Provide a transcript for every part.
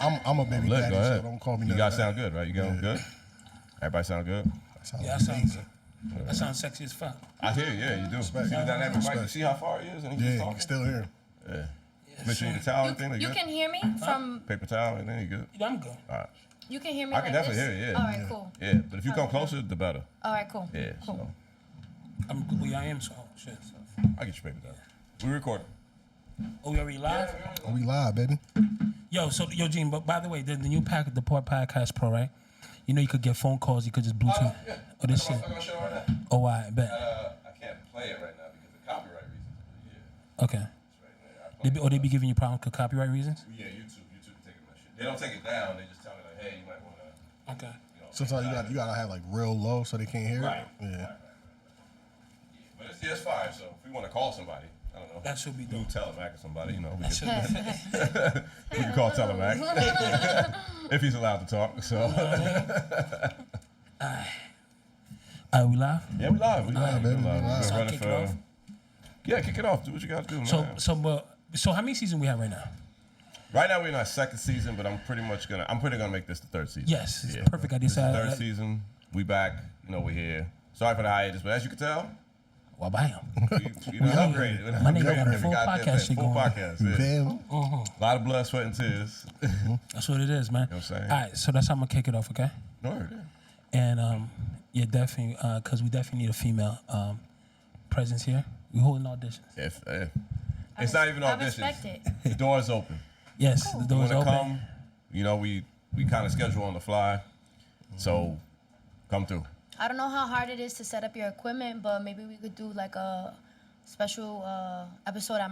I'm a baby daddy, so don't call me. You guys sound good, right? You going good? Everybody sound good? Yeah, that sounds good. That sounds sexy as fuck. I hear you, yeah, you do. Respect. See the dynamic mic? You see how far he is? And he's just talking? Still here. Yeah. Make sure you need a towel and everything. You can hear me from... Paper towel and then you good? Yeah, I'm good. All right. You can hear me I can definitely hear you, yeah. All right, cool. Yeah, but if you come closer, the better. All right, cool. Yeah, cool. so. I'm good where I am, so shit. I get your paper towel. We recording. Oh, we already live? Oh, we live, baby. Yo, Gene, but by the way, the new the Podcast Pro, right? You know you could get phone calls, you could just Bluetooth. Yeah. Oh, this shit. I'm going to show right now. Oh, I bet. I can't play it right now because of copyright reasons. Yeah. Okay. They be giving you problems for copyright reasons? Yeah, YouTube taking my shit. They don't take it down. They just tell me like, hey, you might want to. Okay. You know, Sometimes you gotta have like real low so they can't hear right. it. Yeah. Right. But it's fine. So if we want to call somebody, I don't know. That should be done. Do Telemac or somebody, you know. We can call Telemac if he's allowed to talk. So. We live? Yeah, we live. We live, baby. We live. So We're running kick it off? Yeah, kick it off. Do what you got to do, man. So how many seasons we have right now? Right now we're in our second season, but I'm pretty gonna make this the third season. Yes, it's a perfect idea. This is the third season. We back. You know, we're here. Sorry for the hiatus, but as you can tell, well, bam. we upgraded. My nigga got a We full podcast shit full going on. podcast. Yeah. A lot of blood, sweat, and tears. That's what it is, man. You know what I'm saying? All right, so that's how I'm gonna kick it off, okay? No, And yeah, definitely, because we definitely need a female presence here. We holding auditions. It's not even I auditions. respect it. The door's open. Yes, the door's You wanna open. come? You know, we kind of schedule on the fly, so come through. I don't know how hard it is to set up your equipment, but maybe we could do like a special episode at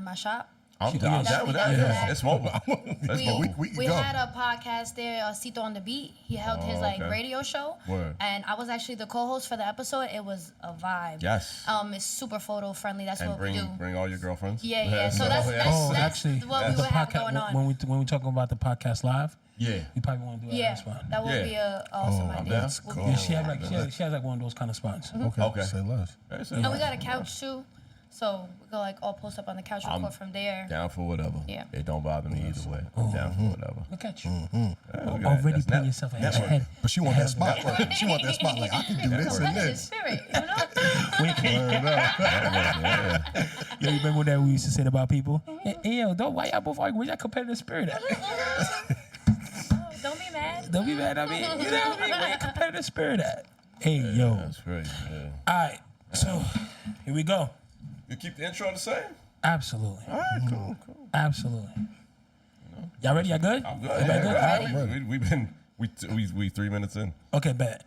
my shop. I'm down with that. Yeah. It's mobile. We can We go. had a podcast there, Cito on the Beat. He held his radio show, and I was actually the co-host for the episode. It was a vibe. Yes. It's super photo friendly. That's what we do. Bring all your girlfriends. Yeah. So that's actually, what we would have going on. When we talking about the podcast live, yeah, we probably want to do that next one. That would be an awesome idea. That's cool. Yeah, she has like one of those kind of spots. Okay. Say less. And we got a couch too. So we go like all post up on the couch, record from there. Down for whatever. Yeah. It don't bother me either way. I'm down for whatever. Look at you. Already putting yourself ahead. But she want that spot. She want that spot. Like I can do this and Competitive this. spirit, you know? Yo, you remember that we used to say about people? Hey, yo, why y'all both arguing? Where's your competitive spirit at? Don't be mad. Don't be mad at me. You know what I mean? Where your competitive spirit at? Hey, yo. That's crazy. Yeah. All right, so here we go. You keep the intro the same? Absolutely. All right, cool. Absolutely. Y'all ready? Y'all good? I'm good. Everybody good? We've been 3 minutes in. Okay, bet.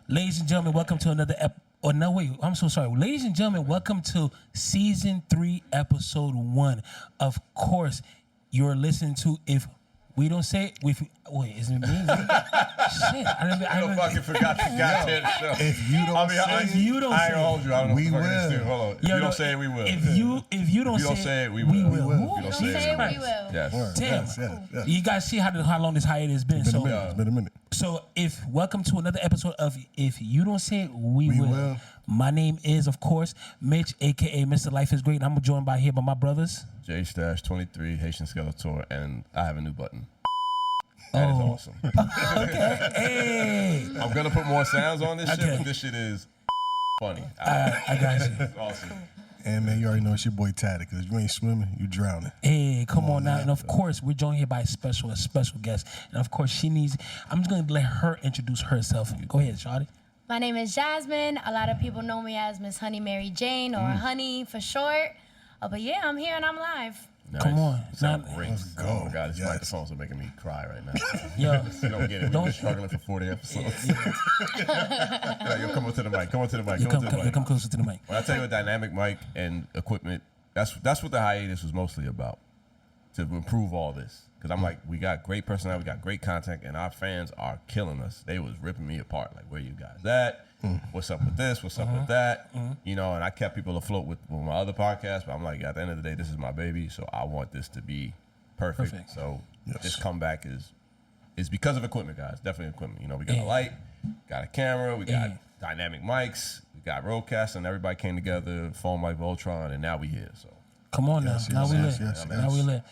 Ladies and gentlemen, welcome to another I'm so sorry. Ladies and gentlemen, welcome to season 3, episode 1. Of course, you're listening to If We Don't Say It. Wait, isn't it me? Shit, I fucking forgot the goddamn show. If you don't say if you don't I ain't say gonna hold you. I don't know we what the fuck it is, will. too. Hold on. If you don't say it, we will. If you don't say it, we will. If you Don't don't say say it, it, we will. Yes. Damn. Yes. You guys see how long this hiatus has been. It's been a minute. So welcome to another episode of If You Don't Say It, We Will. My name is, of course, Mitch, aka Mr. Life is Great. And I'm joined by my brothers. J-23, Haitian Skeletor, and I have a new button. That is awesome. Okay. Hey. I'm gonna put more sounds on this shit, but this shit is funny. I got you. It's awesome. And man, you already know it's your boy Taddy, because if you ain't swimming, you drowning. Hey, come on now. And of course, we're joined here by a special guest. And of course, I'm just gonna let her introduce herself. Go ahead, Shawty. My name is Jasmine. A lot of people know me as Miss Honey Mary Jane or Honey for short. But yeah, I'm here and I'm live. Nice. Come on. Sound great. Let's go. Oh my God, these Yes. microphones are making me cry right now. Yo, You don't get it. We've been struggling for 40 episodes. Yo, come on to the mic. Come on to the mic. come closer to the mic. When I tell you a dynamic mic and equipment, that's what the hiatus was mostly about, to improve all this. Because I'm like, we got great personality, we got great content, and our fans are killing us. They was ripping me apart. Like, where you guys at? What's up with this? What's up with that? You know, and I kept people afloat with my other podcast, but I'm like, at the end of the day, this is my baby, so I want this to be perfect. So this comeback is because of equipment, guys. Definitely equipment. You know, we got a light, got a camera, we got dynamic mics, we got roadcasts, and everybody came together, formed like Voltron, and now we here. So Come on now. Now we lit. yes. Now we lit.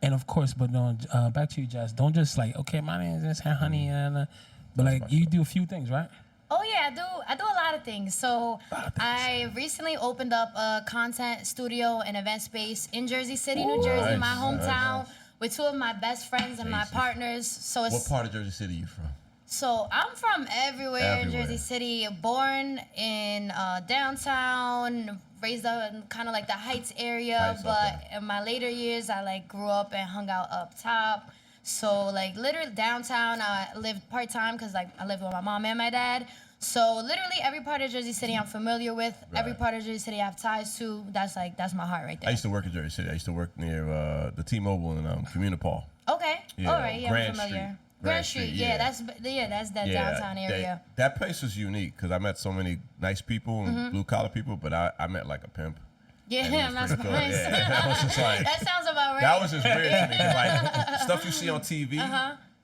And of course, but no, back to you, Jazz. Don't just like, okay, my name is Honey, but like you do a few things, right? Oh yeah, I do a lot of things. So I recently opened up a content studio and event space in Jersey City, New Jersey, my hometown, with two of my best friends and my partners. So it's, what part of Jersey City are you from? So I'm from everywhere in Jersey City. Born in downtown, raised up in kind of like the Heights area, but in my later years, I like grew up and hung out up top. So like literally downtown, I lived part time because like I lived with my mom and my dad. So literally every part of Jersey City I'm familiar with. Right. Every part of Jersey City I have ties to. That's my heart right there. I used to work in Jersey City. I used to work near the T-Mobile in Communipal. Okay. Yeah, all right. Yeah, Grand I'm familiar. Street. Grand Street. Yeah, that's that downtown area. That place was unique because I met so many nice people and blue collar people, but I met like a pimp. Yeah, I'm not surprised. Yeah, that was just like that sounds about right. That was just weird to me. 'Cause like stuff you see on TV,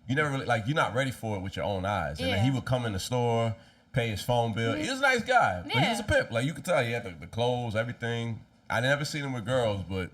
you never really like you're not ready for it with your own eyes. And then he would come in the store, pay his phone bill. He was a nice guy, but he was a pimp. Like you could tell he had the clothes, everything. I never seen him with girls, but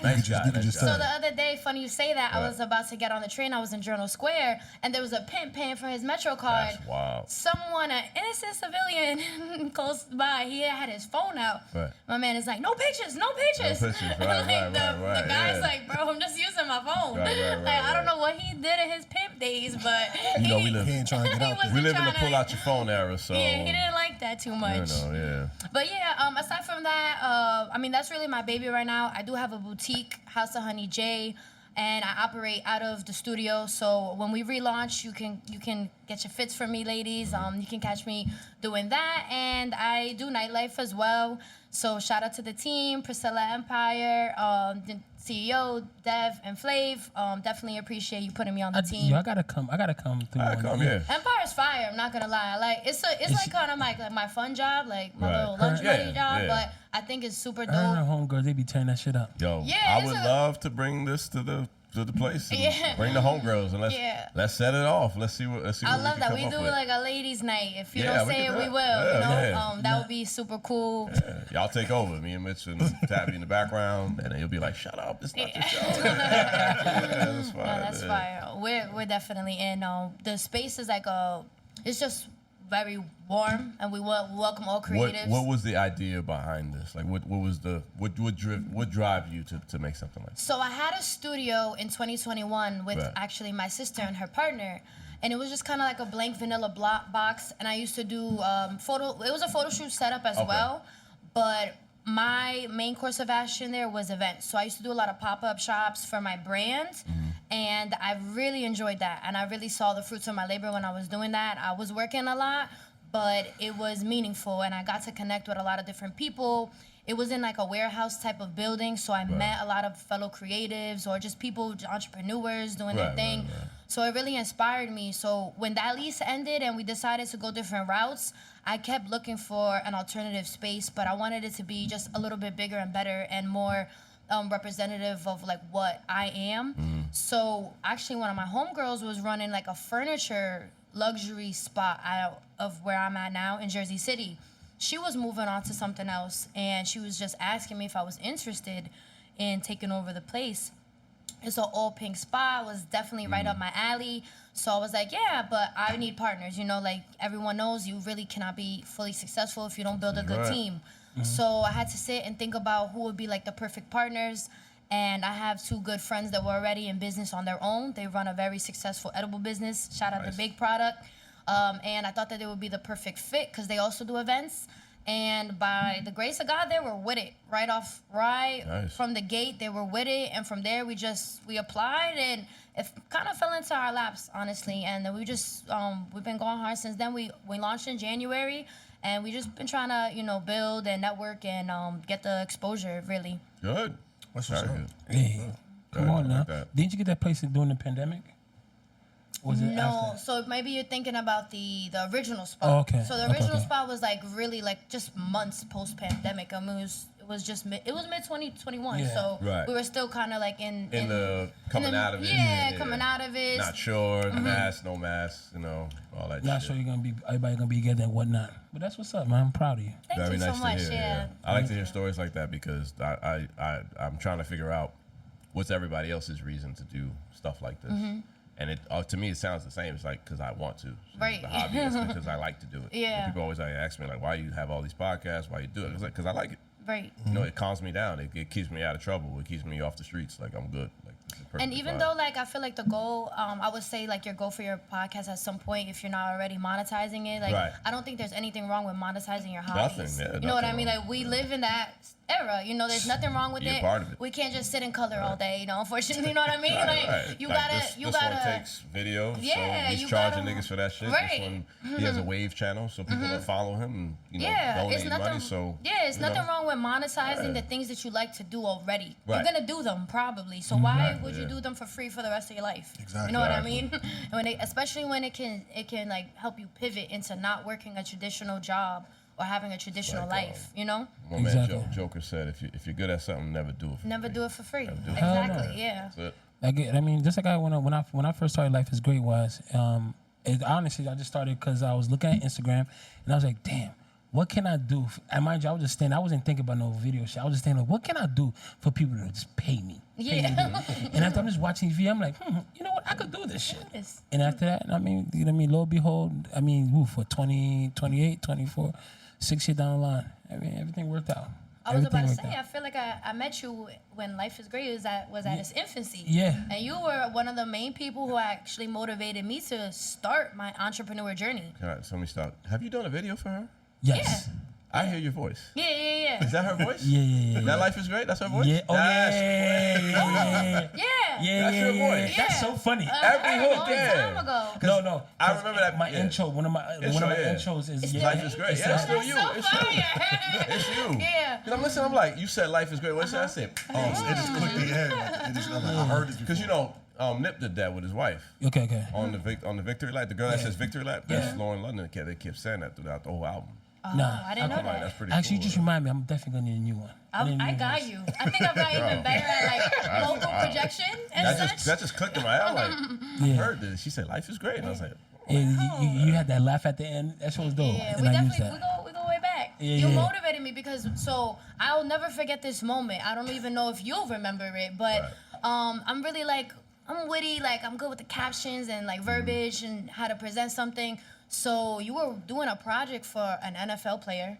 nice guy. So the other day, funny you say that, I was about to get on the train. I was in Journal Square, and there was a pimp paying for his Metro card. That's wild. Someone, an innocent civilian, close by, he had his phone out. Right. My man is like, no pictures, no pictures. No pictures, right. The guy's yeah. like, bro, I'm just using my phone. I don't know what he did in his pimp days, but you know, he ain't trying to get out there. We live in the pull out your phone era, so yeah, he didn't like that too much. You know, yeah. But yeah, aside from that, I mean, that's really my baby right now. I do have a boutique, House of Honey J, and I operate out of the studio. So when we relaunch, you can get your fits from me, ladies. You can catch me doing that, and I do nightlife as well. So shout out to the team, Priscilla Empire, the CEO, Dev, and Flav. Definitely appreciate you putting me on the team. Yo, I gotta come through. Empire's fire. I'm not gonna lie. Like it's like kind of like my fun job, like my little lunch money job. Yeah. But I think it's super dope. Her and her homegirls, they be tearing that shit up. Yo, I would love to bring this to the place. And bring the homegirls and let's set it off. Let's see what. I love that. We do like a ladies' night. If you don't say it, we will. That would be super cool. Yeah. Y'all take over. Me and Mitch and Tabby in the background, and then you'll be like, "Shut up, it's not the show." That's fire. No, that's fire. We're definitely in. The space is like it's just very warm, and we welcome all creatives. What was the idea behind this? Like, what drive you to make something like this? So I had a studio in 2021 with actually my sister and her partner, and it was just kind of like a blank vanilla box. And I used to do It was a photo shoot setup as well, but my main course of action there was events. So I used to do a lot of pop-up shops for my brand. And I really enjoyed that. And I really saw the fruits of my labor when I was doing that. I was working a lot, but it was meaningful. And I got to connect with a lot of different people. It was in like a warehouse type of building. So I met a lot of fellow creatives or just people, entrepreneurs doing their thing. So it really inspired me. So when that lease ended and we decided to go different routes, I kept looking for an alternative space, but I wanted it to be just a little bit bigger and better and more representative of like what I am. So actually one of my homegirls was running like a furniture luxury spot out of where I'm at now in Jersey City. She was moving on to something else, and she was just asking me if I was interested in taking over the place. It's an all pink spot. It was definitely right up my alley. So I was like, yeah, but I need partners. You know, like everyone knows you really cannot be fully successful if you don't build a good team. So I had to sit and think about who would be like the perfect partners. And I have two good friends that were already in business on their own. They run a very successful edible business. Shout out to Big Product. And I thought that they would be the perfect fit because they also do events. And by the grace of God, they were with it from the gate. They were with it, and from there we applied, and it kind of fell into our laps, honestly. And then we just we've been going hard since then. We launched in January, and we just been trying to build and network and get the exposure. Really good. What's your good? Hey, come on now. Didn't you get that place during the pandemic? No, so maybe you're thinking about the original spot. Oh, okay. So the original spot was like really like just months post pandemic. I mean, it was mid 2021. Yeah. So we were still kind of like in the coming out of it. Yeah, coming out of it. Not sure, mask, no mask, all that. Not sure everybody gonna be together and whatnot. But that's what's up, man. I'm proud of you. Thank you so much. Yeah. I like to hear stories like that because I'm trying to figure out what's everybody else's reason to do stuff like this? And it to me, it sounds the same. It's like because I want to. So Right. the hobby is because I like to do it. Yeah. And people always ask me like, why you have all these podcasts? Why you do it? It's like because I like it. Right. You know, it calms me down. It keeps me out of trouble. It keeps me off the streets. Like I'm good. Like this is And perfectly even fine. though, like, I feel like the goal, I would say, like, your goal for your podcast at some point, if you're not already monetizing it, like, Right. I don't think there's anything wrong with monetizing your hobbies. Nothing, yeah, you know what I nothing mean? wrong. Like, we live in that era. You know, there's nothing wrong with Be a it. part of it. We can't just sit in color all day. You know, unfortunately, you know what I mean? Right, Like, right. you Like, gotta, this you one gotta. takes videos, Yeah, so he's you charging gotta- niggas for that shit. Right. This one, he has a wave channel, so people will follow him and you know It's donate nothing. money. So It's you nothing know. wrong with monetizing Yeah. the things that you like to do already. Right. You're gonna do them probably. So why Exactly, would you yeah. do them for free for the rest of your life? Exactly. You know what I Exactly. mean? And when especially when it can like help you pivot into not working a traditional job or having a traditional Like, life. You know, My Exactly. man Joker said, if you're good at something, never do it. For never free. do it for free. Never do it. Hell no. Exactly. Yeah. That's it. I mean, just like when I first started Life is Great was, honestly, I just started because I was looking at Instagram and I was like, damn, what can I do? And mind you, I was just standing, I wasn't thinking about no video shit. I was just thinking, like, what can I do for people to just pay me? Pay me to do it. And after I'm just watching TV, I'm like, you know what? I could do this shit. Yes. And after that, I mean, you know what I mean? Lo and behold, I mean, for 20, 28, 24, 6 years down the line, I mean, everything worked out. I was about to Everything say, worked I feel like I met you when Life is Great was at its infancy. Yeah. And you were one of the main people who actually motivated me to start my entrepreneur journey. So let me start. Have you done a video for her? Yes. I hear your voice. Yeah. Is that her voice? Yeah. That Life is Great? That's her voice? Yeah. Oh, That's yeah. crazy. Yeah. That's your voice. That's so funny. Every A hook, long yeah. time ago. No. I remember that. My yeah. intro, one of my yeah. intros is Life is Great. Yeah, it's still That's you. so It's fire. you. It's you. Yeah. Because I'm listening, I'm like, you said Life is Great. What did I say? Oh, so it just clicked in your head. It just, I'm like, I heard this before. Because you know, Nip did that with his wife Okay. on the Victory Lap. The girl that says Victory Lap, that's Lauren London. They kept saying that throughout the whole album. Nah, I didn't know I'm like, that. that's pretty actually, you cool. just remind me. I'm definitely gonna need a new one. I got you. I think I've got even better at like vocal projection and such. That just clicked in my head. I'm like, I heard this. She said Life is Great, and I was like, And you had that laugh at the end. That shit was dope. Yeah, and we I used definitely that. we go way back. Yeah, You yeah. motivated me because I'll never forget this moment. I don't even know if you'll remember it, but I'm really like I'm witty, like I'm good with the captions and like verbiage and how to present something. So you were doing a project for an NFL player,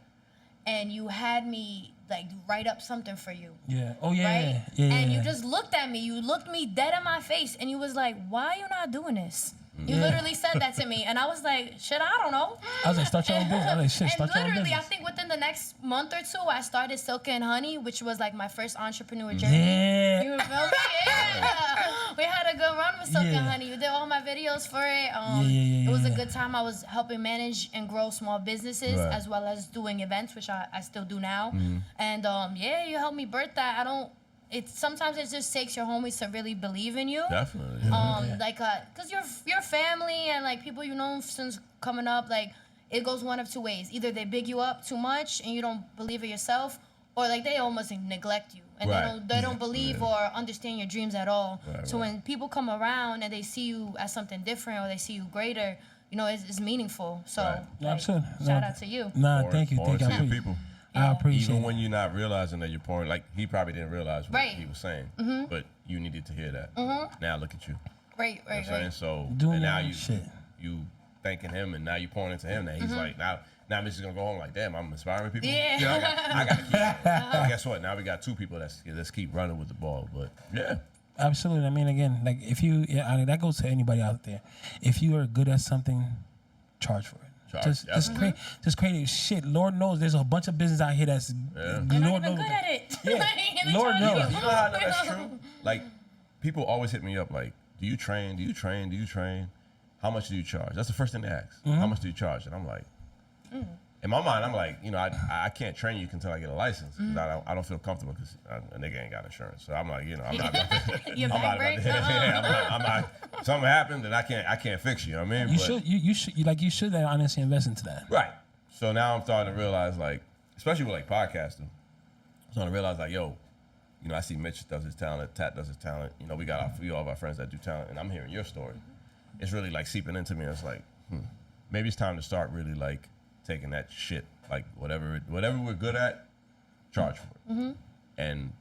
and you had me like write up something for you. Yeah. Oh yeah. Right? Yeah. And you just looked at me. You looked me dead in my face, and you was like, "Why are you not doing this?" You literally said that to me, and I was like, "Shit, I don't know." I was like, start your own business. I was like, shit, And start your own literally, I business. think within the next month or two, I started Silk and Honey, which was like my first entrepreneur journey. Yeah. You feel me? Yeah. We had a good run with Silk and Yeah. Honey. You did all my videos for it. Yeah, It was a yeah. good time. I was helping manage and grow small businesses Right. as well as doing events, which I still do now. Mm-hmm. And you helped me birth that. Sometimes it just takes your homies to really believe in you. definitely. Like, cause your family and like people you know since coming up, like it goes one of two ways. Either they big you up too much and you don't believe it yourself, or like they almost neglect you and Right. they don't believe or understand your dreams at all. Right, so right. when people come around and they see you as something different or they see you greater, you know, it's meaningful. So Right. No, like, absolutely. shout out to you. Nah, thank you. Pour Thank you. into I your appreciate people. I appreciate Even it. when you're not realizing that you're pouring, like he probably didn't realize what Right. he was saying, but you needed to hear that. Now look at you. Right. You know what I'm saying? So Doing and now your own you shit. you thanking him, and now you pouring into him. Now he's like, now I'm just gonna go home like, damn, I'm inspiring people. Yeah. You know, I got to keep. And guess what? Now we got two people that's keep running with the ball. But yeah, Absolutely. I mean, again, like if you, I mean, that goes to anybody out there. If you are good at something, charge for it. Charge, Just create shit. Lord knows there's a bunch of business out here that's You're not Lord even knows good at it. Yeah. They Lord charge knows. you know how I know that's true? Like people always hit me up like, do you train? Do you train? Do you train? How much do you charge? That's the first thing they ask. How much do you charge? And I'm like, in my mind, I'm like, you know, I can't train you until I get a license. 'Cause I don't feel comfortable because a nigga ain't got insurance. So I'm like, you know, I'm not. Your I'm back not break? yeah, I'm not. Something happened, then I can't fix you. You know what I mean? You should honestly invest into that. Right. So now I'm starting to realize, like, especially with like podcasting, I'm starting to realize, like, yo, you know, I see Mitch does his talent, Tat does his talent. You know, we got all of our friends that do talent, and I'm hearing your story. It's really like seeping into me. It's like, maybe it's time to start really like taking that shit, like whatever we're good at, charge for it. And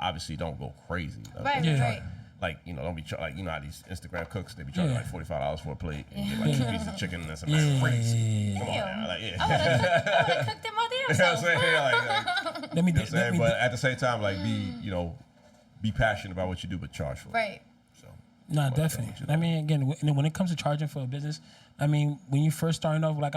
obviously don't go crazy. Right, Yeah. right. Like, don't be like, how these Instagram cooks, they be charging like $45 for a plate and get like 2 pieces of chicken and some crazy. Come on now, like, I would have cooked it my damn You know what I'm self. saying? Like, Let me, you know what I'm saying? But at the same time, like, be passionate about what you do, but charge for it. Right. So, no, definitely. I mean, again, when it comes to charging for a business, I mean, when you first starting off, like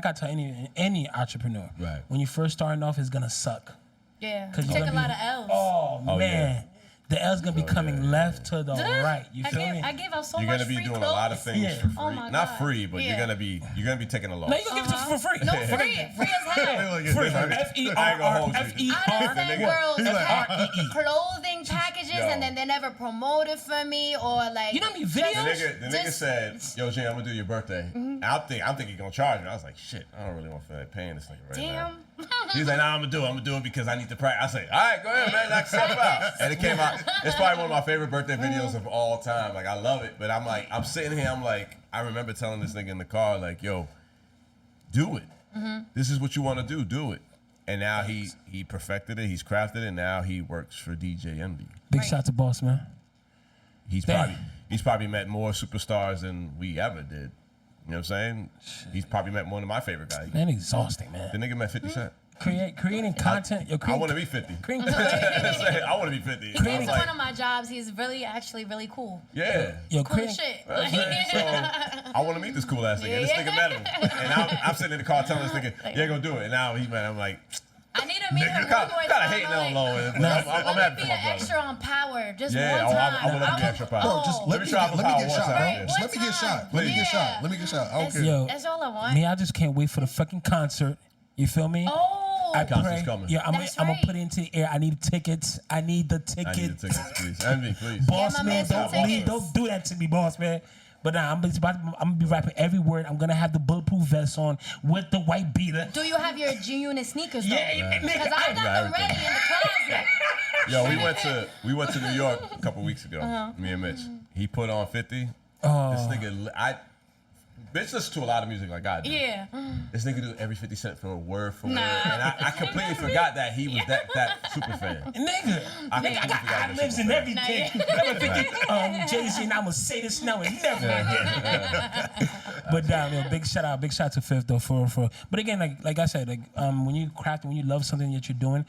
I tell any entrepreneur, Right. when you first starting off, it's gonna suck. Yeah. 'Cause You you take a gotta lot of L's. Oh man, yeah. the L's gonna be coming left to the right. You feel me? I gave out so you're much gonna be free doing clothes. a lot of things Yeah. for free. Oh my Not God. free, but Yeah. you're gonna be taking a loss. No, you gonna give it to for free. No, free as hell. Free. I ain't gonna hold you. I done seen girls pack R-E-E. clothing packages Yo. and then they never promote it for me or like. You know how many The videos? nigga said, "Yo, Jay, I'm gonna do your birthday." Mm-hmm. I'm thinking he's gonna charge me. I was like, "Shit, I don't really want to feel like paying this nigga right now." Damn. He's like, "Nah, I'm gonna do it because I need to practice." I say, "All right, go ahead, man, knock yourself out." And it came out. It's probably one of my favorite birthday videos of all time. Like, I love it. But I'm sitting here. I'm like, I remember telling this nigga in the car, like, "Yo, do it. This is what you want to do it." And now he perfected it. He's crafted it. And now he works for DJ Envy. Big Right. shout to Boss Man. He's Damn. probably met more superstars than we ever did. You know what I'm saying? He's probably met one of my favorite guys. Man, exhausting, man. The nigga met 50 Cent. Creating content. I want to be 50. Creating I want to be 50. He I came was to like, one of my jobs. He's actually really cool. yeah. Yo, Cool creating, as shit. You know what I'm saying? So I want to meet this cool ass nigga. And this nigga met him. And I'm sitting in the car telling this nigga, "You're going to do it." And now he met him. I'm like, I need to meet nigga, him kind one more of time. hating on like, low. But Nah. I'm Let happy me for be my an brother. extra on Power just Yeah, one time. I wanna be extra Power. Bro, just let me get shot. Let me get shot. Let me get shot. Let me get shot. I don't care. Yo, That's all I want. me, I just can't wait for the fucking concert. You feel me? Oh, I Concert's pray. coming. Yeah, I'm That's gonna right. put it into the air. I need tickets. I need the I need the tickets. tickets, please. Envy, please. Boss my man, man some don't tickets. do that to me, boss man. But nah, I'm gonna be rapping every word. I'm gonna have the bulletproof vest on with the white beater. do you have your G-Unit sneakers though? Yeah, Because nigga. I got them everything. ready in the closet. Yo, we went to New York a couple weeks ago. Me and Mitch. He put on 50. This nigga, bitch listen to a lot of music like I do. Yeah. This nigga do every 50 Cent for word for Nah. word. And I completely forgot that he was that super fan. Nigga, I nigga, I completely got forgot ad that libs super and fan. everything. Never forget Jay-Z, and I'm gonna say this now and never again. But yo, big shout to Fifth though for. But again, like I said, when you craft, when you love something that you're doing,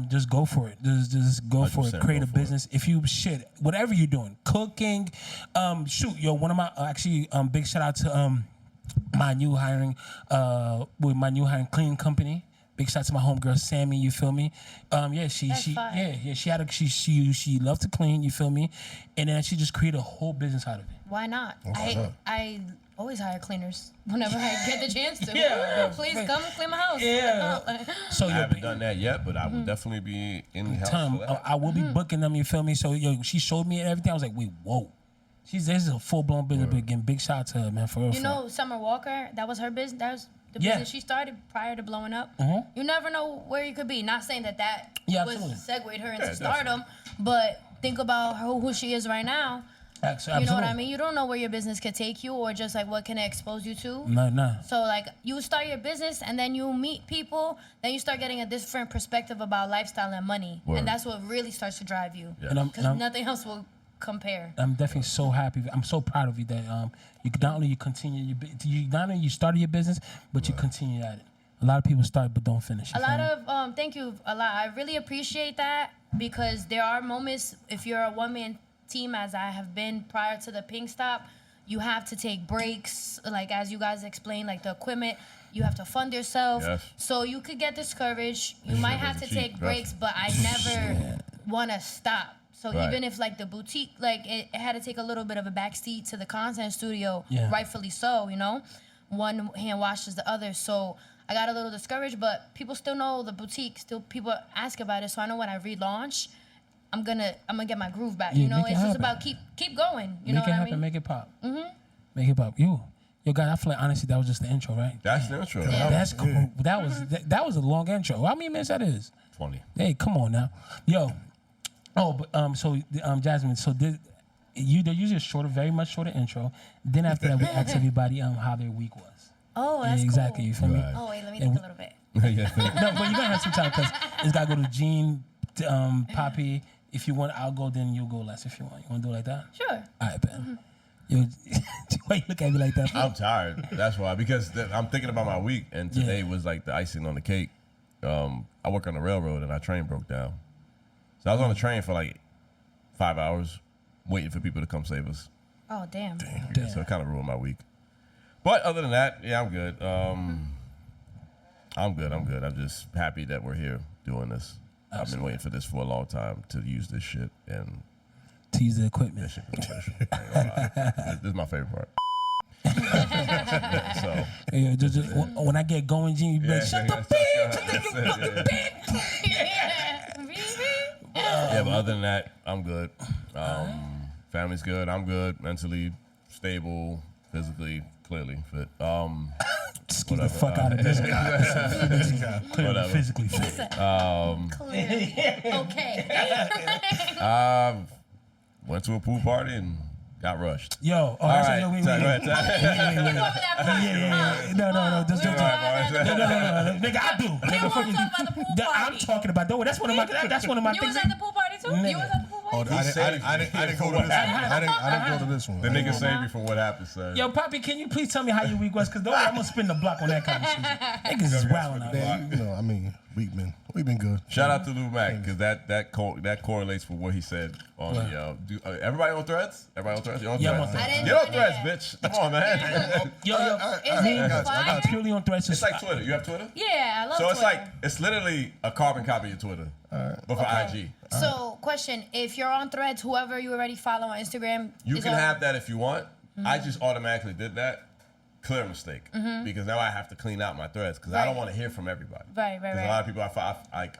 just go for it. Just go for it. 100% Create go a for business. If you whatever you're doing, cooking, one of my big shout out to my new hiring with my new hiring cleaning company. Big shout out to my homegirl Sammy, you feel me? She loved to clean, you feel me? And then she just created a whole business out of it. Why not? Okay. I always hire cleaners whenever I get the chance to. Yeah. Please come clean my house. Yeah. So I yo, haven't done that yet, but I will definitely be in the house time for that. I will be booking them, you feel me? So she showed me everything. I was like, wait, whoa. This is a full blown business, but again, big shout out to her, man, for real. You know, Summer Walker, that was her business. That was the Yeah. business she started prior to blowing up. You never know where you could be. Not saying that Yeah, was absolutely. segued her into Yeah, stardom, but think about who she is right now. You know what I mean? You don't know where your business could take you or just like what can it expose you to. No. So like you start your business and then you meet people, then you start getting a different perspective about lifestyle and money. Word. And that's what really starts to drive you. Yeah. And Because nothing else will compare. I'm definitely so happy. I'm so proud of you that you not only you started your business, but you continue at it. A lot of people start but don't finish. Thank you a lot. I really appreciate that because there are moments if you're a one-man team as I have been prior to the Pink Stop, you have to take breaks, like as you guys explained, like the equipment, you have to fund yourself. Yes. So you could get discouraged. You This might shit have to wasn't cheap, take trust breaks, me. but I never want to stop. So Right. even if like the boutique, like it had to take a little bit of a backseat to the content studio, Yeah. rightfully so, you know? One hand washes the other. So I got a little discouraged, but people still know the boutique, still people ask about it. So I know when I relaunch, I'm gonna get my groove back. Yeah, You know, make it it's just happen. about keep going. You know Make what it I happen, mean? make it pop. Make it pop. Yo, guys, I feel like honestly that was just the intro, right? That's the intro. Yeah. That's cool. That was a long intro. How many minutes that is? 20. Hey, come on now, yo. Oh, but Jasmine. So they're usually a shorter, very much shorter intro. Then after that, we ask everybody how their week was. Oh, that's exactly. cool. You feel me? Right. Oh wait, let me And think a little bit. Yeah. No, but you're gonna have some time because it's gotta go to Gene, Poppy, if you want, I'll go. Then you go last if you want. You want to do it like that? Sure. All right, Ben. Why you look at me like that? I'm tired. That's why. Because I'm thinking about my week, and today was like the icing on the cake. I work on the railroad, and our train broke down. So I was on the train for like 5 hours, waiting for people to come save us. Oh, damn. Damn. So it kind of ruined my week. But other than that, yeah, I'm good. I'm good. I'm just happy that we're here doing this. Absolutely. I've been waiting for this for a long time to use this shit and to use the equipment. This shit was special. I ain't gonna lie. This is my favorite part. So yeah, just, when I get going, Gene, you be like, shut the bitch, shut the fucking bitch. Yeah, but other than that, I'm good. Family's good. I'm good. Mentally stable, physically, clearly fit. Excuse the fuck out of this guy. Clearly physically fit. Clearly. Okay. Went to a pool party and got rushed. Yo, all right. Yo, wait. No. Just don't. No. Nigga, I do. Nigga, talk about the pool party. I'm talking about that's one of my You things. was at the pool party too? Nigga. You was at the pool party? Oh, I didn't go to this one. I didn't go to this one. The nigga saved me from what happened, son. Yo, Poppy, can you please tell me how your week was? Because I'm gonna spin the block on that conversation. Niggas is wilding out. Man, you know, I mean, we've been good. Shout out to Lou Mac because that correlates with what he said on the. Everybody on Threads? Everybody on Threads? You on Yeah, I'm Threads? on Threads. Get on Threads, bitch. Come on, man. Yo, I'm purely on Threads. It's like Twitter. You have Twitter? Yeah, I love So it's Twitter. like it's literally a carbon copy of Twitter, but for IG. So, question: if you're on Threads, whoever you already follow on Instagram, You is can on- have that if you want. I just automatically did that. Clear mistake. Because now I have to clean out my threads because I don't want to hear from everybody. Right. Because a lot of people,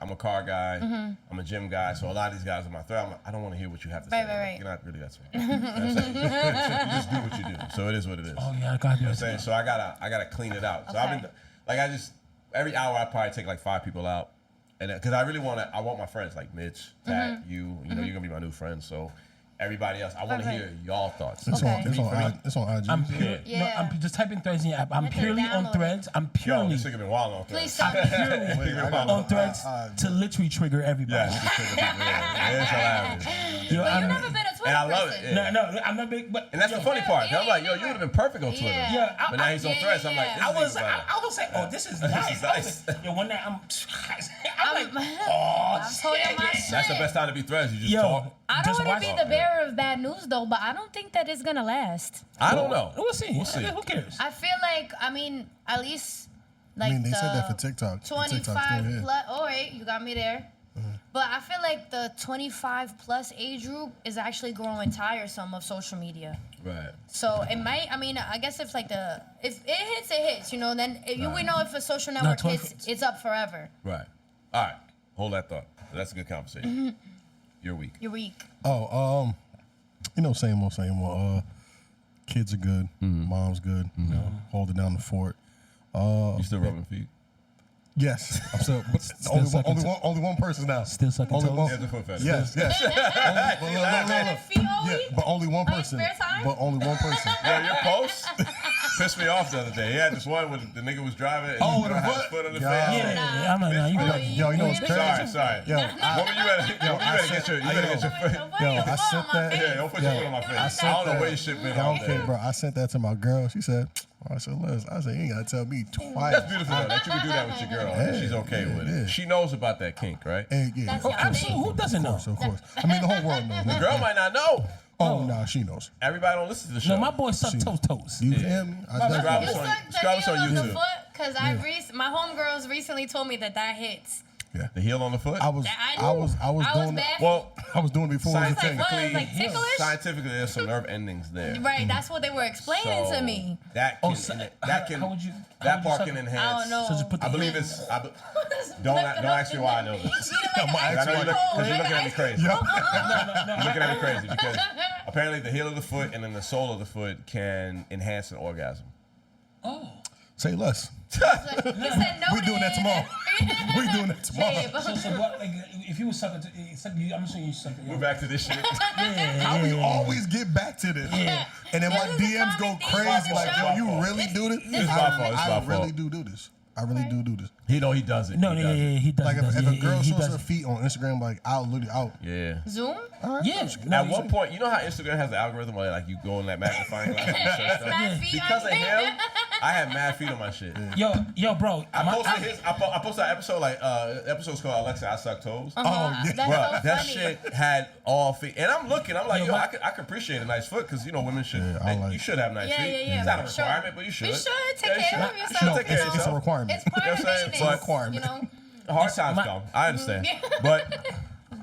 I'm a car guy, I'm a gym guy, so a lot of these guys on my thread, I don't want to hear what you have to say. Right. You're not really that smart. You know what I'm saying? You just do what you do. So it is what it is. Oh yeah, I got You know what I'm saying? So I gotta clean it out. So I've been every hour I probably take like 5 people out, and because I want my friends like Mitch, Pat, you know, you're gonna be my new friend. So everybody else, I want to hear y'all thoughts. It's on IG. I'm pure. No, I'm just typing Threads in your app. I'm purely on Threads. I'm Yo, purely this nigga been wild on Please Threads. stop. purely on Threads to literally trigger everybody. Yeah, it's hilarious. Yo, But you've never been a Twitter And I love person. it. Yeah. No, I'm not big, but And that's the funny part. 'Cause I'm like, yo, you would have been perfect on Twitter. Yeah. But now he's on Threads. I'm like, yeah. this I was is like, oh, this is nice. nice. Yo, one night I'm like, I'm oh, told you my shit. shit. That's the best time to be Threads. You just Yo, talk. I just don't want watch to be it. the bearer of bad news though, but I don't think that it's gonna last. I don't know. We'll see. We'll see. Who cares? I feel like, at least like I mean, they the said that for TikTok. TikTok's still 25 here. plus. All right, you got me there. But I feel like the 25 plus age group is actually growing tiresome of social media. Right. So it might. I guess if like if it hits, it hits. You know, then we know if a social network 12 hits, it's up forever. Right. All right. Hold that thought. That's a good conversation. You're weak. You're weak. Oh, you know, same old. Kids are good. Mom's good. You know, holding down the fort. You still rubbing feet? Yes, I'm still. Only one person now. Still sucking Only toes? one. He has a foot fetish. Yes. Yeah, but only one Like person. spare time? But only one person. Yo, your post pissed me off the other day. He had this one where the nigga was driving and Oh, he with the had his foot? foot on the Yeah. face. Yeah, I'm like, nah, you Oh, good. Yo, you know what's crazy? Sorry. Yo, Woman, you better get your foot. Yo, I sent that. Yeah, don't put your foot on my face. I don't know where your shit been Yeah, all okay, day. bro. I sent that to my girl. She said, I said, Liz, you ain't gotta tell me twice. That's beautiful though, that you can do that with your girl. and she's okay with it. yeah. She knows about that kink, right? And, yeah, That's of your course, thing. Who doesn't know? of course. I mean, the whole world knows. The girl might not know. Oh, nah, she knows. Everybody don't listen to the show. No, my boy suck toes. You hear me? I Subscribe definitely- You us on- suck the subscribe us on heel of the YouTube. foot because my homegirls recently told me that hits. The heel on the foot? I was doing bad. it. Well, I was doing it before it was a thing. What? It's like ticklish? scientifically, there's some nerve endings there. Right, that's what they were explaining to me. That Oh, can, so- that can, how would you- that how would you part suck can it? enhance. I don't know. So just put the I believe it's. Don't ask me why I know this. I'm gonna ask you Because you're looking at me crazy. Yeah. You're looking at me crazy because apparently the heel of the foot and then the sole of the foot can enhance an orgasm. Oh. Say less. He said no. We doing that tomorrow. We doing that tomorrow. So what? Like, if you was sucking, I'm assuming you suck it. We're back to this shit. How we always get back to this. And then my This is a DMs go common theme crazy on like, the yo, show. you really do this? It's my fault. It's my I really fault. do this. I really do this. He does it. No, He yeah, does it. he does. Like if a girl he shows does her it. feet on Instagram, like I'll literally Yeah. Zoom? Yeah. No, At one point, you know how Instagram has the algorithm where like you go in that magnifying glass and you search stuff? Mad feet Because on of there. him, I had mad feet on my shit. Yo, bro. I posted that episode episode's called Alexa, I Suck Toes. Oh yeah. That's Bro, so that funny. shit had all feet, and I'm looking. I'm like, Yo, I could appreciate a nice foot because women should. Yeah, I like- you should have nice Yeah, feet. yeah, yeah, It's not a for sure. requirement, but you should. You should take Yeah, you care of should. yourself. You No, should take care of it's a yourself. requirement. It's part You know of what I'm saying? maintenance, Requirement. you know? Hard times come. I understand, but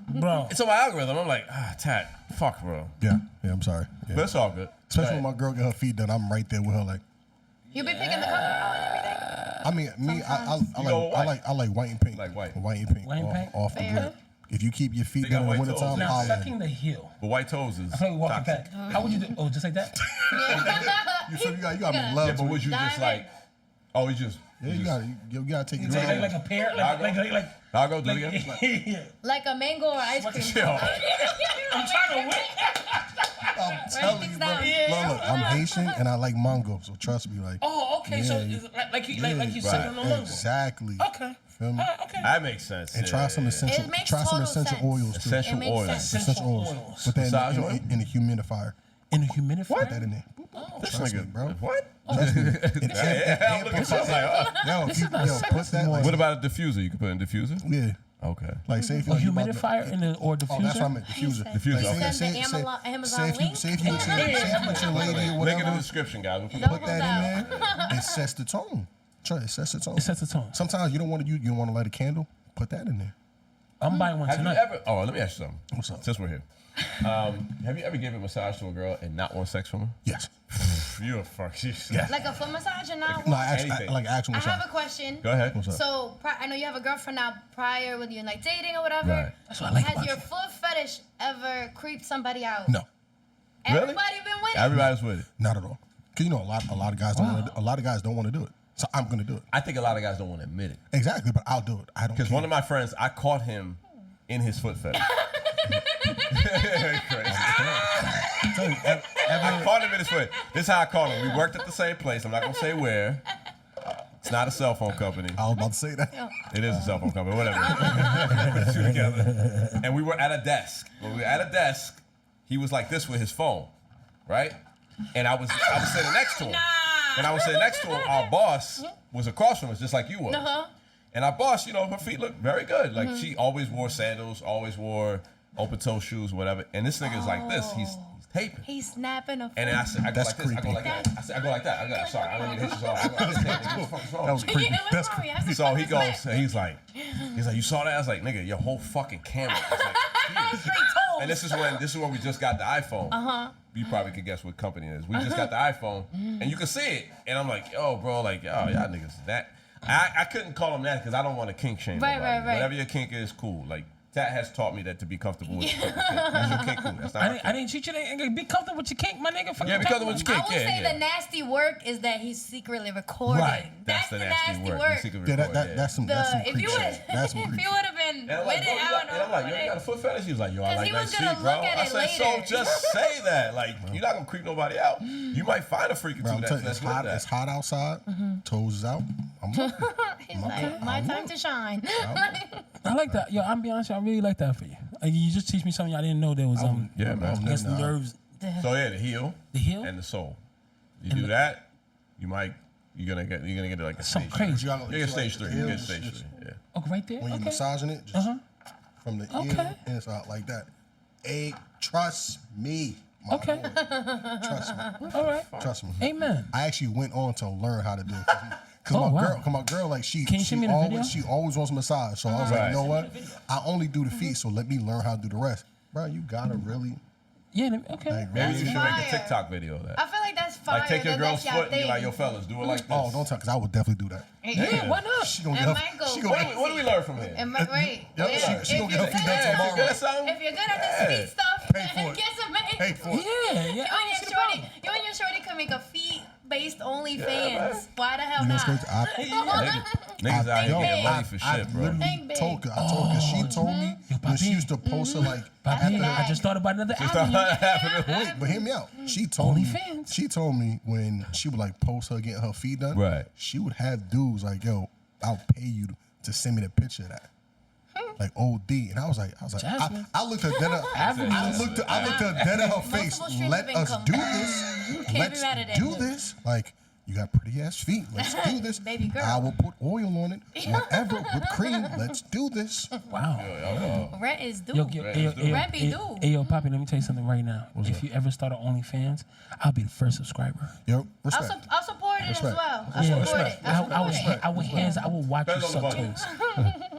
Bro. it's on my algorithm. I'm like, Tat, fuck, bro. Yeah, I'm sorry. Yeah. But it's all good. Especially when my girl get her feet done, I'm right there with her. Like, You be picking the color out and everything. I mean, me, I go with like white and pink. Like white. and pink. White and pink? Off the Fair. grid. If you keep your feet They got done in the white wintertime, toes. Now, holla at sucking me. the heel. But white toes is I feel like walking toxic. back. How would you do? Oh, just like that? You feel you got me Yeah, love but to would it. you just Diamond. like? Oh, you just. Yeah, you gotta take it Like down. a pear? I'll I'll go do it again. Yeah. Like a mango or ice cream. Chill. I'm trying to win. I'm telling things you, bro. down. Look, I'm Haitian and I like mango, so trust me, like. Oh, okay. So Yeah. it's like you right. sitting on the mango. Exactly. Okay. Feel me? Okay. That makes sense. And try some essential, It makes try some total essential sense. oils too. Essential It makes oils. sense. Essential oils. oils. Put that Massage oil? in the humidifier. In a humidifier. Put that in there. This Trust me, nigga, bro. What? Trust me. Yeah, I'm looking at you, I was like, Yo, This if is not you put sexy. that like, What about a diffuser? You can put in a diffuser? yeah, Okay. like say if A you about to- humidifier in the or diffuser? Oh, that's what I meant. Diffuser. Diffuser, Like, okay. Send the Amazon link. say if you with your lady or Link in the whatever, description, guys. We'll put Don't put that in there. It sets the tone. Try it sets the tone. It sets the tone. Sometimes you don't want to want to light a candle. Put that in there. I'm buying one Have you tonight. ever? Oh, let me ask you something. What's up? Since we're here, have you ever given a massage to a girl and not want sex from her? Yes. You a fuck. Yeah. Like a foot massage or not? No, actually, Anything. like actual I massage. have a question. Go ahead. What's up? So I know you have a girlfriend now. Prior, when you're like dating or whatever, Right. That's what I like has about your you. foot fetish ever creeped somebody out? No, Really? Everybody been with it. Everybody's with it. not at all. Cause you know a lot of guys don't want to. A lot of guys don't want to do it. So I'm gonna do it. I think a lot of guys don't want to admit it. Exactly, but I'll do it. I don't. Because care. one of my friends, I caught him in his foot fetish. Crazy. Tell you, I caught him in his foot. This is how I caught him. We worked at the same place. I'm not gonna say where. It's not a cell phone company. I was about to say that. It is a cell phone company, whatever. Put the two together. And we were at a desk. When we were at a desk, he was like this with his phone, right? And I was sitting next to him. And I was sitting next to him. Our boss was across from us, just like you were. And our boss, her feet looked very good. Like she always wore sandals, always wore open toe shoes, whatever. And this nigga's like this. He's taping. He's snapping a foot. And then I said, I go That's like this. I go creepy. like that. I said, I go like that. I go, sorry, I don't mean to hit you so hard. I go like this. Nigga, what the fuck is wrong? That was creepy. Yeah, what's That's wrong? creepy. You have to So put he this goes, back. he's like, you saw that? I was like, nigga, your whole fucking camera is like here. Straight toes. And this is when we just got the iPhone. You probably could guess what company it is. We just got the iPhone, and you can see it. And I'm like, yo, bro, like, yo, y'all niggas is that. I couldn't call him that because I don't want to kink shame Right, nobody. right, right. Whatever your kink is, cool. Like, Tat has taught me that to be comfortable with your kink. That's your kink, cool. That's not my I kink. didn't treat you that. Be comfortable with your kink, my nigga. Yeah, be comfortable with your I kink. would say Yeah. the nasty work is that he's secretly recording. Right. That's the nasty work. The secret Yeah, record, that's some If creep you would, shit. That's some if creep you would have been And I'm with like, it, bro, I don't know. and I'm like, yo, you got a foot fetish? He was like, yo, I 'Cause like he was nice gonna feet, bro. look at I it said, so later. just say that. Like, you're not gonna creep nobody out. You might find a freak or Bro, two I'm telling you, that's it's with hot. that. It's hot outside. Toes is out. I'm looking. He's like, my time to shine. I like that. Yo, I'm be honest, I really like that for you. Like, you just teach me something I didn't know there was Yeah, man. I guess the nerves. So yeah, the heel, The heel? and the sole. You do that, you're gonna get it like a Something stage. crazy. You gotta- You get stage like 3. You the get heel, stage just- 3. Yeah. Oh, right there. When you're Okay. massaging it, just from the Okay. ear inside like that. Hey, trust me. My Okay. boy. Trust me. All right. Trust me. Amen. I actually went on to learn how to do it. Cause Oh, wow. my girl, like Can you show me the video? she always wants a massage. So I was Right. like, you know what? I only do the feet, so let me learn how to do the rest. Bro, you gotta really Yeah. Okay. like, Maybe really. you should make a fire. TikTok video of I that. feel like that's fire. Like take your that girl's that's foot and be thing. like, yo, fellas, do it like this. Oh, don't tell, cause I would definitely do that. Yeah. Why not? She gonna It get might her, go she What gonna do we learn from here? Am I right? Yep, Yeah. she gonna get her If feet you're done good- Yeah, if you're good at tomorrow. something, If you're good at this Yeah. feet stuff, Pay for it. get some money. Pay for it. Yeah. You and your shorty could make a feet-based OnlyFans. Why the hell You know not? what's crazy? Niggas out here Yo, getting money I for shit, bro. literally Think big. told her, she told me when she papi. used to post her like Papi, after I just thought about another Stop avenue. happening. Wait, but hear me out. She told me. OnlyFans. She told me when she would like post her getting her feet done. Right. She would have dudes like, yo, I'll pay you to send me the picture of that. Like OD, and I was like, Jasmine. I looked at dead. I looked at dead at her face. Multiple streams Let of us income. do this. Can't Let's be mad at it. do this. Like, you got pretty ass feet. Let's do this. Baby girl. I will put oil on it. Whatever, whipped cream. Let's do this. Wow. Rent is due. Rent be due. Hey, yo, Poppy, let me tell you something right now. If you ever start an OnlyFans, I'll be the first subscriber. Yo, respect. I'll support it as Respect. well. Yeah, I'll support respect. it. I'll support it. I will watch you Depends on the suck budget. toes.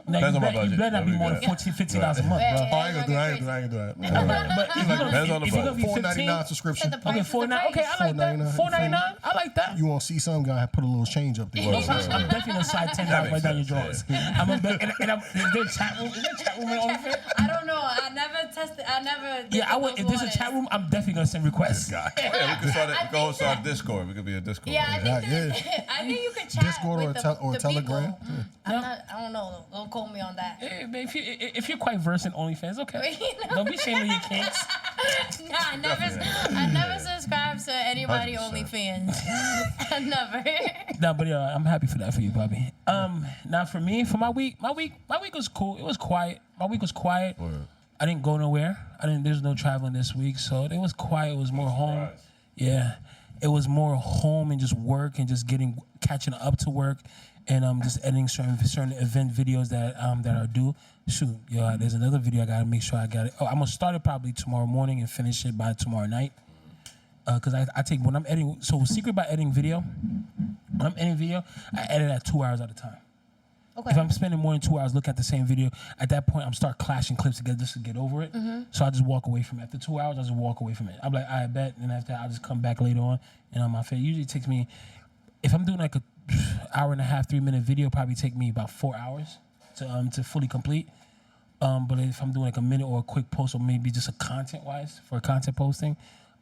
Now, Depends you on my better budget. not be That'd more be than $14, $15 a month, Yeah, bro. yeah. Oh, I ain't gonna do that. But if you're Depends on the if you're gonna be budget. $15, $4.99 subscription. The okay, price is the $4.99. Okay, I like that. $4.99. $4.99. I like that. You want to see some guy put a little change up there. Word, word, I'm word. definitely gonna slide $10 That right down your makes drawers. I'm a is there a chat room? Is there a chat room in OnlyFans? I don't know. I never tested. I never. Yeah, I would. If there's a chat room, I'm definitely gonna send requests. Yeah, we can start it. We can start Discord. We could be a Discord. Yeah, I think Yeah, I think you could chat Discord or with or the Telegram. people. I'm not. I don't know. Don't quote me on that. Hey, man, if you're quite versed in OnlyFans, okay. Don't be shaming your kinks. Nah, I never subscribed to anybody 100%. OnlyFans. I never. No, but yeah, I'm happy for that for you, Bobby. Now for me, for my week was cool. It was quiet. My week was quiet. Word. I didn't go nowhere. There's no traveling this week, so it was quiet. It was more home. Surprise. Yeah, it was more home and just work and just catching up to work, and just editing certain event videos that are due. Shoot, yo, there's another video I gotta make sure I got it. Oh, I'm gonna start it probably tomorrow morning and finish it by tomorrow night. Cause I take when I'm editing. So secret about editing video. When I'm editing video, I edit at 2 hours at a time. Okay. If I'm spending more than 2 hours looking at the same video, at that point I'm start clashing clips together just to get over it. So I just walk away from it. After 2 hours, I just walk away from it. I'm like, I bet, and after I'll just come back later on. And on my face, usually it takes me, if I'm doing like a hour and a half, 3 minute video, probably take me about 4 hours to fully complete. But if I'm doing like a minute or a quick post or maybe just a content posting,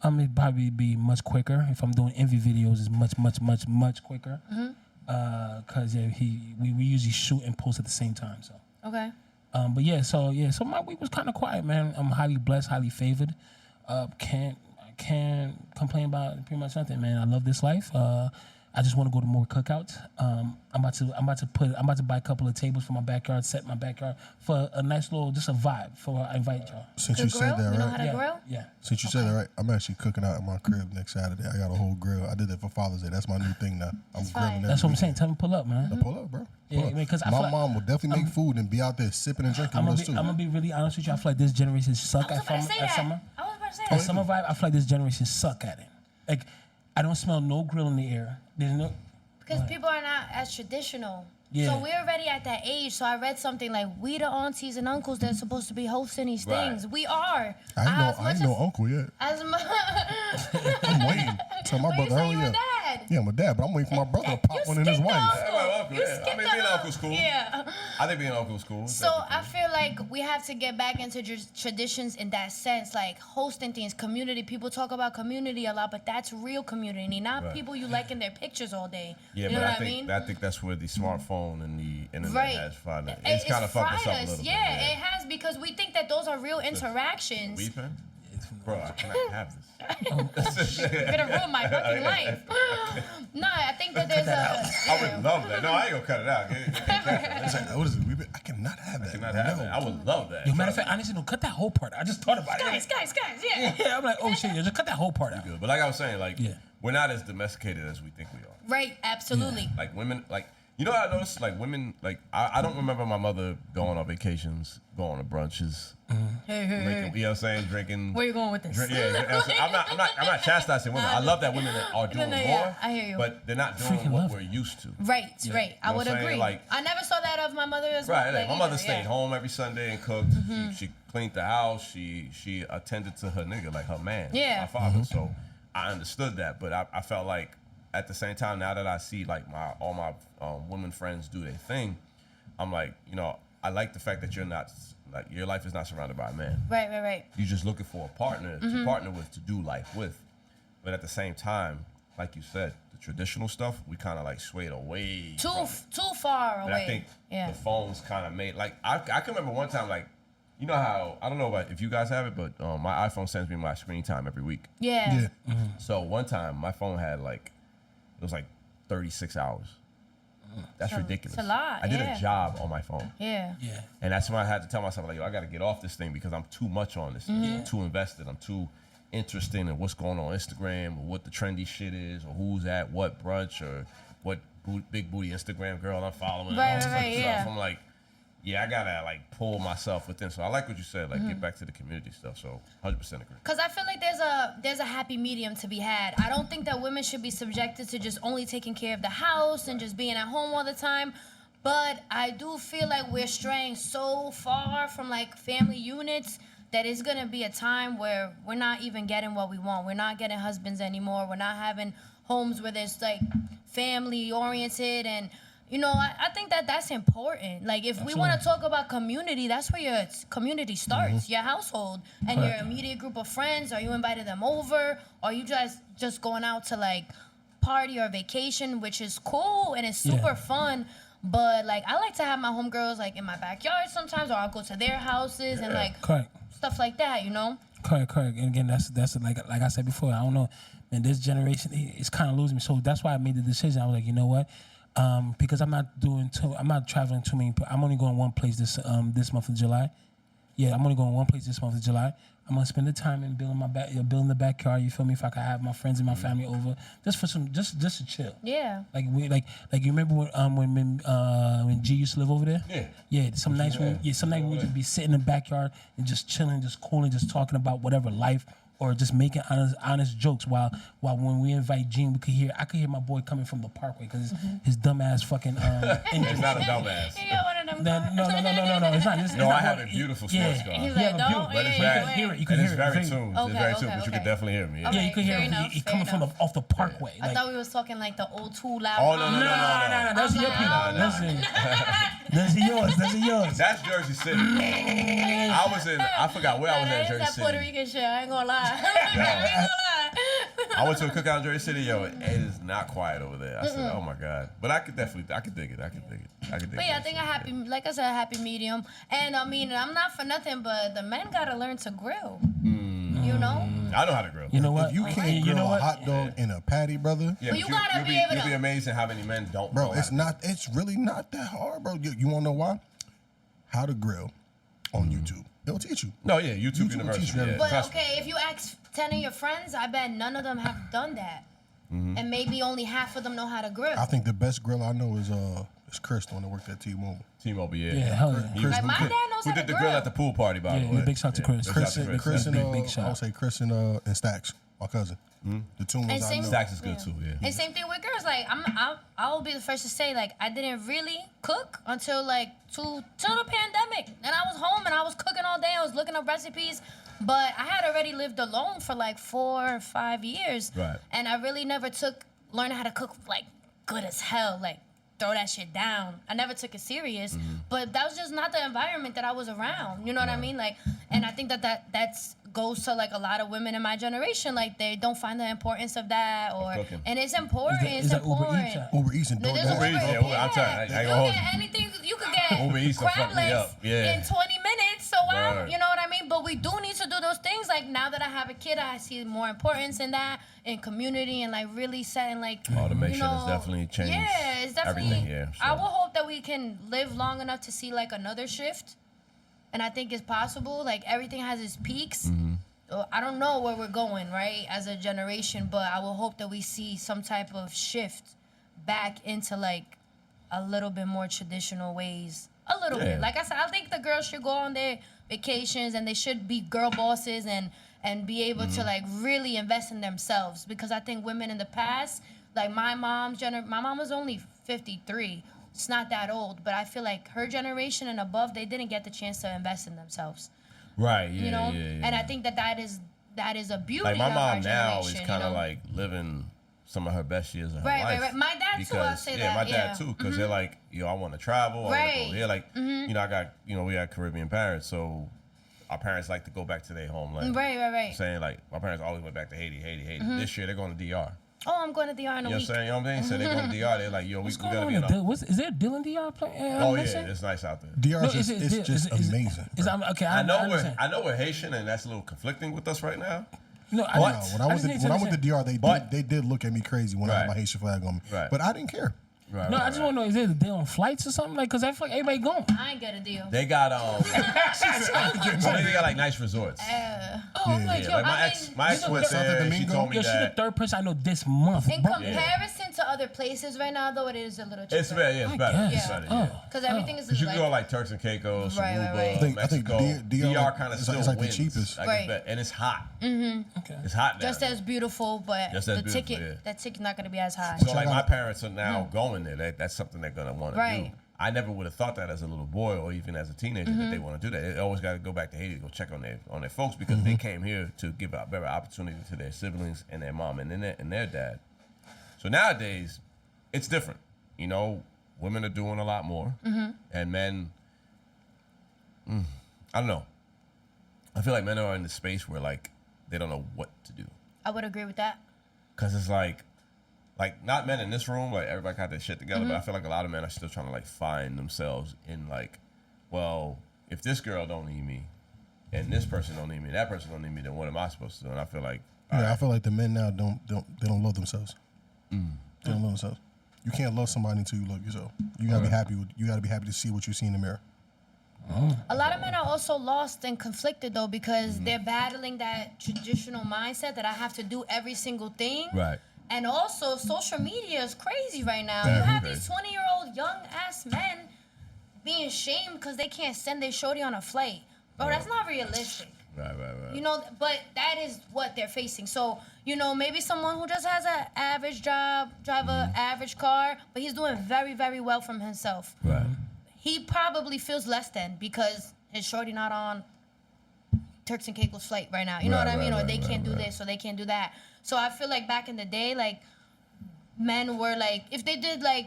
it'd probably be much quicker. If I'm doing envy videos, it's much quicker. Cause we usually shoot and post at the same time. So. Okay. But so my week was kind of quiet, man. I'm highly blessed, highly favored. Can't complain about pretty much nothing, man. I love this life. I just want to go to more cookouts. I'm about to buy a couple of tables for my backyard, set my backyard for a nice little, just a vibe for I invite y'all. Since To you said grill? that, You know right? how to grill? Yeah. Since you said that, right? I'm actually cooking out at my crib next Saturday. I got a whole grill. I did that for Father's Day. That's my new thing now. I'm That's grilling. fine. That's what I'm saying. Tell them pull up, man. Pull up, bro. Yeah, Pull up. I mean, 'cause I feel my like mom will definitely make food and be out there sipping and drinking I'm with us too. gonna be really honest with you. I feel like this generation suck I was at about to say that. summer. I was about to say At that. summer vibe, I feel like this generation suck at it. Like, I don't smell no grill in the air. There's no. Because people are not as traditional. Yeah. So we're already at that age. So I read something like, we the aunties and uncles that's supposed to be hosting these Right. things. We are. I ain't no uncle yet. As I'm waiting. Tell my But you brother say earlier. you a dad. Yeah, I'm a dad, but I'm waiting for my brother to pop You one in his skipped the wife. uncle. Yeah, my uncle, You yeah. I skipped mean, the being uncle's cool. Yeah. I think being uncle's cool. So I feel like we have to get back into traditions in that sense, like hosting things, community. People talk about community a lot, but that's real community, not Right. people you like in their pictures all day. Yeah, you know but what I mean? I think that's where the smartphone and the internet Right. has finally. It- It's kind of fucked us fried up a little yeah, bit. it has because we think that those are real interactions. Weeping? Bro, I cannot have this. You're gonna ruin my fucking life. No, I think that there's I would love that. No, I ain't gonna cut it out. It's like, what is it? I cannot have that. I cannot have No. that. I would love that. Yo, matter of fact, honestly, no, cut that whole part. I just thought about guys, it. yeah. Yeah, I'm like, oh shit, yeah, just cut that whole part out. Good. But like I was saying, like Yeah. we're not as domesticated as we think we are. Right, absolutely. Like women, like you know what I noticed? Like women, like I don't remember my mother going on vacations, going to brunches, Hey, making, you know what I'm saying, drinking. Where you going with this? I'm not chastising women. I love that women are doing No, more. yeah, I hear you. But they're not doing Freaking what love we're it. used to. Right, right. You I know would what I'm saying? agree. Like- I never saw that of my mother as well. Right, like my either, mother stayed yeah. home every Sunday and cooked. She cleaned the house. She attended to her nigga, like her man, Yeah. my father. So I understood that, but I felt like at the same time, now that I see like all my women friends do their thing, I'm like, you know, I like the fact that you're not like your life is not surrounded by a man. Right. You're just looking for a partner to partner with, to do life with. But at the same time, like you said, the traditional stuff we kind of like swayed away. Too from. far But away. I think yeah. the phones kind of made like I can remember one time like you know how I don't know about if you guys have it, but my iPhone sends me my screen time every week. Yeah. Yeah. So one time my phone had like it was like 36 hours. That's ridiculous. It's a lot, I did yeah. a job on my phone. Yeah. Yeah. And that's when I had to tell myself, like, yo, I got to get off this thing because I'm too much on this. I'm too invested. I'm too interested in what's going on Instagram or what the trendy shit is or who's at what brunch or what big booty Instagram girl I'm following. Right, all this right, other right, stuff. yeah. I'm like, yeah, I got to, like, pull myself within. So I like what you said, like, get back to the community stuff. So 100% agree. Because I feel like there's a happy medium to be had. I don't think that women should be subjected to just only taking care of the house and just being at home all the time. But I do feel like we're straying so far from like family units that it's gonna be a time where we're not even getting what we want. We're not getting husbands anymore. We're not having homes where there's like family oriented and you know, I think that that's important. Like, if we want to talk about community, that's where your community starts, your household, and your immediate group of friends. Are you invited them over? Or are you just going out to, like, party or vacation, which is cool and it's super fun. But, like, I like to have my homegirls, like, in my backyard sometimes, or I'll go to their houses and, like, stuff like that, you know? Correct. And again, that's like I said before, I don't know. Man, this generation, it's kind of losing me. So that's why I made the decision. I was like, you know what? Because I'm not traveling too many. I'm only going one place this month of July. Yeah, I'm only going one place this month of July. I'm gonna spend the time in building the backyard. You feel me? If I could have my friends and my family over, just to chill. Yeah. Like you remember when G used to live over there? Yeah. Yeah. Some nights we would just be sitting in the backyard and just chilling, just cooling, just talking about whatever life. Or just making honest jokes while when we invite Gene, I could hear my boy coming from the Parkway because his dumb ass fucking. It's not a dumb ass. You got one of them cars. No, it's not. It's No, not I have a beautiful sports car. He's Yeah, like, but don't. But it's Yeah, very, yeah, hear it. You and can it's hear it. very tuned. It's very tuned, but you can definitely hear me. Yeah, you can hear Fair him. enough, He fair coming from enough. off the Parkway. I thought we was talking like the old too loud. Oh, no. That's your people. That's yours. That's Jersey City. I forgot where I was at Jersey That Puerto City. Rican shit. I ain't gonna lie. I ain't gonna lie. I went to a cookout in Jersey City, yo. It is not quiet over there. I said, oh my God. But I could dig it. I could dig it. But yeah, I think like I said, a happy medium. And I mean, I'm not for nothing, but the men gotta learn to grill. You know? I know how to grill. You know what? If you can't grill a hot dog in a patty, brother, Yeah, Well, you but gotta be able You'll to- be amazed at how many men don't bro, know it's really not that hard, bro. You want to know why? How to grill on YouTube. It'll teach you. No, yeah, YouTube YouTube will teach University. you Yeah, everything. But trust me. okay, if you ask 10 of your friends, I bet none of them have done that. And maybe only half of them know how to grill. I think the best grill I know is Chris, the one that worked at T-Mobile. T-Mobile, yeah. Yeah, hell yeah. He was- Like, my dad knows Who how did to the grill at the pool party, by the way? Yeah, big shout to Chris. Big Chris, shout to Chris and Big shout. I would say Chris and Stacks, my cousin. The two ones And I same- know. Stacks is good too, yeah. And same thing with girls. Like I'll be the first to say, like, I didn't really cook until like till the pandemic. And I was home and I was cooking all day. I was looking up recipes, but I had already lived alone for like 4 or 5 years. Right. And I really never learned how to cook like good as hell. Like throw that shit down. I never took it serious, but that was just not the environment that I was around. You know what I mean? Like, and I think that's goes to like a lot of women in my generation. Like they don't find the importance of that, or cooking. and it's important. Is that Uber Eats? Uber Eats and There's DoorDash. Uber Eats, yeah, I'm telling you, I ain't You gonna can hold get you. anything. You could get Uber Eats will fuck crab me legs up, yeah. in 20 minutes. So wow, Word. you know what I mean? But we do need to do those things. Like now that I have a kid, I see more importance in that, in community, and like really setting like Automation you know, has definitely changed Yeah, it's definitely. everything, yeah, I so. will hope that we can live long enough to see like another shift, and I think it's possible. Like everything has its peaks. I don't know where we're going, right, as a generation, but I will hope that we see some type of shift back into like a little bit more traditional ways. A little Yeah. bit. Like I said, I think the girls should go on their vacations and they should be girl bosses and be able to like really invest in themselves, because I think women in the past, like my mom was only 53. It's not that old, but I feel like her generation and above, they didn't get the chance to invest in themselves. Right, yeah, You know, yeah. and I think that is a beauty. Like my of our mom now is generation, kind of you know? like living some of her best years of her Right, life. right. My dad too, I'll say that, my yeah. dad too, because they're like, yo, I want to travel. I want to Right. go here. Like, you know, I got, we got Caribbean parents, so our parents like to go back to their homeland. Right. Saying like, my parents always went back to Haiti. This year they're going to DR. Oh, I'm going to DR in a You know what I'm week. saying? You know what I'm saying? So they're going to DR. They're like, yo, we What's gotta going be on? in a... Is there a Dylan DR play? Oh yeah, it's nice out there. DR No, is just amazing. Okay, I know understand. we're Haitian, and that's a little conflicting with us right now. No, But- When I just went need to understand. DR, But- they did look at me crazy when I had Right. my Haitian flag on me. Right. But I didn't care. Right, No, right, I just right. want to know, is it a deal on flights or something? Like, because I feel like everybody going. I ain't get a deal. They got they got like nice resorts. I'm like, Yeah, yo, like my I ex, mean, my ex went South there. And she Domingo? told me yo, she the that third person I know this month. In Bro, comparison to other places right now, though, it is a little cheaper. it's better. Yeah, it's better. guess. It's better. Oh. Yeah. Because everything is Cause you like, can go like Turks and Caicos, Right, Aruba, right. I think Mexico. DR kind of is still like the wins. cheapest. Like, Right. and it's hot. Okay. It's hot now. just as beautiful, but Just as the beautiful, ticket, yeah. that ticket's not going to be as high. So like my parents are now going there. That's something they're gonna want to do. Right. I never would have thought that as a little boy or even as a teenager that they want to do that. They always got to go back to Haiti to go check on their folks because they came here to give a better opportunity to their siblings and their mom and their dad. So nowadays, it's different. You know, women are doing a lot more, and men. I don't know. I feel like men are in the space where like they don't know what to do. I would agree with that. Cause it's like not men in this room, like everybody got their shit together, but I feel like a lot of men are still trying to like find themselves in like, well, if this girl don't need me, and this person don't need me, that person don't need me, then what am I supposed to do? And I feel like, Yeah, I feel like the men now don't love themselves. They don't love themselves. You can't love somebody until you love yourself. You gotta be happy with. You gotta be happy to see what you see in the mirror. A lot of men are also lost and conflicted though because they're battling that traditional mindset that I have to do every single thing. right, And also, social media is crazy right now. Very You have crazy. these 20-year-old young ass men being shamed because they can't send their shorty on a flight. Bro, that's not realistic. right. You know, but that is what they're facing. So, you know, maybe someone who just has an average job, drive an average car, but he's doing very, very well from himself. Right. He probably feels less than because his shorty not on Turks and Caicos flight right now. You know Right, what I mean? right, Or they right, can't do right. this or they can't do that. So I feel like back in the day, like, men were like, if they did like,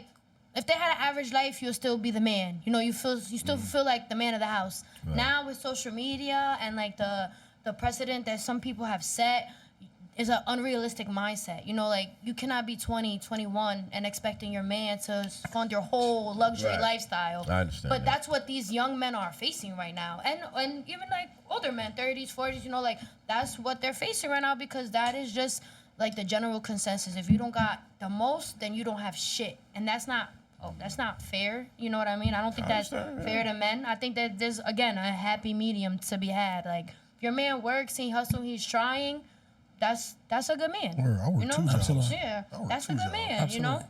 if they had an average life, you'll still be the man. You know, you still feel like the man of the house. Right. Now with social media and like the precedent that some people have set is an unrealistic mindset. You know, like you cannot be 20, 21 and expecting your man to fund your whole luxury Right. lifestyle. I understand But that. that's what these young men are facing right now. And even like older men, 30s, 40s, you know, like that's what they're facing right now because that is just like the general consensus. If you don't got the most, then you don't have shit. And that's not fair. You know what I mean? I don't think that's fair to men. I think that there's, again, a happy medium to be had. Like, if your man works, he hustles, he's trying, that's a good man. Word, I work you know? 2 jobs. Absolutely. Yeah, I work that's a 2 good jobs. man, you know?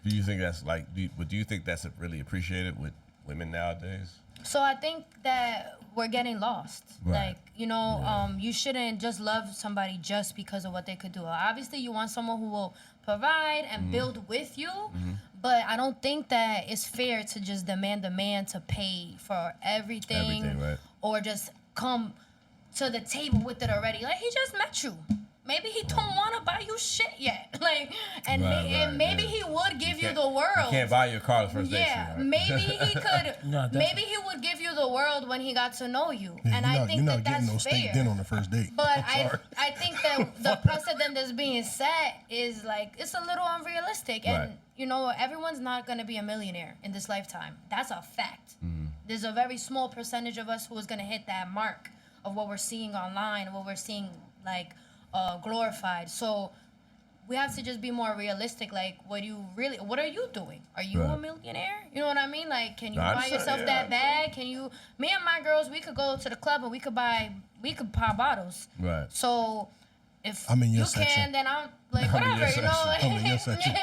Do you think that's like? Do you think that's really appreciated with women nowadays? So I think that we're getting lost. Right. Like, you know, you shouldn't just love somebody just because of what they could do. Obviously, you want someone who will provide and build with you, but I don't think that it's fair to just demand the man to pay for everything, Everything, right. or just come to the table with it already. Like, he just met you. Maybe he don't want to buy you shit yet. Like, and, Right, maybe yeah. he would give you Can't- the world. You can't buy your car the first day. Yeah, right? maybe he could. No, definitely. Maybe he would give you the world when he got to know you, Yeah, and you're I not, think you're that not getting no that's steak fair. dinner on the first date. But I'm sorry. I think that the precedent that's being set is like it's a little unrealistic, and Right. you know everyone's not gonna be a millionaire in this lifetime. That's a fact. Mm-hmm. There's a very small percentage of us who is gonna hit that mark of what we're seeing online, what we're seeing like glorified. So we have to just be more realistic. Like, what are you doing? Are you a Right. millionaire? You know what I mean? Like, can you I buy understand, yourself yeah, that bag? Can you? Me and my girls, we could go to the club and we could pop bottles. Right. So if I'm in your you section. can, then I'm like I'm in whatever, your you know. section. Like, I'm in your section.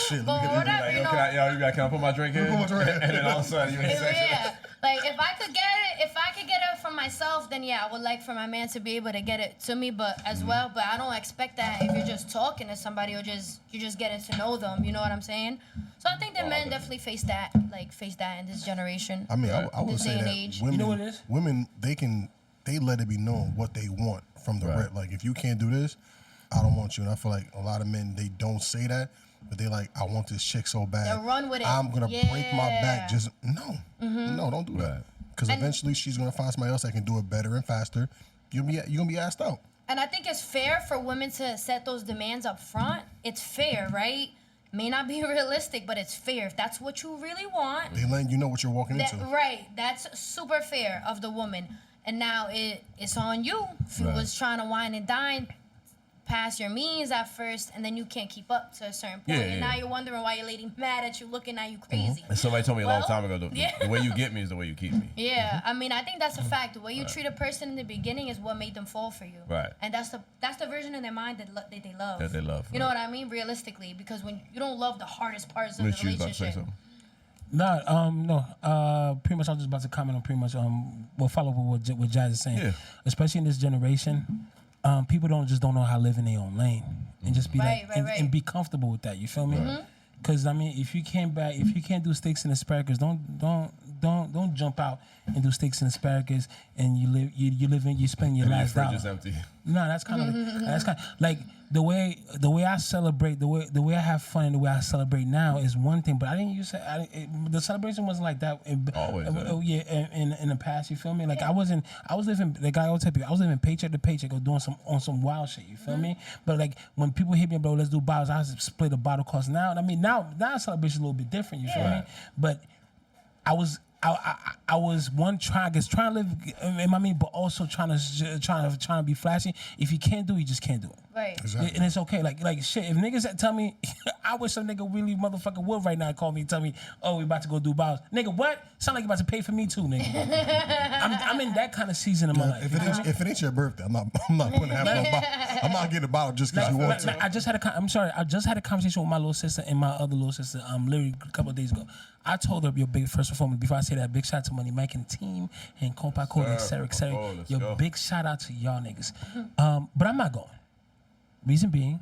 Shit, but let me get whatever, Like, you yo, know. can I put my drink in? Put my drink in. And then all of a sudden you in section. Yeah, like if I could get it for myself, then yeah, I would like for my man to be able to get it to me, but as well. But I don't expect that if you're just talking to somebody or you're just getting to know them. You know what I'm saying? So I think that men definitely face that in this generation. I mean, I would This say day and that age. women, You know what it is? women, they let it be known what they want from the Right. rip. Like, if you can't do this, I don't want you. And I feel like a lot of men, they don't say that, but they like, I want this chick so bad. They'll run with it. I'm gonna break my back. Yeah. Just no, don't do that. Right. Because eventually she's gonna find somebody else that can do it better and faster. You're gonna be asked out. And I think it's fair for women to set those demands up front. It's fair, right? May not be realistic, but it's fair. If that's what you really want, They letting you know what you're walking into. right, that's super fair of the woman. And now it's on you. If you Right. was trying to wine and dine past your means at first, and then you can't keep up to a certain point. Yeah, and yeah. now you're wondering why your lady mad at you, looking at you crazy. And somebody told me a long Well, time ago, the way you get me is the way you keep me. Yeah, I mean, I think that's a fact. The way you treat a person in the beginning is what made them fall for you. Right. And that's the version in their mind that they love. That they love, You know right. what I mean? Realistically, because when you don't love the hardest parts of Mitch, the you was about to say relationship. something? No. Pretty much, I was just about to comment on pretty much. We'll follow up with what Jazz is saying. Yeah. Especially in this generation, people don't know how to live in their own lane and just be Right, like right. and be comfortable with that. You feel me? Because I mean, if you can't do steaks and asparagus, don't jump out and do steaks and asparagus and you spend your Maybe your last fridge dollar. is empty. No, that's kind of like the way I celebrate, the way I have fun, and the way I celebrate now is one thing. But I didn't use the celebration wasn't like that. Always, in the past, you feel me? Like I was living. Like I always tell people, I was living paycheck to paycheck or doing some wild shit. You feel me? But like when people hit me, bro, let's do bottles. I just split the bottle cost. Now celebration is a little bit different. You feel me? But I was trying to live in my mean, but also trying to be flashy. If you can't do it, you just can't do it. Right. Exactly. And it's okay. Like shit. If niggas that tell me, I wish some nigga really motherfucking would right now and call me and tell me, oh, we about to go do bottles. Nigga, what? Sound like you about to pay for me too, nigga. I'm in that kind of season of my life. If it ain't your birthday, I'm not putting half no bottle. I'm not getting a bottle just because you want to. I just had a conversation with my little sister and my other little sister literally a couple of days ago. I told her, your big first performance, before I say that, big shout out to Money Mike and team and Compa Cole and Sarah. Let's Yo, go. big shout out to y'all niggas. But I'm not going. Reason being,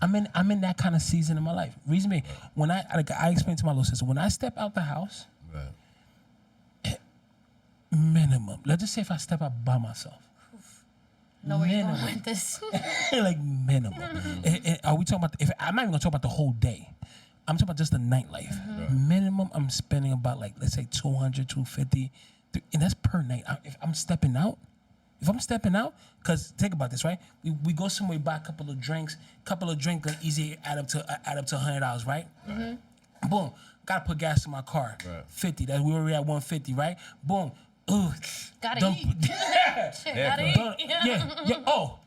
I'm in that kind of season in my life. Reason being, when I explained to my little sister, when I step out the house, Right. minimum. Let's just say if I step out by myself. Know where you're Minimum. going with this. Like minimum. Are we talking about? I'm not even gonna talk about the whole day. I'm talking about just the nightlife. Minimum, I'm spending about like let's say 200, 250, and that's per night. If I'm stepping out, because think about this, right? We go somewhere, buy a couple of drinks, like easy add up to $100, right? Boom, gotta put gas in my car, Right. 50. That we already at 150, right? Boom. Ooh, Gotta don't- eat. Shit, gotta Haircut. eat. yeah. Oh,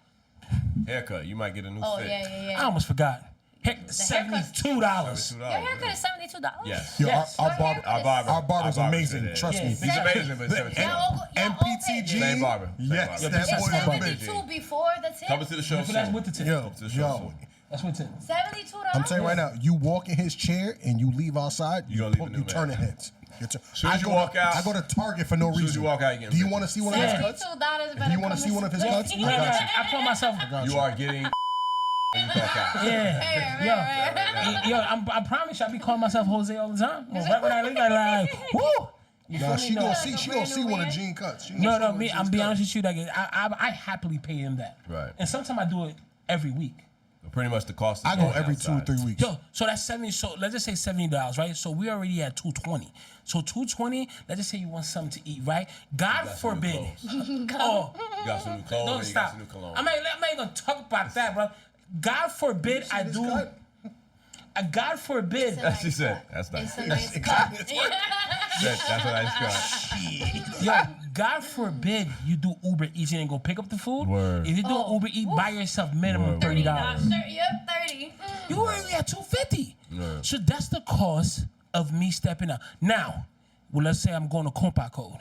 Haircut. You might get a new Oh, fit. yeah. I almost forgot. haircut's- $72. Your haircut is $72? Yes. Yo, Yes. our Your barber, haircut is- our barber's Our amazing. barber's Trust me. Yes. He's amazing, but it's Y'all MPTG. Same barber. Yes, Same that barber. boy It's is big. 72 before the tip. Coming to the show That's soon. with the tip. Yo, To the show yo. soon. That's with the tip. $72? I'm telling you right now, you walk in his chair and you leave outside, You gonna leave a new you turn the man. heads. Soon as you walk out- I go to Target for no reason. as you walk out, you get Do you bitches. want to see one of his cuts? $72 Do better you want to come see one of his and- cuts? I Yeah, got you. I told myself. You are getting when you walk out. Yeah. Yo, I promise you, I be calling myself Jose all the time. Well, right when I leave, I like, woo. You Nah, feel she me? gonna No. see. She gonna see one of Gene cuts. She gonna No, see no, one of me. Gene's I'm be cuts. honest with you. Like, I happily pay him that. Right. And sometimes I do it every week. Pretty much the cost. I of go going every 2 or outside. 3 weeks. Yo, so that's 70. So let's just say $70, right? So we already at $220. So $220. Let's just say you want something to eat, right? God got some new forbid. clothes. Oh, You got some new clothes. don't and you got stop. some new cologne. I'm not even gonna talk about that, bro. God forbid I this do. cut? God forbid. That's she said. That's It's nice. a nice cut. That's what I just got. Yo, God forbid you do Uber Eats and go pick up the food. Word. If you do Oh, Uber Eat by yourself, minimum Word. $30. Yep, 30. You already at $250. Word. So that's the cost of me stepping out. Now, well, let's say I'm going to Compa Code.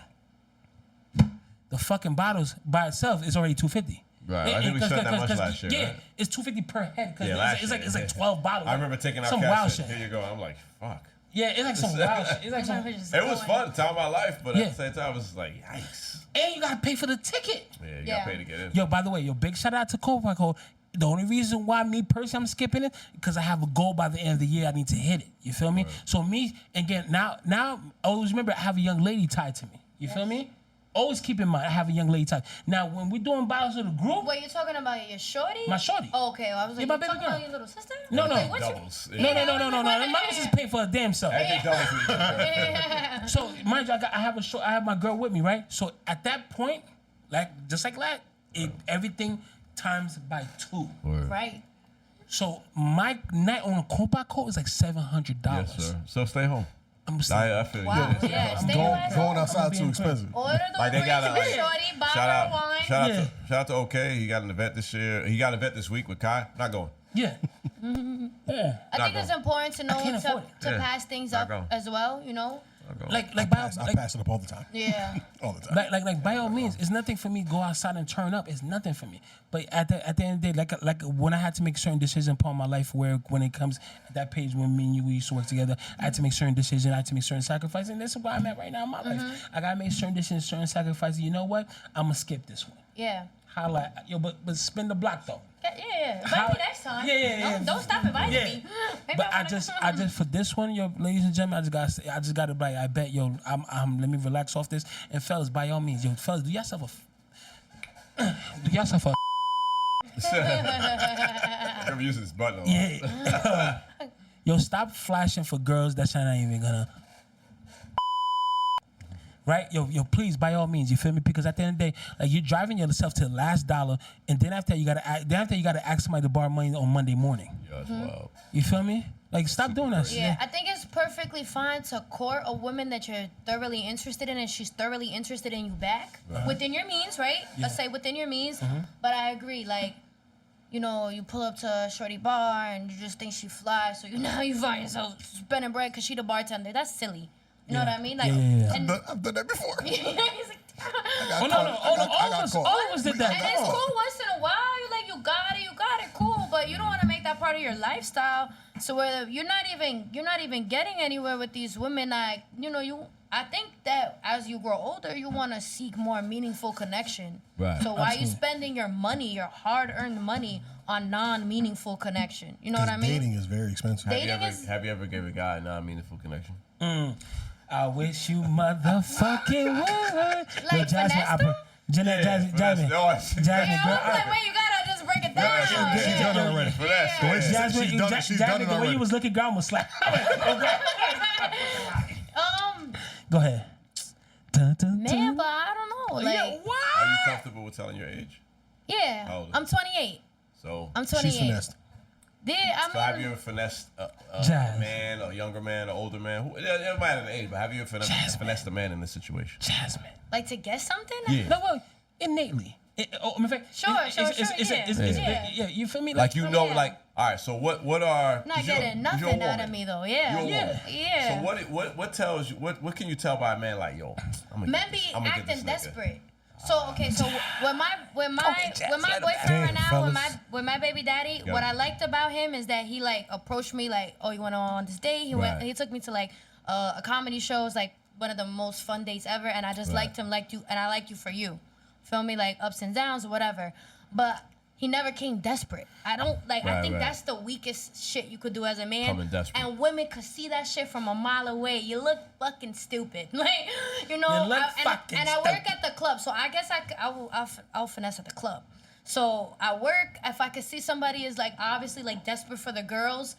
The fucking bottles by itself is already $250. Right. I think we spent that much last year, Yeah, right? it's $250 per head. Cause Yeah, it's, last it's like year, it's like yeah. 12 bottles. I remember taking out some cash. wild Shit. shit. Here you go. I'm like, fuck. Yeah, it's like some wild shit. It's like some, It was fun, time of my life, but Yeah. at the same time, it was like, yikes. and you gotta pay for the ticket. Yeah, you Yeah. gotta pay to get in. Yo, by the way, big shout out to Compa Code. The only reason why me personally I'm skipping it because I have a goal by the end of the year. I need to hit it. You feel me? So me again now always remember I have a young lady tied to me. You feel me? Always keep in mind I have a young lady tied. Now when we're doing bottles of the group, Wait, you're talking about your shorty? My shorty. Oh, okay. Well, I was like, Yeah, my you baby talking girl. about your little sister? No, no. Like, what's your- Doubles. no. My just pay for a damn self. Everything doubles for each other. So mind you, I have my girl with me, right? So at that point, just like that, everything times by 2. Right. So my night on a Compa Code is like $700. Yes, sir. So stay home. I'm I feel Wow. you. Yeah, I'm stay going- your ass Going home. outside too being expensive. Order the Like, they drinks gotta, for like, shorty, buy shout her out. wine. shout out to OK. He got an event this year. He got an event this week with Kai. Not going. Yeah. I think it's important to know can't afford to pass things up as well, you know? Like I pass it up all the time. Yeah. All the time. Like by all means, it's nothing for me to go outside and turn up. It's nothing for me. But at the end of the day, like when I had to make certain decisions upon my life, where when it comes at that page when me and you we used to work together, I had to make certain decisions. I had to make certain sacrifices, and this is where I'm at right now in my life. I gotta make certain decisions, certain sacrifices. You know what? I'm gonna skip this one. Yeah. Highlight, but spin the block though. Yeah. Invite me next time. Yeah. Don't stop inviting me. Maybe But I just for this one, yo, ladies and gentlemen, I just gotta be like, I bet, yo, let me relax off this. And fellas, by all means, yo, fellas, do yourself a I'm using this button. yeah. Yo, stop flashing for girls that's not even gonna. Right, yo, please, by all means, you feel me? Because at the end of the day, like you're driving yourself to the last dollar, and then after you gotta ask somebody to borrow money on Monday morning. Yeah, that's wild. You feel me? Like, stop doing that shit. Yeah, I think it's perfectly fine to court a woman that you're thoroughly interested in, and she's thoroughly interested in you back within your means, right? Let's say within your means. But I agree, like, you know, you pull up to a shorty bar and you just think she fly, so you find yourself spending bread because she the bartender. That's silly. You know what I mean? Like, and I've done that before. he's like, All of us did that. and it's cool once in a while. You're like, you got it, cool. But you don't want to make that part of your lifestyle. So where you're not even getting anywhere with these women. Like, you know, I think that as you grow older, you want to seek more meaningful connection. Right. So why are you spending your money, your hard-earned money, on non-meaningful connection? You know what I mean? Dating is very expensive. Have you ever gave a guy a non-meaningful connection? I wish you motherfucking would. Like Jasmine. Jasmine. Yeah, I was Girl, like, wait, you gotta just break it down. She's done it already. Jasmine, She's done it the way already. you was looking, girl, was slap. Go ahead. Man, but I don't know. Like, Are you comfortable with telling your age? yeah, How old is I'm 28. So, I'm 28. She's finessed. Yeah, so have you ever finessed a man, a younger man, an older man? It might have an age, but have you ever finessed a man in this situation? Jasmine. like to guess something? Yeah. No, well, innately. Sure, Yeah, you feel me? Like, Yeah. like, all right, so what are... Not getting nothing out of me, though. Yeah. You're a woman. Yeah. So what tells you, what can you tell by a man like, yo, I'm gonna Men get be this, I'm gonna get this acting nigga. desperate. So okay, so with my boyfriend right now, fellas. with my baby daddy, what I liked about him is that he like approached me like, oh, you want to go on this date? He took me to like a comedy show. It's like one of the most fun dates ever, and I just liked him, liked you, and I like you for you. Feel me? Like ups and downs or whatever. But he never came desperate. I don't like. I think that's the weakest shit you could do as a man. Coming desperate. And women could see that shit from a mile away. You look fucking stupid. Like, you know. You look And I work at the club, so I guess I'll finesse at the club. So I work. If I could see somebody is like obviously like desperate for the girls,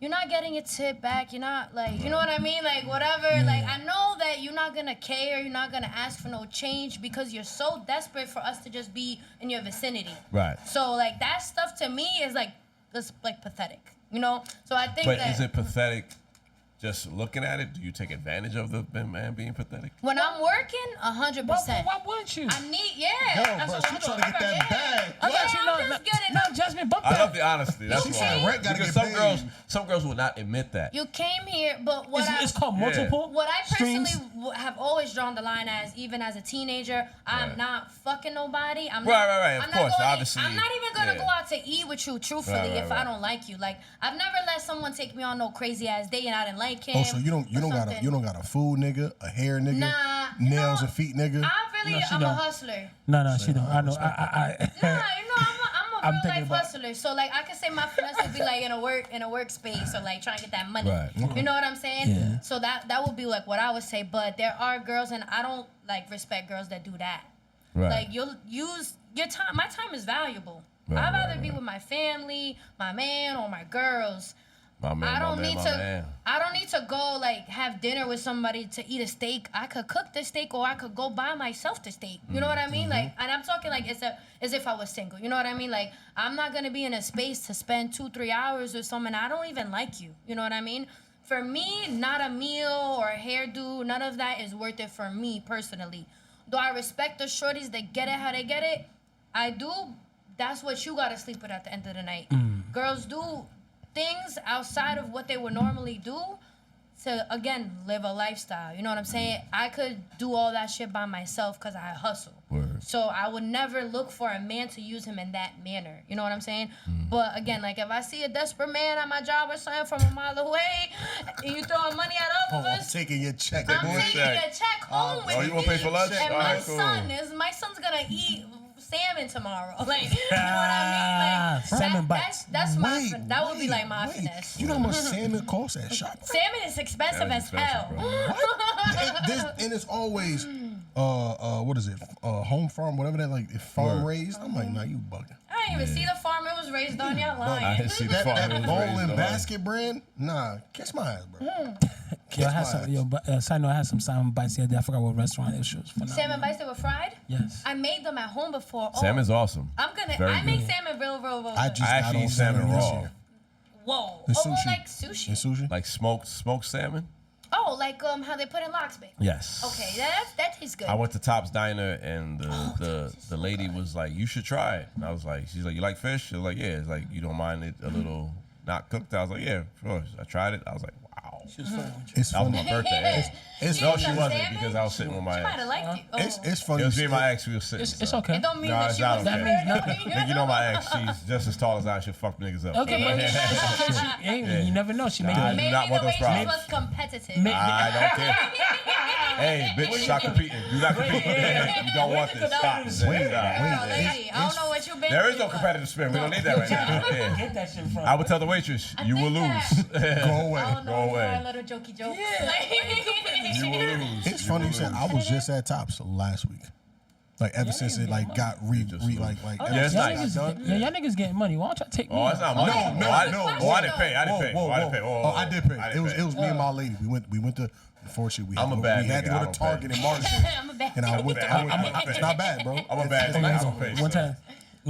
you're not getting a tip back. You're not like, you know what I mean? Like whatever. Like I know that you're not gonna care. You're not gonna ask for no change because you're so desperate for us to just be in your vicinity. Right. So like that stuff to me is like pathetic. You know. So I think. But that is it pathetic? Just looking at it, do you take advantage of the man being pathetic? when I'm working, 100%. Why wouldn't you? I need, Yo, that's bro, what she I'm trying to get that bag. I got you. I'm just getting up. Jasmine, bump I that. love the honesty. That's She why. said rent gotta Because get some girls will not admit that. You came here, but It's called multiple. what I personally streams. have always drawn the line as, even as a teenager, I'm Right. not fucking nobody. I'm Right, not, right. Of I'm not course, going, obviously, I'm not even gonna yeah. go out to eat with you, truthfully, Right, if I right. don't like you. Like I've never let someone take me on no crazy ass date and I didn't like him. Oh, so you don't got a food nigga, a hair nigga, Nah, nails and feet nigga. I'm a hustler. No, she don't. I know. Nah, I'm a real thinking life about- hustler. So like I could say my finesse would be like in a workspace or like trying to get that money. Right. You know what I'm saying? Yeah. So that would be like what I would say. But there are girls, and I don't like respect girls that do that. Right. Like you'll use your time. My time is valuable. Right, I'd rather right, be right. with my family, my man, or my girls. My man, I don't my man, need my to. man. I don't need to go like have dinner with somebody to eat a steak. I could cook the steak, or I could go buy myself the steak. You know what I mean? Like, and I'm talking like as if I was single. You know what I mean? Like, I'm not gonna be in a space to spend 2-3 hours with someone I don't even like you. You know what I mean? For me, not a meal or a hairdo, none of that is worth it for me personally. Do I respect the shorties that get it how they get it? I do. That's what you gotta sleep with at the end of the night. Girls do things outside of what they would normally do to, again, live a lifestyle. You know what I'm saying? I could do all that shit by myself because I hustle. Word. So I would never look for a man to use him in that manner. You know what I'm saying? But again, like if I see a desperate man at my job or something from a mile away, and you throwing money at all of I'm us, taking your check. I'm boy. taking a check home with Oh, me. you want to pay for lunch? And All my right, cool. my son's gonna eat salmon tomorrow. Like, you know what I mean? Like Salmon bites. That's my Wait, that would be like my wait. finesse. You know how much salmon costs at shop? Salmon is expensive That is as expensive, hell. bro. And it's always what is it? Home farm, whatever that like farm raised. I'm like, nah, you bugging. I didn't even see the farm it was raised on. Y'all lying. I didn't see the farm. It That was bowl raised and on. basket brand, nah, kiss my ass, bro. Yo, I had some. Side note, I had some salmon bites the other day. I forgot what restaurant it was. Phenomenal. Salmon bites that were fried? Yes. I made them at home before. Oh, Salmon's awesome. I make good. salmon real I good. just I got actually on eat salmon this raw. year. Whoa. And Oh, sushi. like sushi. And sushi? Like smoked salmon. Oh, like how they put in lox bake. Yes. Okay, that tastes good. I went to Top's Diner and the lady was like, "You should try it." And I was like, "She's like, you like fish?" She was like, "Yeah." It's like, "You don't mind it a little not cooked?" I was like, "Yeah, of course." I tried it. I was like, "Wow." She was funny with you. It's That was funny. my birthday. It's You No, eat she some wasn't salmon? because I was sitting with my She might ex. have liked you. Oh. It's funny. It was me and my ex. We were sitting. It's so. okay. It don't mean No, that it's she not was okay. That means nothing. Nigga, you know my ex. She's just as tall as I. She'll fuck niggas up. Okay, but Yeah. you never know. She may Nah. be. Maybe not the want way those she problems. was competitive. I don't care. Hey, bitch, stop competing. Do not compete. You don't want this. Stop. Wait, Stop. Girl, Yeah. lady, I don't know what you've been There is through, no but competitive spirit. We don't need that right now. Yeah. Get that shit from. I would tell the waitress, you will think lose. that- Go I away. don't know, Go it's away. a little jokey joke. You will lose. It's funny you said I was just at Tops last week. Like ever since it like got re like Yeah, it's Y'all nice. niggas, yeah, y'all niggas getting money. Why don't y'all take me? Oh, that's not money. No, Oh, I no, didn't- no. oh, I didn't pay. I didn't pay. Whoa, Oh, I didn't whoa. pay. Oh, Oh, I did pay. I It didn't was pay. it was me and my lady. We went to. Unfortunately, I'm a bad we had nigga. to I go don't to pay. Target and Marshall. I'm a bad And I went. It's not bad, bro. I'm a bad It's nigga. nice. I don't pay. One time.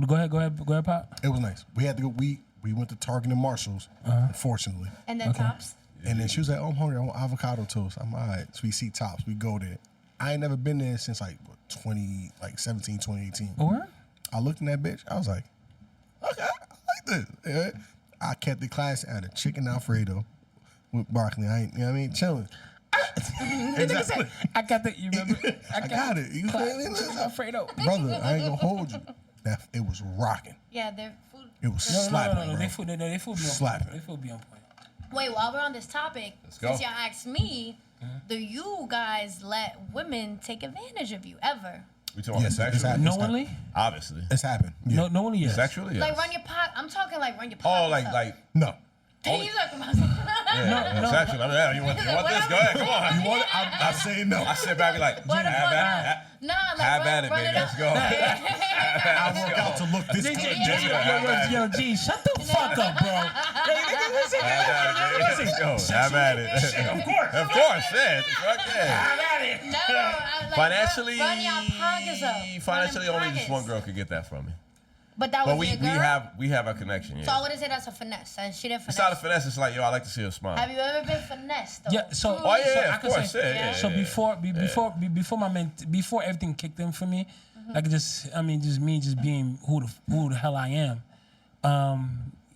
Go ahead, Pop. It was nice. We had to go. We went to Target and Marshalls. Unfortunately, And then tops. and then she was like, "Oh, I'm hungry. I want avocado toast." I'm all right. So we see Tops. We go there. I ain't never been there since like 2017, 2018. Or? I looked in that bitch. I was like, okay, I like this. Yeah. I kept the class at a chicken Alfredo with broccoli. I ain't, you know what I mean? Chilling. Exactly. I got the. You remember? I got it. You feel me? Alfredo. Brother, I ain't gonna hold you. That it was rocking. Yeah, their food. It was No, slapping. no. bro. They food be on Slapping. point. They food be on point. Wait, while we're on this topic, go. since y'all asked me, do you guys let women take advantage of you ever? We talking Yes, about it's sexually? happened. Knowingly? Obviously. It's happened. Yeah. No, no one yes. Sexually? Like Yes. run your pot. I'm talking like run your Oh, pockets like, up. No. He's talking about something. yeah, sexually. I mean, yeah, you want this? Go ahead, come on. You want it? I'm saying no. I sit back and be like, What the have fuck? at it. Nah, like Have run, at it, run baby. it Let's up. go. I work out to look this good. Yo, G, shut the fuck up, bro. Hey, nigga, listen. Let's go. Have at it. Of course. Of course, yeah. Fuck yeah. No, I like Financially, run your pockets up. financially, Run only them just one pockets. girl could get that from me. But that But was we your girl. we have a connection. Yeah. So I wouldn't say that's a finesse, and she didn't It's finesse. not a finesse. It's like, yo, I like to see her smile. Have you ever been finessed though? Yeah, so Oh, yeah, so yeah, I of can course, say, yeah. So before everything kicked in for me, like just me being who the hell I am.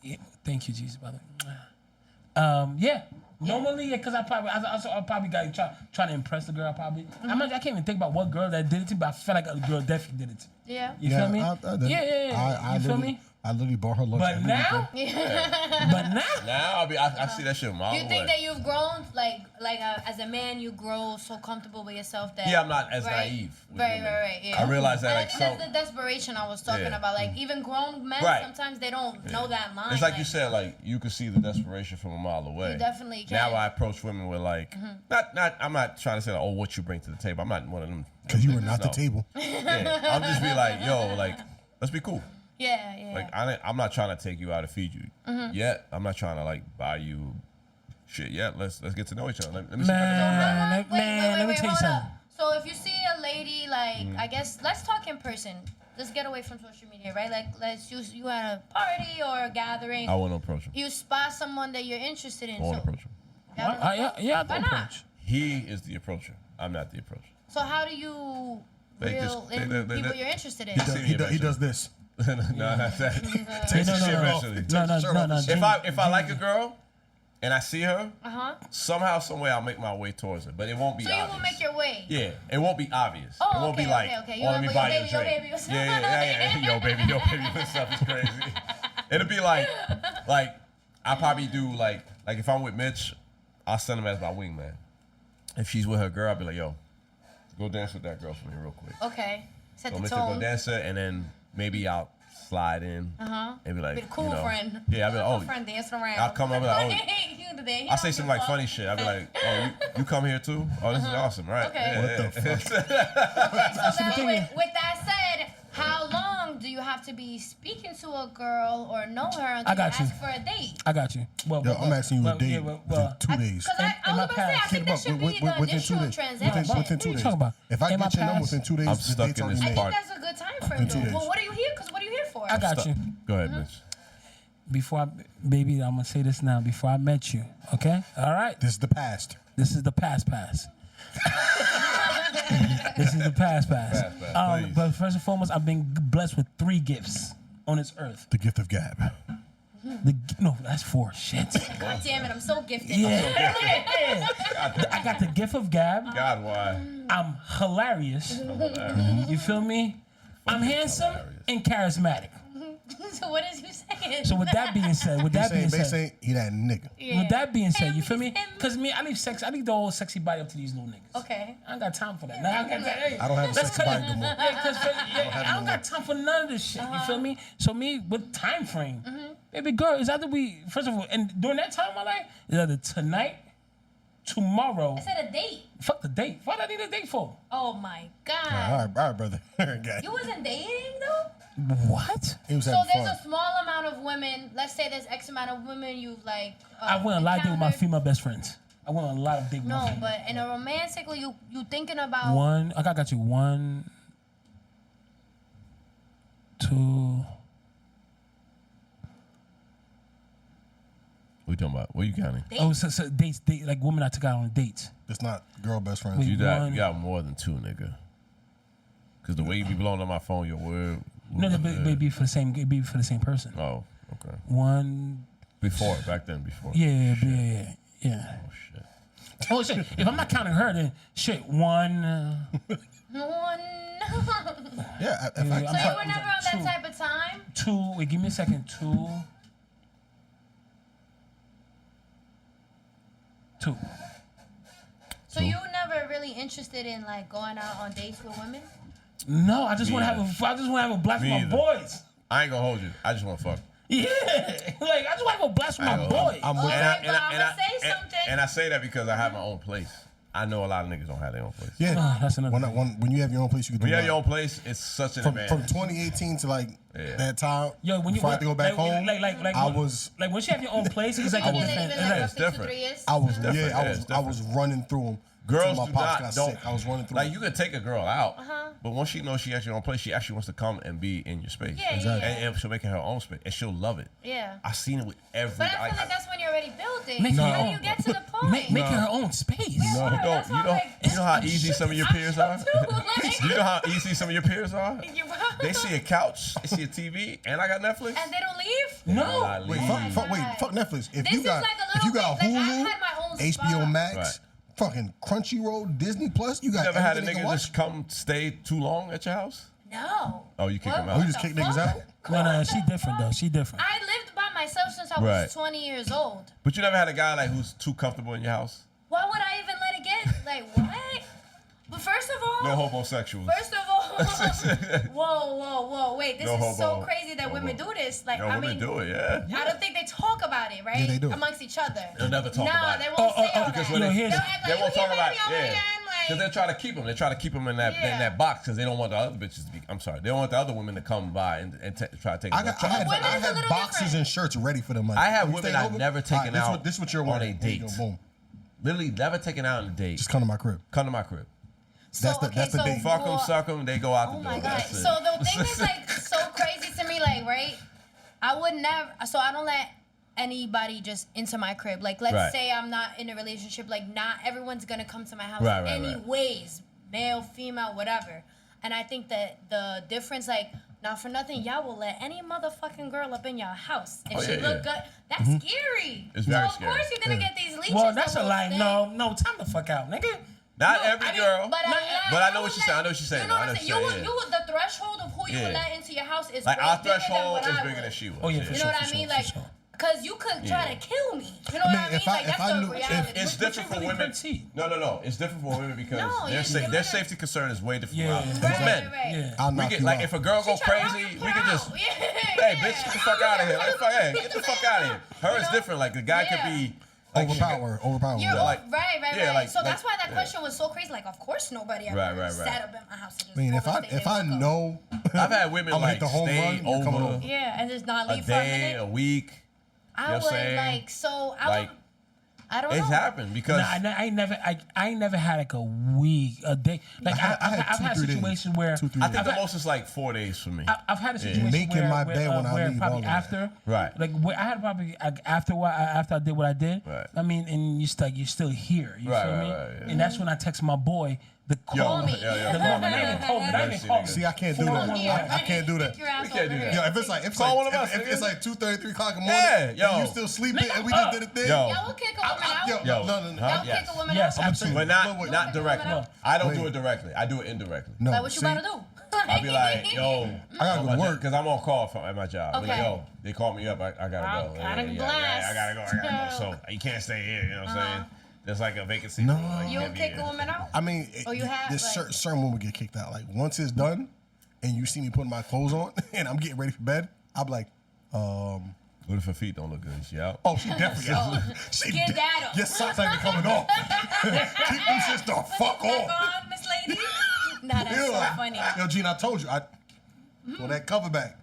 Yeah, thank you, Jesus, brother. Yeah. Normally, yeah, because I probably got trying to impress the girl. Probably, I can't even think about what girl that did it to me, but I feel like a girl definitely did it to me. Yeah. You feel me? I did. Yeah. You feel me? I literally bought her lunch. But every now, weekend. but now, Now I see that shit a mile You away. think that you've grown, as a man, you grow so comfortable with yourself that Yeah, I'm not as right, naive with Right, women. right. Yeah. I realize that, And like, I think some- that's the desperation I was talking Yeah. about. Like even grown men, Right. sometimes they don't know that line. It's like you said, like you could see the desperation from a mile away. You definitely can. Now I approach women with like, not. I'm not trying to say, like, oh, what you bring to the table. I'm not one of them. Because you were not the No. table. Yeah, I'm just be like, yo, like, let's be cool. Yeah. Like I'm not trying to take you out to feed you yet. I'm not trying to like buy you shit yet. Let's get to know each other. Let me see if I can- let me tell you hold something. up. So if you see a lady, like I guess let's talk in person. Let's get away from social media, right? Like let's use you at a party or a gathering. I want to approach him. You spot someone that you're interested in. I want So, to approach him. Yeah, Why the not? approach. He is the approacher. I'm not the approacher. So how do you real people you're interested in. He does this. No, not that. Takes No, his no, shit no. eventually. No. If I like a girl and I see her, somehow, some way, I'll make my way towards her, but it won't be. So obvious. you will make your way. Yeah, it won't be obvious. Oh, it won't okay, be like, okay. oh, let me buy you a drink. Yo, baby. Yeah. Yo, baby, this stuff is crazy. It'll be like I probably do like if I'm with Mitch, I'll send him as my wingman. If she's with her girl, I'll be like, yo, go dance with that girl for me real quick. Okay. Set So the Mitch will tone. go dance her, and then maybe I'll slide in and be like, Be the cool friend. Yeah, I'll be like, Cool oh, friend dancing around. I'll come up and be like, oh. I'll say some like funny shit. I'll be like, oh, you come here too? Oh, this is awesome, right? Okay. Yeah, What the fuck? Okay, so then with that said, how long do you have to be speaking to a girl or know her until I got you you. ask for a date? I got you. Well, Yo, I'm asking you a date well, within 2 days. Because I was about to say, I think that should be the Within 2 initial days. transaction. Within 2 What are you days. talking about? If I In my get your number past- within 2 days, I'm the stuck date's in this already I made. part. think that's a good time frame. In 2 days. Well, what are you here? Because what are you here for? I got you. Go ahead, Mitch. Before I, baby, I'm gonna say this now. Before I met you, okay? All right. This is the past. This is the past. This is the past. Pass, please. But first and foremost, I've been blessed with 3 gifts on this earth. The gift of gab. No, that's 4. Shit. God damn it, I'm so gifted. Yeah. I got the gift of gab. God, why? I'm hilarious. You feel me? I'm handsome and charismatic. So what is you saying? So with that being said, They say he that nigga. with that being said, you feel me? Him. Because me, I leave the whole sexy body up to these little niggas. Okay. I ain't got time for that. Nah, I I don't have a let's sexy cut body it. no more. Yeah, because I don't got time for none of this shit. You feel me? So me, with time frame, baby girl, is either we first of all, and during that time of my life, is either tonight, tomorrow. I said a date. Fuck the date. What I need a date for? Oh my God. All right, brother. You wasn't dating though? What? He was So having there's fun. a small amount of women. Let's say there's X amount of women you've like. I went on a lot of dates with my encountered. female best friends. I went on a lot of dates with my No, female. but in a romantically, you thinking about. One, I got you. 1, 2. What you talking about? What you counting? Oh, so dates, like women I took out on dates. It's not girl best friends. Wait. You One. got more than 2, nigga. Because the way you be blowing up my phone, your word. No, it'd be for the same. It'd be for the same person. Oh, okay. 1. Back then. Yeah. Oh, shit. Oh shit! If I'm not counting her, then shit. 1. One. Yeah, So you were never on that 2. type of time. 2. Wait, give me a second. 2. 2. So you were never really interested in like going out on dates with women. No, I just want to Me have a. I just want to have a blast with Me my either. boys. I ain't gonna hold you. I just want to fuck. Yeah, like I just want to have a blast with my boys. I'm with Okay, but I'ma say and, something. and I say that because I have my own place. I know a lot of niggas don't have their own place. Yeah, That's another thing. when you have your own place, you can do When you have that. your own place, it's such an From advantage. 2018 to like that time, Yo, when you before I had to go back home, I was once you have your own place, it's like You a been different. living like it's roughly 2-3 different. years. I was different, yeah, yeah, it's I was running through them. Girls my do pops not got don't. sick. I was running through. Like them. you could take a girl out, but once she knows she has your own place, she actually wants to come and be in your space. Yeah, Exactly. And she'll make it her own space, and she'll love it. Yeah. I've seen it with every. But I feel like that's when you're already building. Make How your do you own- get to the point? Making her own space. No, Sure, that's why I'm like, you know how easy some of your peers are. Like- You know how easy some of your peers are. You- They see a couch, they see a TV, and I got Netflix. And they don't leave? No. I leave. Fuck Netflix. If This you is got like a if you little got bit, like, I Hulu, had my own HBO spot. Max, Right. fucking Crunchyroll, Disney Plus, you got Never had a everything they nigga can just watch. come stay too long at your house? No. Oh, you kick What? him Oh, out. you just the kick niggas fuck? out? No, she different though. She different. I lived by myself since I was Right. 20 years old. But you never had a guy like who's too comfortable in your house? Why would I even let it get? Like, what? But first of all, No homosexuals. first of all, whoa, wait, this No is so homo. crazy that No women homo. do this. Like, No, I women mean, do it, yeah. I don't think they talk about it, right? Yeah, they do. Amongst each other. They'll never talk no, about they it. won't say all Because that. when No, they, here's- They'll act they like, won't you talk hear about baby it, over yeah. again, Because they're trying to keep them. They're trying to keep them in that box because they don't want the other bitches to be. I'm sorry, they don't want the other women to come by and try to take. I them. had women is a little boxes different. and shirts ready for them. Like, I have you women staying I've over? never taken Alright, out This is what you're on wearing. a There you date. go, boom. Literally never taken out on a date. Just come to my crib. Come to my crib. So, That's the date. Fuck them, suck them. They go out the Oh door. my god! That's it. So the thing is like so crazy to me, like right? I would never. So I don't let anybody just into my crib. Like let's Right. say I'm not in a relationship. Like not everyone's gonna come to my house Right. anyways, male, female, whatever. And I think that the difference, like, not for nothing, y'all will let any motherfucking girl up in your house if she look good. That's scary. It's very so scary. Of course you're gonna get these leeches. Well, that's that a will lie. stay. No, time the fuck out, nigga. Not every girl. But I know what you're saying. I know what you're saying. You know I what know I'm what saying? you're saying. You would the threshold of who you would Yeah. let into your house is Like way our bigger than threshold what is I bigger would. than she was. Oh, yeah, for You sure. know what I mean? Like, sure. cause you could try to kill me. You know what I mean? if I- Like if that's I the knew- reality. It's different for really women. petite. No. It's different for women because No, their, yeah, their safety concern is way different Yeah. from ours. Right, It's men. Yeah. I'll We knock get you like out. if a girl go She try to crazy, knock you we can just out. hey bitch, get the fuck out of here. Get the fuck out of here. Her is different. Like the guy could be like Overpower. You're like- right. yeah, like- So that's like- why that yeah. question was so crazy. Like, of course nobody ever Right. sat up in my house. And just I mean, if overstayed I their welcome. know, I've had women I'm gonna like hit the home stay run, you're coming over over. Yeah, and just not a leave for a day, minute. a week. I You know would what I'm saying? like so. Like I don't know. it's happened because I ain't never had like a week, a day. Like I had I've had 2-3 days. situations where 2-3 I think days. the most is like 4 days for me. I've had a situation Making where, my bed when I where leave, probably all of that. after, Right. Like where I had probably after I did what I did. Right. I mean, and you're still here. You Right, feel right, me? right, yeah. And that's when I text my boy the call me. The call me. Not even call me. Not even call me. See, I can't do that. I can't do that. Kick your ass We can't do over that. here. Yo, if it's like Call one of us, if nigga. it's like 2:30, 3 o'clock in the morning, Yeah, yo. and you still sleeping, and we just did a thing. Yo. Y'all will kick a woman out. Yo, Yo. no. Huh? Y'all Yes. kick a woman Yes, out. absolutely. But not directly. No. I don't do Wait. it directly. I do it indirectly. No, Like what you see, about to do? I'll be like, yo, I gotta go to work. because I'm on call at my job. Okay. Like, yo, they call me up. I gotta go. I gotta I blast. gotta go. So you can't stay here. You know what I'm saying? There's like a vacancy. No. Like, You can't will be kick here. a woman out. I mean, Oh, you have, there's like- certain women get kicked out. Like once it's done, and you see me putting my clothes on, and I'm getting ready for bed, I'll be like, What if her feet don't look good? She out? oh, she definitely out. Skedaddle. Your socks ain't coming off. Keep them shits the fuck Back off. on, Miss Lady. Nah, that's Ew. so funny. Yo, Gene, I told you, pull that cover back.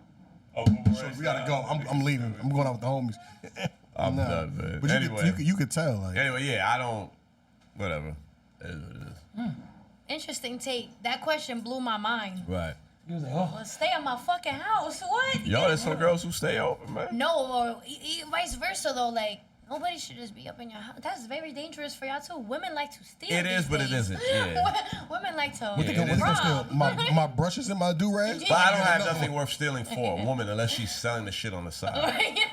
Oh, So we gotta go. I'm leaving. I'm going out with the homies. I'm Nah. done, man. But Anyway. you could tell, like. Anyway, yeah, I don't. Whatever. It is what it is. Interesting take. That question blew my mind. Right. He was like, oh. Well, stay at my fucking house. What? Yo, there's some girls who stay open, man. No, or vice versa though. Like nobody should just be up in your house. That's very dangerous for y'all too. Women like to steal. It is, these but it days. isn't, yeah. Women like to What they gonna rob. steal? My brushes and my do-rags? Yeah. But I don't have Another nothing one. worth stealing for a woman unless she's selling the shit on the side.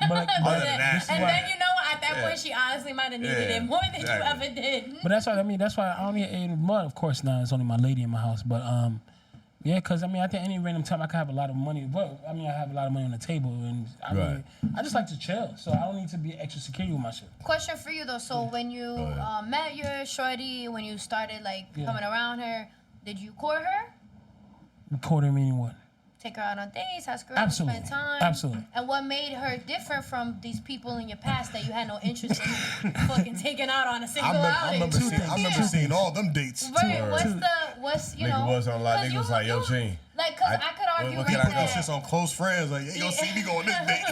But like, Other than that, And why- then you know, at that Yeah. point, she honestly might have needed Yeah, it more than exactly. you ever did. But that's why I mean. That's why I only ate mud. Of course, now it's only my lady in my house. But yeah, because I mean, at any random time, I could have a lot of money. But I mean, I have a lot of money on the table, and I mean, Right. I just like to chill. So I don't need to be extra security with my shit. Question for you though. So when you ahead. met your shorty, when you started like Yeah. coming around her, did you court her? Quarter meaning what? Take her out on dates, ask her out, Absolutely. spend time. Absolutely. And what made her different from these people in your past that you had no interest in fucking taking out on a single I outing? remember seeing all them dates. Right, what's you Nigga know? was on a lot. 'cause Nigga you- was like, yo, you- Gene. Like, cause I could argue what right can I Put those do? shits on close friends. Like, hey, yo, see me go on this date.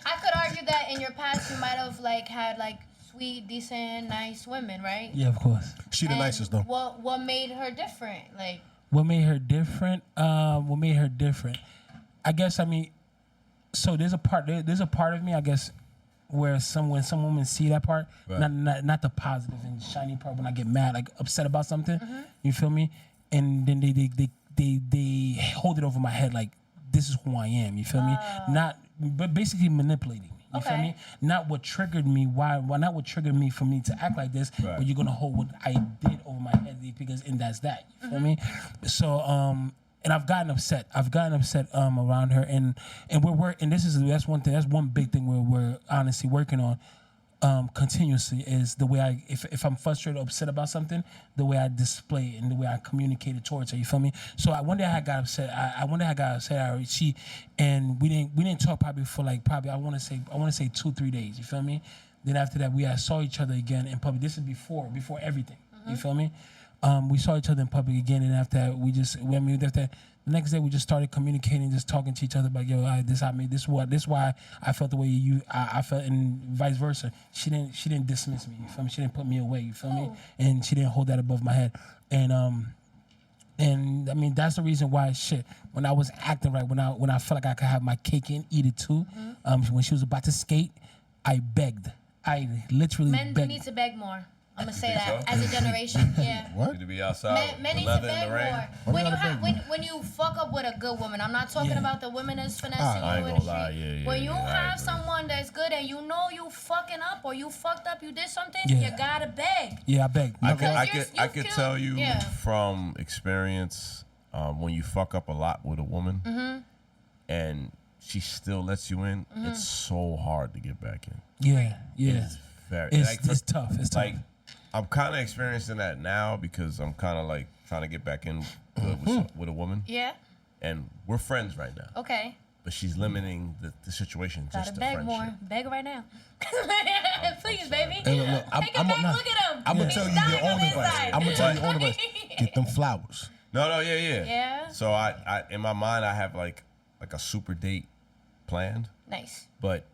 I could argue that in your past you might have like had like sweet, decent, nice women, right? Yeah, of course. She the And nicest though. What made her different? Like, What made her different? What made her different? I guess I mean, so there's a part of me, I guess, where when some women see that part, Right. not the positive and shiny part when I get mad, like upset about something. You feel me? And then they hold it over my head like this is who I am. You feel me? But basically manipulating me. You feel Okay. me? Not what triggered me. Why not what triggered me for me to act like this? Right. But you're gonna hold what I did over my head because and that's that. You feel me? So and I've gotten upset. Around her and that's one thing. That's one big thing we're honestly working on. Continuously is the way if I'm frustrated or upset about something, the way I display it and the way I communicate it towards her. You feel me? So one day I got upset. We didn't talk probably for I want to say 2-3 days. You feel me? Then after that we saw each other again in public. This is before everything. You feel me? We saw each other in public again, and after that, the next day we just started communicating, just talking to each other about, yo, this why I felt the way I felt, and vice versa. She didn't dismiss me. You feel me? She didn't put me away. You feel me? And she didn't hold that above my head. And I mean that's the reason why when I was acting right, when I felt like I could have my cake and eat it too, when she was about to skate, I begged. I literally men begged. need to beg more. I'm gonna You say think that so? as a generation. Yeah. What? Need to be outside. Men with need to leather in beg the rain. more. Why When we you gotta have beg when you fuck up with a good woman, I'm not talking Yeah. about the women that's finessing I you ain't in the gonna lie, street. yeah, when you I have agree. someone that's good and you know you fucking up or you fucked up, you did something, Yeah. you gotta beg. Yeah, I beg. I Because could you've tell killed- you yeah. from experience when you fuck up a lot with a woman Mm-hmm. and she still lets you in, it's so hard to get back in. Yeah, yeah. It's very It's tough. It's tough. Like I'm kind of experiencing that now because I'm kind of like trying to get back in good with a woman, Yeah. and we're friends right now. Okay. But she's limiting the situation Gotta just to beg friendship. more. Beg right now. Please, baby. Hey, look, Take it back. Look at him. I'm gonna He's tell you dying your from own advice. inside. I'm gonna tell you your own advice. Get them flowers. No, yeah. Yeah. So I in my mind I have like a super date planned, Nice. but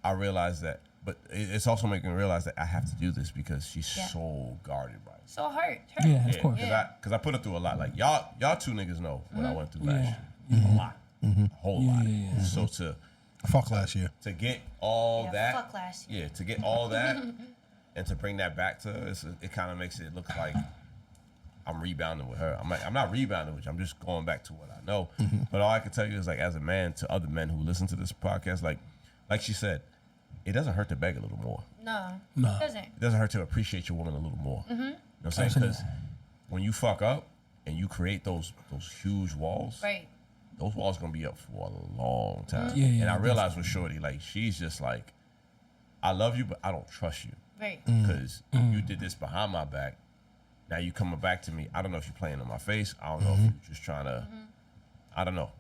I realize that. But it's also making me realize that I have to do this because she's Yeah. so guarded by it. So hurt. Yeah, of course. Because I put her through a lot. Like y'all two niggas know what I went through last Yeah. year. A lot, a whole lot. yeah. So Fuck last year. to get all Yeah, that, fuck last year. yeah, to get all that, and to bring that back to her, it kind of makes it look like I'm rebounding with her. I'm not rebounding with you. I'm just going back to what I know. But all I can tell you is like, as a man, to other men who listen to this podcast, like she said, it doesn't hurt to beg a little more. No. No. It doesn't. It doesn't hurt to appreciate your woman a little more. You know what I'm saying? Because when you fuck up and you create those huge walls, Right. those walls gonna be up for a long time. Yeah, yeah, and I realized with Shorty, like she's just like, I love you, but I don't trust you Right. because you did this behind my back. Now you coming back to me. I don't know if you're playing in my face. I don't know if you're just trying to. I don't know.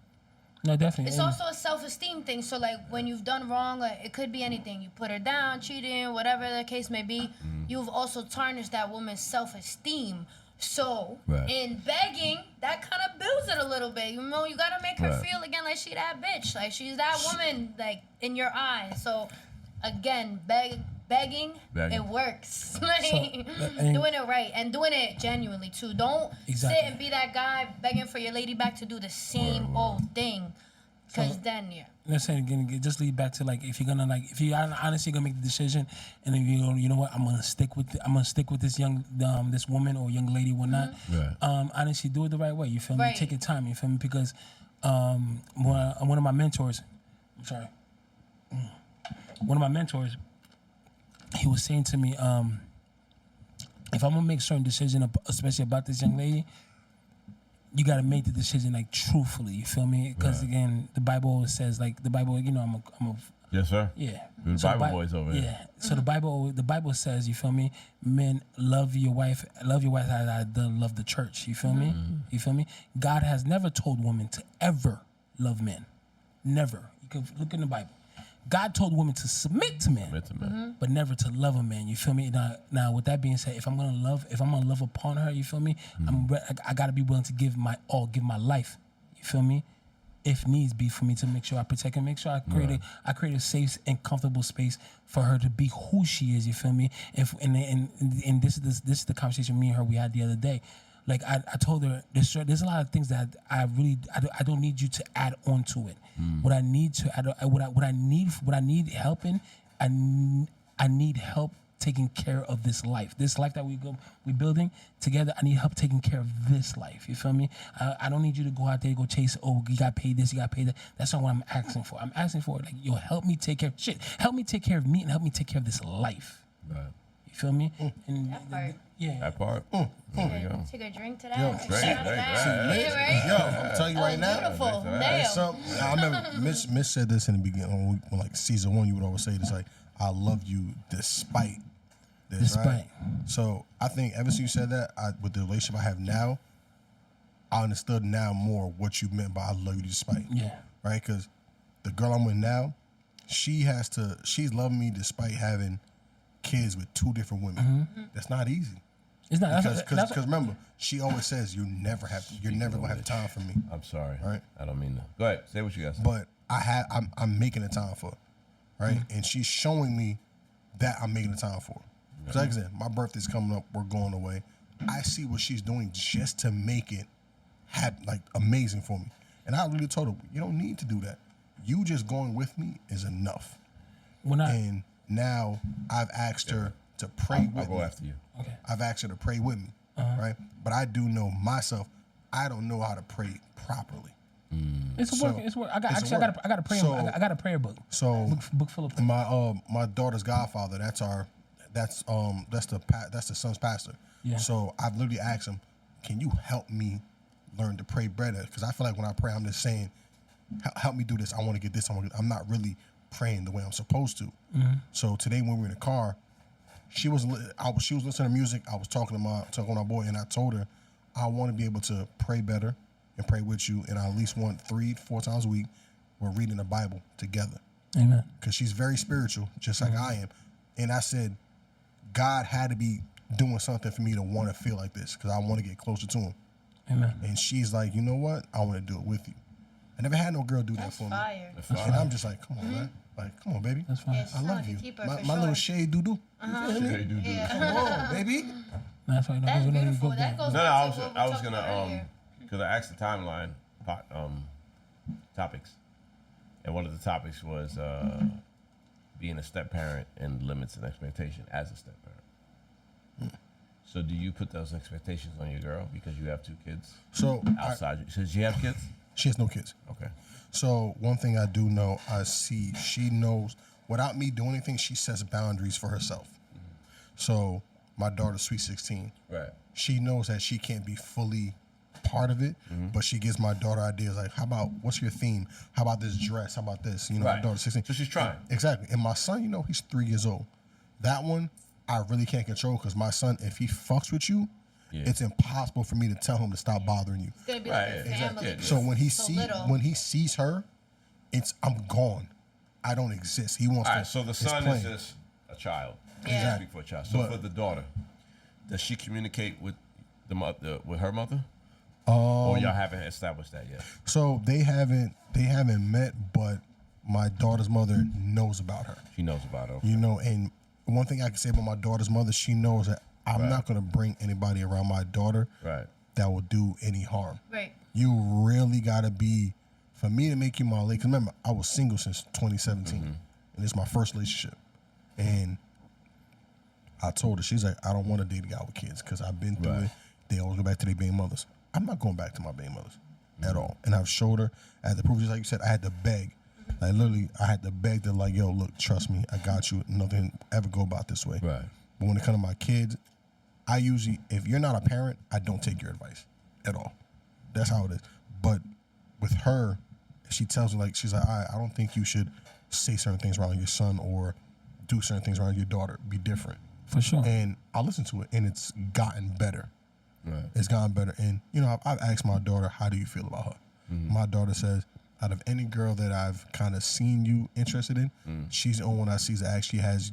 No, definitely. It's also a self-esteem thing. So, like, when you've done wrong, like, it could be anything. You put her down, cheating, whatever the case may be. You've also tarnished that woman's self-esteem. So, Right. in begging, that kind of builds it a little bit. You know, you gotta make her Right. feel again like she that bitch, like she's that woman, like in your eyes. So, again, begging, Begging. it works. Like, and- doing it right and doing it genuinely too. Don't Exactly. sit and be that guy begging for your lady back to do the same old thing. Cause then, yeah. Let's say again, just lead back to like if you're gonna if you honestly gonna make the decision, and then you know what, I'm gonna stick with this young this woman or young lady, whatnot. Right. Honestly, do it the right way. You feel me? Right. Take your time. You feel me? Because one of my mentors, one of my mentors, he was saying to me, if I'm gonna make certain decision, especially about this young lady, you gotta make the decision like truthfully. You feel me? Because Right. again, the Bible always says like the Bible. You know, I'm a Yes, sir. yeah. The So Bible boys over here. Yeah. So the Bible says, you feel me? Men, love your wife as I love the church. You feel me? You feel me? God has never told women to ever love men. Never. You can look in the Bible. God told women to submit to men, Admit to me. but never to love a man. You feel me? Now, with that being said, if I'm gonna love upon her, you feel me? I gotta be willing to give my all, give my life. You feel me? If needs be, for me to make sure I protect her, make sure I create a safe and comfortable space for her to be who she is. You feel me? And this is the conversation me and her we had the other day. Like I told her, there's a lot of things that I don't need you to add on to it. What I need help in, I need help taking care of this life. This life that we building together, I need help taking care of this life. You feel me? I don't need you to go out there and go chase, oh, you got paid this, you got paid that. That's not what I'm asking for. I'm asking for like, yo, help me take care of shit. Help me take care of me and help me take care of this life. Right. You feel me? And That part. yeah. That part. There we go. Take a drink to that. Yo, and drink, shout drink, that. right. Yeah, right? Yo, I'm telling you right now. Beautiful. There's Damn. I remember Miss said this in the beginning when like season 1. You would always say this like, "I love you despite this." Right? Despite. So I think ever since you said that, with the relationship I have now, I understood now more what you meant by "I love you despite." Yeah. Right? Because the girl I'm with now, she's loving me despite having kids with 2 different women. That's not easy. It's not. Because remember, she always says you're never gonna have time for me. I'm sorry. Right. I don't mean to. Go ahead. Say what you got to say. But I'm making the time for her, right? And she's showing me that I'm making the time for her. Because like I said, my birthday's coming up, we're going away. I see what she's doing just to make it like amazing for me. And I really told her, you don't need to do that. You just going with me is enough. When I And now I've asked her to pray I'll with go me. after you. Okay. I've asked her to pray with me, right? But I do know myself. I don't know how to pray properly. It's a So, work. It's work. I got it's a actually. work. I got a prayer. So- I got a prayer book. So Book full of prayer. my daughter's godfather. That's the son's pastor. Yeah. So I've literally asked him, can you help me learn to pray better? Because I feel like when I pray, I'm just saying, help me do this. I want to get this. I'm not really praying the way I'm supposed to. Mm-hmm. So today when we were in the car, she was listening to music. I was talking to my boy, and I told her I want to be able to pray better and pray with you, and I at least want 3-4 times a week we're reading the Bible together. Amen. Because she's very spiritual, just like I am. And I said, God had to be doing something for me to want to feel like this, because I want to get closer to him. Amen. And she's like, you know what? I want to do it with you. I never had no girl do that That's for fire. me. And I'm just like, come on, man. Like, come on, baby. That's fine. Yeah, she I sound love like a you. keeper My for little sure. shade doo-doo. Yeah. Come on, baby. That's right. That's We don't even beautiful. go That back. goes No, back to what we I was talked about gonna earlier. because I asked the timeline topics, and one of the topics was being a step parent and limits and expectation as a step parent. So do you put those expectations on your girl because you have 2 kids So outside? Does she have kids? she has no kids. Okay. So one thing I do know, I see she knows, without me doing anything, she sets boundaries for herself. So my daughter's sweet 16. Right. She knows that she can't be fully part of it, but she gives my daughter ideas like, how about, what's your theme? How about this dress? How about this? You know, my Right. daughter's 16. So she's trying. Exactly. And my son, you know, he's 3 years old. That one, I really can't control, because my son, if he fucks with you, Yeah. it's impossible for me to tell him to stop bothering you. It's gonna be Right, like a yeah, family. exactly. So when he little. when he sees her, I'm gone. I don't exist. He wants All to. right. So the it's son playing. is just a child. Yeah. Speak for a child. So But- for the daughter, does she communicate with with her mother? Or y'all haven't established that yet? So they haven't met, but my daughter's mother knows about her. She knows about her. You know, and one thing I can say about my daughter's mother, she knows that I'm Right. not going to bring anybody around my daughter Right. that will do any harm. Right. You really got to be, for me to make you my lady, because remember, I was single since 2017, and it's my first relationship. And I told her, she's like, I don't want to date a guy with kids, because I've been through Right. it. They always go back to their baby mothers. I'm not going back to my baby mothers at all. And I've showed her, I had to prove, just like you said, I had to beg. Like literally, I had to beg to like, yo, look, trust me, I got you. Nothing ever go about this way. Right. But when it comes to my kids, I usually, if you're not a parent, I don't take your advice at all. That's how it is. But with her, she tells me, like, she's like, I don't think you should say certain things around your son or do certain things around your daughter. Be different. For sure. And I listen to it, and it's gotten better. Right. It's gotten better. And, you know, I've asked my daughter, how do you feel about her? My daughter says, out of any girl that I've kind of seen you interested in, she's the only one I see that actually has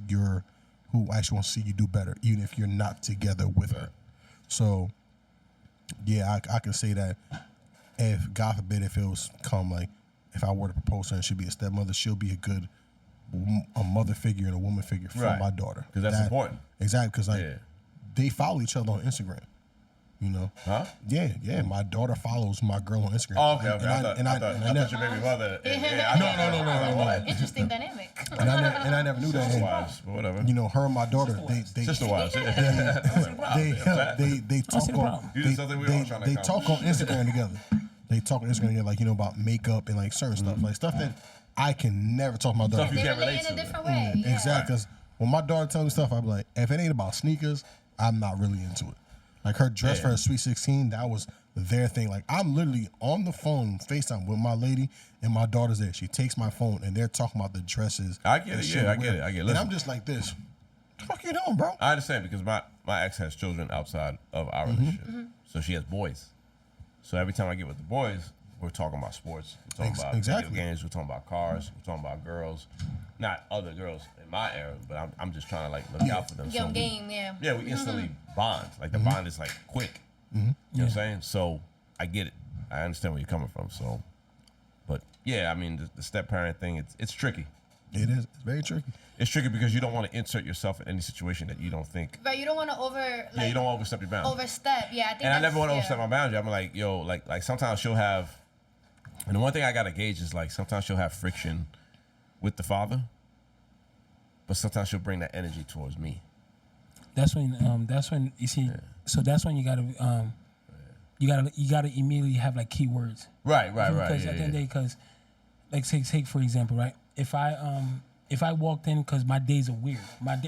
who actually wants to see you do better, even if you're not together with her. So, yeah, I can say that if, God forbid, if it was like, if I were to propose to her and she'd be a stepmother, she'll be a mother figure and a woman figure for Right. my daughter. 'Cause that's important. Exactly, because like Yeah. they follow each other on Instagram. You know? Huh? Yeah. My daughter follows my girl on Instagram. Oh, okay, okay. I thought I your baby mother. No. Interesting dynamic. And I never knew that. Sister And, wives, but whatever. you know, her and my daughter, they Sister wives. they I see talk the on problem. You did something we all trying to they accomplish. talk on Instagram together. They talk on Instagram together, like, you know, about makeup and like certain stuff, like stuff that I can never talk to my daughter. Stuff you They can't relate relate in a to. different way. Yeah. Exactly. Because when my daughter tells me stuff, I'm like, if it ain't about sneakers, I'm not really into it. Like her dress for her sweet 16, that was their thing. Like I'm literally on the phone, FaceTime with my lady, and my daughter's there. She takes my phone, and they're talking about the dresses. I get that it, she'll yeah, I get wear. it, I get it. And Listen. I'm just like this. The fuck you doing, bro? I understand because my ex has children outside of our relationship. So she has boys. So every time I get with the boys, we're talking about sports. We're talking about Exactly. video games. We're talking about cars. We're talking about girls. Not other girls in my era, but I'm just trying to like look out for them. Young we- game, yeah. Yeah, we instantly bond. Like the bond is like quick. You know what I'm saying? So I get it. I understand where you're coming from. So, but yeah, I mean the step parent thing, it's tricky. It is. It's very tricky. It's tricky because you don't want to insert yourself in any situation that you don't think. But you don't want to Yeah, you don't want to overstep your boundaries. overstep. Yeah, I think. And I never want to that's- overstep my boundary. I'm like, yo, like sometimes she'll have, and the one thing I gotta gauge is like sometimes she'll have friction with the father, but sometimes she'll bring that energy towards me. That's when you see. So that's when you gotta immediately have like keywords. Right. Because Yeah, at the end of the day, because like say for example, right? If I walked in because my days are weird,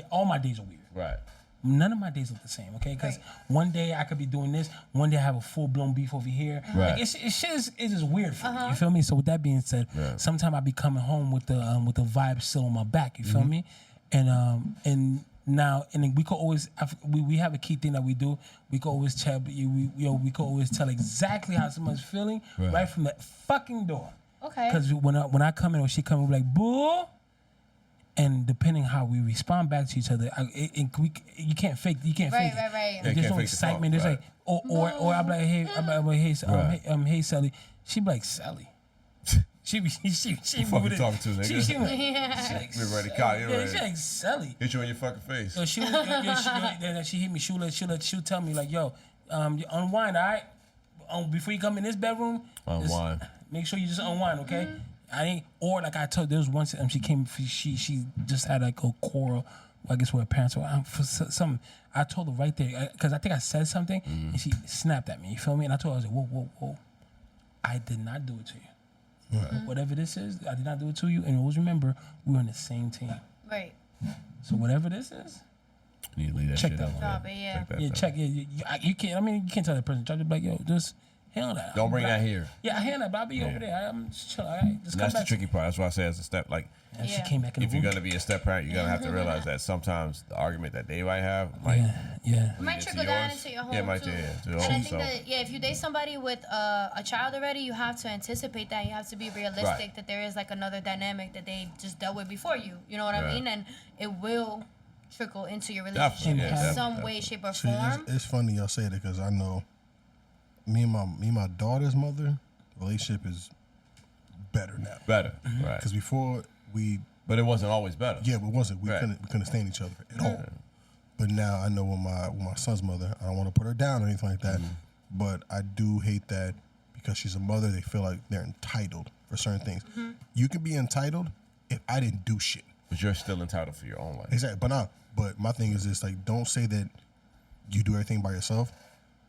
all my days are weird. Right. None of my days look the same, okay? Because Right. one day I could be doing this, one day I have a full blown beef over here. Right. Like it's just weird for me. You feel me? So with that being said, sometimes I be coming home with the vibe still on my back. You feel me? And now and then we could always we have a key thing that we do. We could always tell we could always tell exactly how someone's feeling right from the fucking door. Okay. Because when I come in or she come in, we're like boo. And depending how we respond back to each other, you can't fake. You can't fake it. Right. Yeah, There's can't no fake the excitement. talk, There's like, or I'm like, hey, hey, Sally. She be like, Sally. She fuck you talking to, nigga? She like, We're ready to call you. She like Sally. Hit you in your fucking face. Yo, she hit me. She'll tell me like, yo, you unwind, all right? Before you come in this bedroom, Unwind. make sure you just unwind, okay? I ain't, or like I told, there was once she came, she just had like a quarrel, I guess with her parents or for something. I told her right there, because I think I said something, and she snapped at me, you feel me? And I told her, I was like, whoa. I did not do it to you. Right. Whatever this is, I did not do it to you. And always remember, we were on the same team. Right. So whatever this is, You need to leave that Check shit that out. one. Drop it, yeah. Check that yeah, out. check. Yeah, you can't. I mean, you can't tell that person. Try to be like, yo, just handle that. Don't bring But that here. Yeah, I handle that. But I'll be over there. I'm just chilling. All right, just come That's the back. tricky part. That's why I say as a step, like, And she Yeah. came back in if the you're room. gonna be a step parent, you're gonna have to realize that sometimes the argument that they might have might Yeah. It might into trickle down yours. into your home Yeah, it might too. do, yeah, to your And I home, think so- that if you date somebody with a child already, you have to anticipate that. You have to be realistic Right. that there is like another dynamic that they just dealt with before you. You know what Right. I mean? And it will trickle into your Definitely, relationship yeah, in some definitely. way, shape, or See, form. it's funny y'all say that because I know me and my daughter's mother relationship is better now. better, right? Because before But it wasn't always better. it wasn't. We Right. couldn't stand each other at all. But now I know with my son's mother, I don't want to put her down or anything like that. But I do hate that because she's a mother. They feel like they're entitled for certain things. You can be entitled if I didn't do shit. But you're still entitled for your own life. Exactly. But my thing is this: like, don't say that you do everything by yourself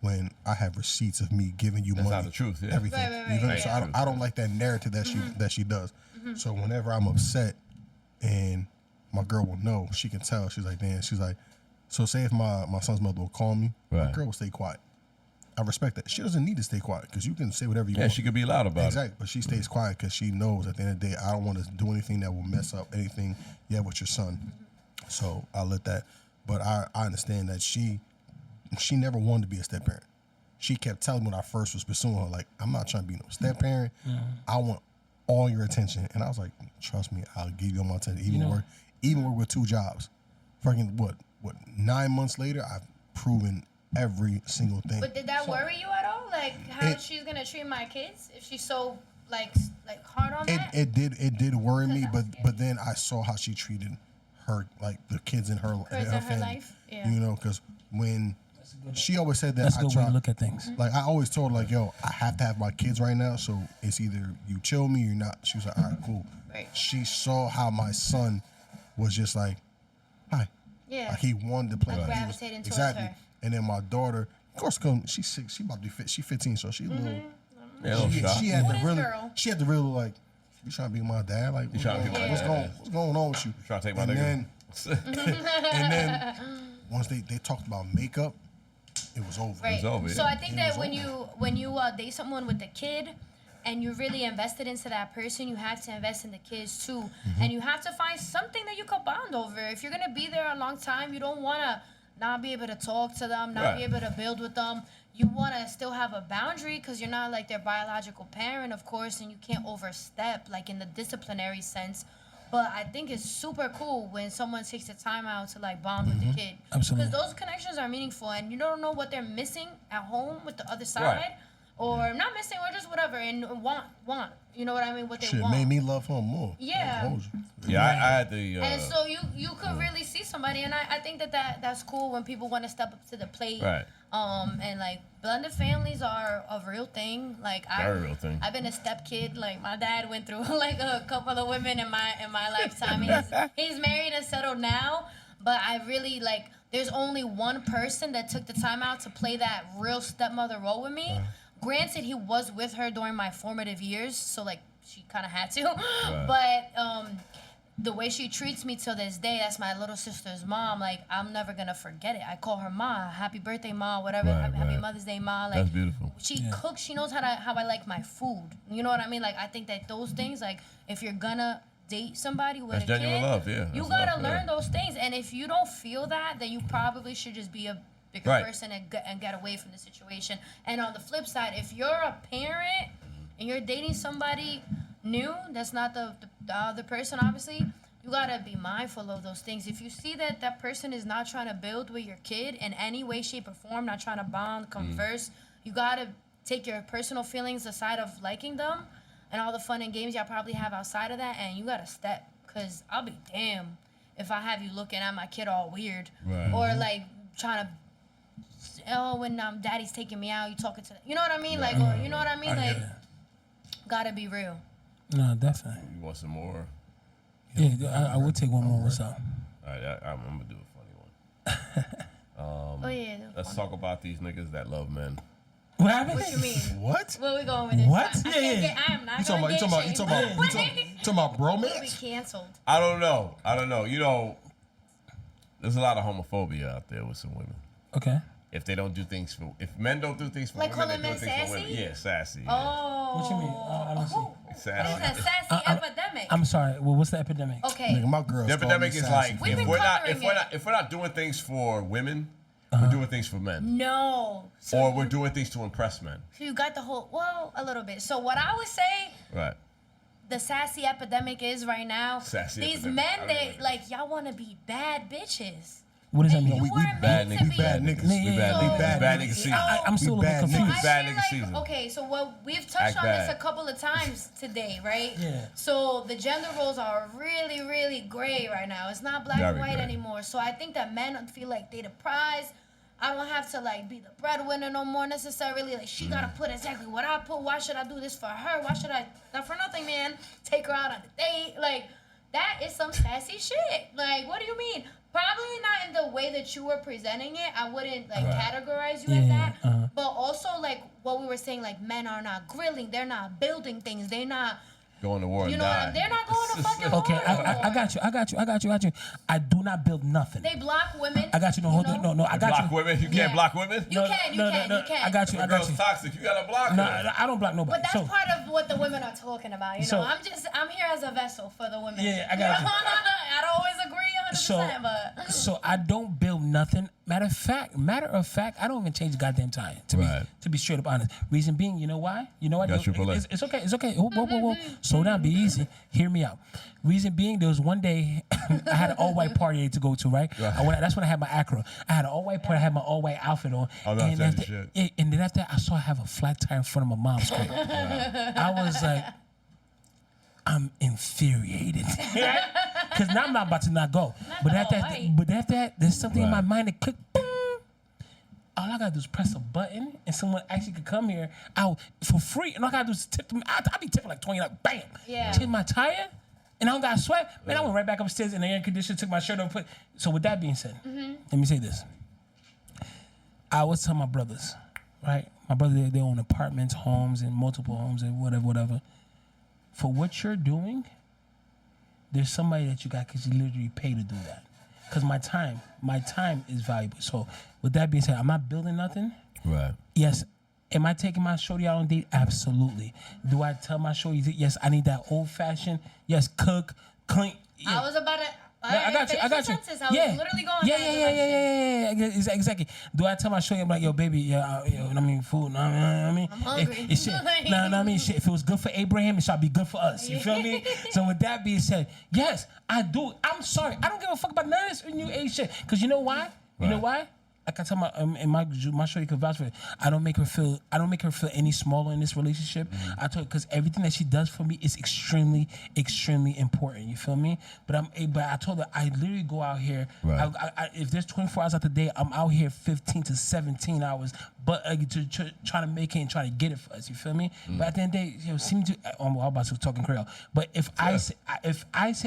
when I have receipts of me giving you That's money. not the truth, yeah. Everything. Right, You feel me? right. So Ain't I true. don't like that narrative that she does. So whenever I'm upset and my girl will know, she can tell. She's like, damn. She's like, so say if my son's mother will call me, my Right. girl will stay quiet. I respect that. She doesn't need to stay quiet because you can say whatever you Yeah, want. she could be loud about Exactly, but she stays quiet because she knows at the end of the day, I don't want to do anything that will mess up anything you have with your son. So I let that. But I understand that she never wanted to be a step parent. She kept telling me when I first was pursuing her, like, I'm not trying to be no step parent. I want all your attention. And I was like, trust me, I'll give you all my attention. Even work with 2 jobs. Fucking what 9 months later, I've proven every single thing. But did that worry you at all? Like how she's gonna treat my kids if she's so like hard on that? It did worry me, Because but then I saw how she treated her, like the kids in her family. life, yeah. You know, because when she always said that That's a I good way try, to look at things. like I always told her, like, yo, I have to have my kids right now, so it's either you chill me or you're not. She was like, all right, cool. Right. She saw how my son was just like, hi. Yeah. Like he wanted to play. Like He was- gravitating towards exactly. her. And then my daughter, of course, she's 6. She about to be fit. She's 15, so she's a little. Yeah, little shot. She had What to is really. girl? She had to really like. You trying to be my dad? Like You trying to be my dad? What's going on with you? Trying to take my and nigga. then, and then once they talked about makeup, it was over. Right. over, So yeah. I think that when you date someone with a kid and you're really invested into that person, you have to invest in the kids too. And you have to find something that you could bond over. If you're gonna be there a long time, you don't wanna not be able to talk to them, not be Right. able to build with them. You wanna still have a boundary because you're not like their biological parent, of course, and you can't overstep like in the disciplinary sense. But I think it's super cool when someone takes the time out to like bond with the kid. Absolutely. Because those connections are meaningful and you don't know what they're missing at home with the other side. Right. Or not missing or just whatever and want. You know what I mean? What they Shit want. made me love her more. Yeah. I told you. Yeah, I had the. And so you could really see somebody, and I think that's cool when people want to step up to the plate. Right. And like blended families are a real thing. Like Very real thing. I've been a step kid. Like my dad went through like a couple of women in my lifetime. He's married and settled now, but I really like. there's only one person that took the time out to play that real stepmother role with me. Granted, he was with her during my formative years, so like she kind of had to. But the way she treats me till this day, that's my little sister's mom. Like, I'm never gonna forget it. I call her Ma. Happy birthday, Ma. Whatever. Happy Mother's Day, Ma. Like, that's beautiful. She cooks. She knows how I like my food. You know what I mean? Like, I think that those things, like, if you're gonna date somebody with that's a kid, genuine love, you gotta learn those things. And if you don't feel that, then you probably should just be a bigger person and get away from the situation. And on the flip side, if you're a parent and you're dating somebody new, that's not the other person, obviously, you gotta be mindful of those things. If you see that that person is not trying to build with your kid in any way, shape, or form, not trying to bond, converse, you gotta take your personal feelings aside of liking them and all the fun and games y'all probably have outside of that, and you gotta step. Cause I'll be damned if I have you looking at my kid all weird, or like trying to, when daddy's taking me out, you talking to, you know what I mean, like, or, you know what I mean, like, gotta be real. No, definitely. You want some more? Yeah, I will take one more. What's up? All right, I'm gonna do a funny one. Let's talk about these niggas that love men. What happened? What you mean? What? Where we going with this? What? I am not gonna get You talking about We'll be bromance? canceled. I don't know. You know, there's a lot of homophobia out there with some women. Okay. If if men don't do things for Like women, calling they do men things for sassy? women. Yeah, sassy. Oh. What you mean? I don't see. Sassy. It's a sassy epidemic. I'm sorry. Well, what's the epidemic? Okay. Nigga, my girls The call me epidemic is sassy. like We've been if we're not doing things for women, we're doing things for men, No. So or we're doing things to impress men. you got the whole, well, a little bit. So what I would say, Right. the sassy epidemic is right now, Sassy these epidemic. I men, don't they, know. like, y'all want to be bad bitches. What does that And mean? you we weren't bad meant to niggas. be. Bad niggas. Yeah, We bad yeah, niggas. yeah. Bad So- niggas season. I'm still a little bad confused. niggas. Bad I nigga feel season. like, okay, so what we've Act touched on this bad. a couple of times today, right? Yeah. So the gender roles are really, really gray right now. It's not black and Very white gray. anymore. So I think that men feel like they the prize. I don't have to like be the breadwinner no more necessarily. Like she gotta put exactly what I put. Why should I do this for her? Why should I, not for nothing, man, take her out on a date? Like that is some sassy shit. Like what do you mean? Probably not in the way that you were presenting it. I wouldn't like categorize you as that. But also like what we were saying, like men are not grilling. They're not building things. They're not. Going to war You and know what die. I mean? They're not going to fucking war. Okay, I anymore. got you. I do not build nothing. They block women. I got you. No, hold on. No, I got block you. women? You can't block women? You can. You can. I got you. If a girl's toxic, you gotta block No, her. I don't block nobody. But that's So, part of what the women are talking about. You know, So- I'm here as a vessel for the women. Yeah, I got you. I don't always agree 100%, but so I don't build nothing. Matter of fact, I don't even change the goddamn tire. To be straight up honest. Reason being, you know why? You know what? Got triple A. It's okay. Whoa. Slow down. Be easy. Hear me out. Reason being, there was one day I had an all-white party to go to, right? That's when I had my Acura. I had an all-white party. I had my all-white outfit on. Oh, no, and, that's after, shit. and then after that, I saw I have a flat tire in front of my mom's crib. I was like, I'm infuriated. Because now I'm not about to not go. But after that, there's something in my mind that clicked. Boom. All I gotta do is press a button, and someone actually could come here out for free. And all I gotta do is tip them. I be tipping like 20, like bam. Yeah. Change my tire, and I don't got sweat. Man, I went right back upstairs in the air conditioner, took my shirt off. So with that being said, let me say this. I was telling my brothers, right? My brother, they own apartments, homes, and multiple homes, and whatever. For what you're doing, there's somebody that you got because you literally pay to do that. Because my time is valuable. So with that being said, I'm not building nothing. Right. Yes. Am I taking my shorty out on a date? Absolutely. Do I tell my shorty, yes, I need that old fashioned, yes, cook, clean. Yeah. I was about to. I got you. I was literally going. Yeah. Exactly. Do I tell my shorty, I'm like, yo, baby, I mean, food. I mean, I'm hungry. Shit. I mean, shit. If it was good for Abraham, it should be good for us. You feel me? So with that being said, yes, I do. I'm sorry. I don't give a fuck about none of this new age shit. Cause you know why? You know why? like I tell in my show, you can vouch for it. I don't make her feel any smaller in this relationship. I told her because everything that she does for me is extremely, extremely important. You feel me? But I told her I literally go out here. Right. If there's 24 hours out the day, I'm out here 15 to 17 hours, but trying to make it and trying to get it for us. You feel me? But at the end of the day, seem to. I'm about to talking Creole. But if I say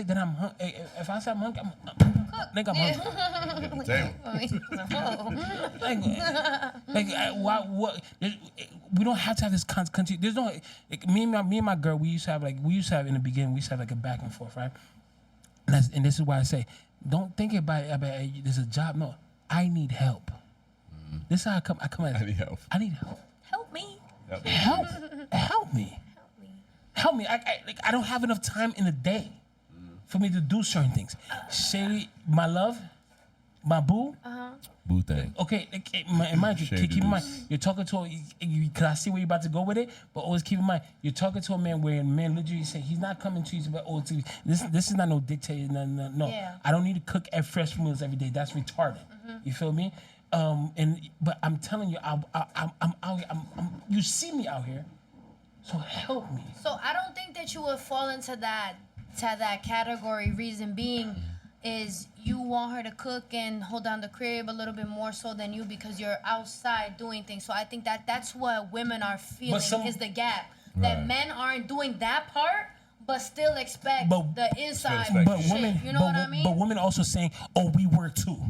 that I'm hungry, if I say I'm hungry, I'm hungry. What? We don't have to have this country. There's no. Me and my girl. We used to have in the beginning. We used to have like a back and forth, right? And this is why I say, don't think about there's a job. No, I need help. This is how I come at it. I need help. I need help. Help me. Help me. I don't have enough time in the day for me to do certain things. Say my love, my boo. Boo thing. Okay, mind you, keep in mind, you're talking to because I see where you're about to go with it, but always keep in mind, you're talking to a man where a man literally say he's not coming to you, but this is not no dictator, no. Yeah. I don't need to cook fresh meals every day. That's retarded. You feel me? But I'm telling you, I'm out here. You see me out here, so help me. So I don't think that you would fall into that category. Reason being is you want her to cook and hold down the crib a little bit more so than you because you're outside doing things. So I think that's what women are feeling is the gap. That men aren't doing that part, but still expect the inside. But shit. women, You know what I mean? But women also saying, "Oh, we work too."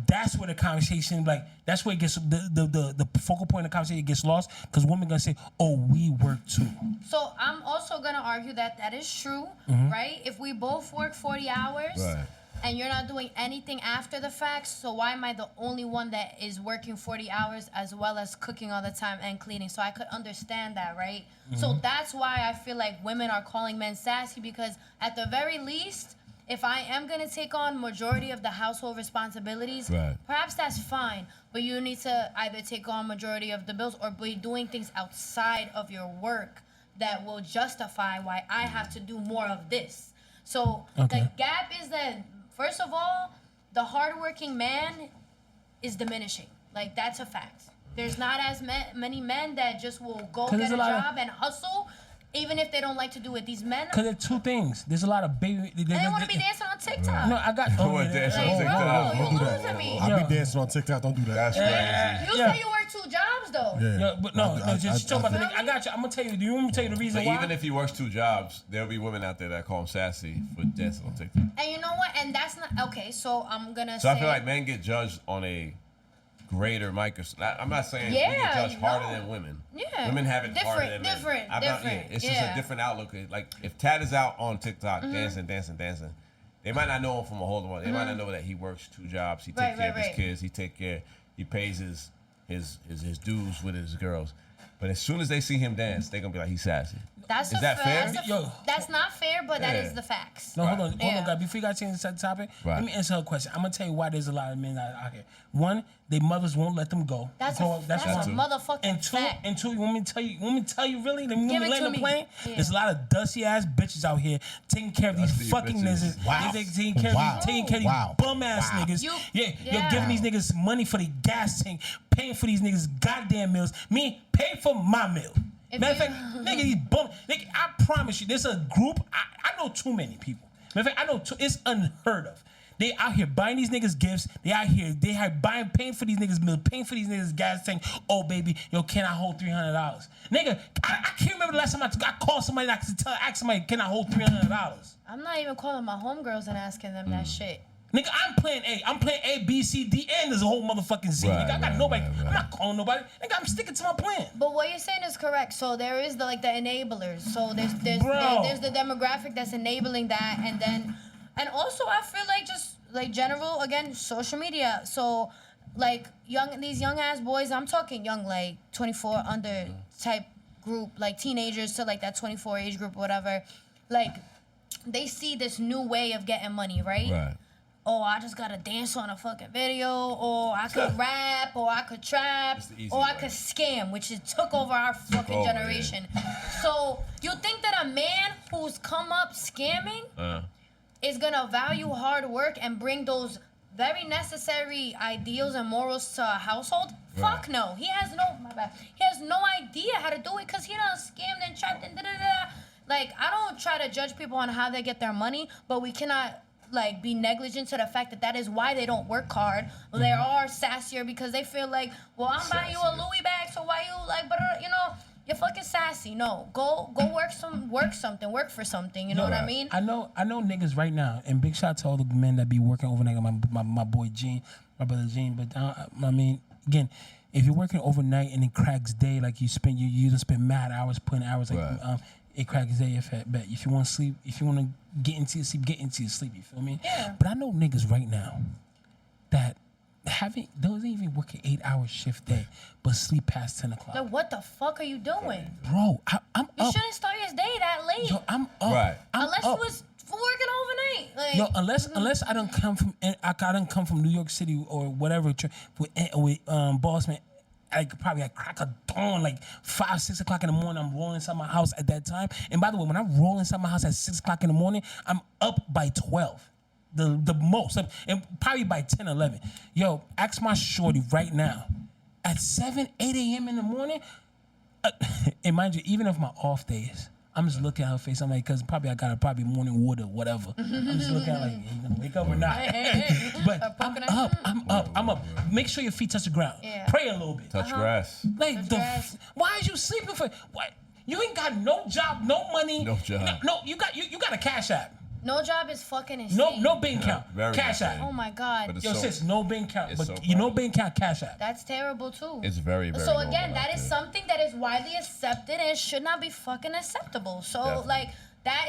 That's where the conversation, that's where it gets the focal point of the conversation gets lost because women gonna say, "Oh, we work too." So I'm also gonna argue that is true, right? If we both work 40 hours and you're not doing anything after the fact, so why am I the only one that is working 40 hours as well as cooking all the time and cleaning? So I could understand that, right? So that's why I feel like women are calling men sassy because at the very least, if I am going to take on majority of the household responsibilities, perhaps that's fine. But you need to either take on majority of the bills or be doing things outside of your work that will justify why I have to do more of this. So the gap is that, first of all, the hardworking man is diminishing. Like, that's a fact. There's not as many men that just will go get a job and hustle. Even if they don't like to do it, these men. Because there's two things. There's a lot of baby. They want to be dancing on TikTok. No, I got. Dancing on TikTok. Bro, you're losing me. I be dancing on TikTok. Don't do that. That's crazy. You say you work 2 jobs though. Yeah, but no, just talk about the nigga. I got you. I'm gonna tell you. Do you want me to tell you the reason why? Even if he works 2 jobs, there'll be women out there that call him sassy for dancing on TikTok. And you know what? And that's not okay. So I'm gonna. So I feel like men get judged on a greater microscope. I'm not saying we get judged harder than women. Yeah. Women have it harder than men. Different. It's just a different outlook. Like if Tad is out on TikTok dancing, they might not know him from a whole one. They might not know that he works 2 jobs. He takes care of his kids. He pays his dues with his girls. But as soon as they see him dance, they're gonna be like, he's sassy. Is that fair? That's not fair, but that is the facts. No, hold on, guys. Before you guys change the topic, let me answer her question. I'm gonna tell you why there's a lot of men out here. One, their mothers won't let them go. That's a motherfucking fact. And two, you want me to tell you really? Let me land the plane. Yeah. There's a lot of dusty ass bitches out here taking care of these fucking niggas. Wow. Taking care of these bum ass niggas. You're giving these niggas money for the gas tank, paying for these niggas goddamn meals. Me, pay for my meal. Matter of fact, nigga, these bum. Nigga, I promise you, there's a group. I know too many people. Matter of fact, I know it's unheard of. They out here buying these niggas gifts. They out here paying for these niggas meals, paying for these niggas gas tank. Oh baby, yo, can I hold $300? Nigga, I can't remember the last time I called somebody and ask somebody, can I hold $300? I'm not even calling my homegirls and asking them that shit. Nigga, I'm playing A, B, C, D, and there's a whole motherfucking Z. Nigga, I got nobody. I'm not calling nobody. Nigga, I'm sticking to my plan. But what you're saying is correct. So there is the enablers. So there's the demographic that's enabling that, and also I feel like just general again social media. So these young ass boys. I'm talking young 24 under type group, teenagers to that 24 age group, whatever. They see this new way of getting money, right? Right. Oh, I just gotta dance on a fucking video, or I could rap, or I could trap, or I could scam, which took over our fucking generation. So you think that a man who's come up scamming is gonna value hard work and bring those very necessary ideals and morals to a household? Fuck no. He has no, my bad. He has no idea how to do it because he done scammed and trapped and da-da-da. Like, I don't try to judge people on how they get their money, but we cannot like be negligent to the fact that that is why they don't work hard. They are sassier because they feel like, well, I'm buying you a Louis bag, so why you like, but you know, you're fucking sassy. No, go work something, work for something. You know what I mean? I know niggas right now, and big shout out to all the men that be working overnight. My boy Gene, my brother Gene. But I mean, again, if you're working overnight and it cracks day, like you just spend mad hours putting hours, like it cracks day. If you want to sleep, if you want to get into your sleep, get into your sleep. You feel me? Yeah. But I know niggas right now that doesn't even work an 8-hour shift day, but sleep past 10 o'clock. Like, what the fuck are you doing? Bro, I'm You up. shouldn't start your day that late. Yo, I'm up. Right. Unless up. you was working overnight. Like, Yo, unless I don't come from New York City or whatever with boss man, probably at crack of dawn, like 5, 6 o'clock in the morning. I'm rolling inside my house at that time. And by the way, when I roll inside my house at 6 o'clock in the morning, I'm up by 12. The most, and probably by 10, 11. Yo, ask my shorty right now. At 7, 8 a.m. in the morning, and mind you, even if my off days, I'm just looking at her face. I'm like, because I got a morning water, whatever. I'm just looking at her like, you gonna wake up or not? But I'm up. Make sure your feet touch the ground. Yeah. Pray a little bit. Touch grass. Like, why is you sleeping for? What? You ain't got no job, no money. No job. No, you got a cash app. no job is fucking insane. No bank account. very Cash insane. app. Oh my God. But it's Yo, so- sis, no bank account. it's But so you know bad. bank account, cash app. That's terrible too. It's very, very So normal again, out that is there. something that is widely accepted and should not be fucking acceptable. So Definitely. like that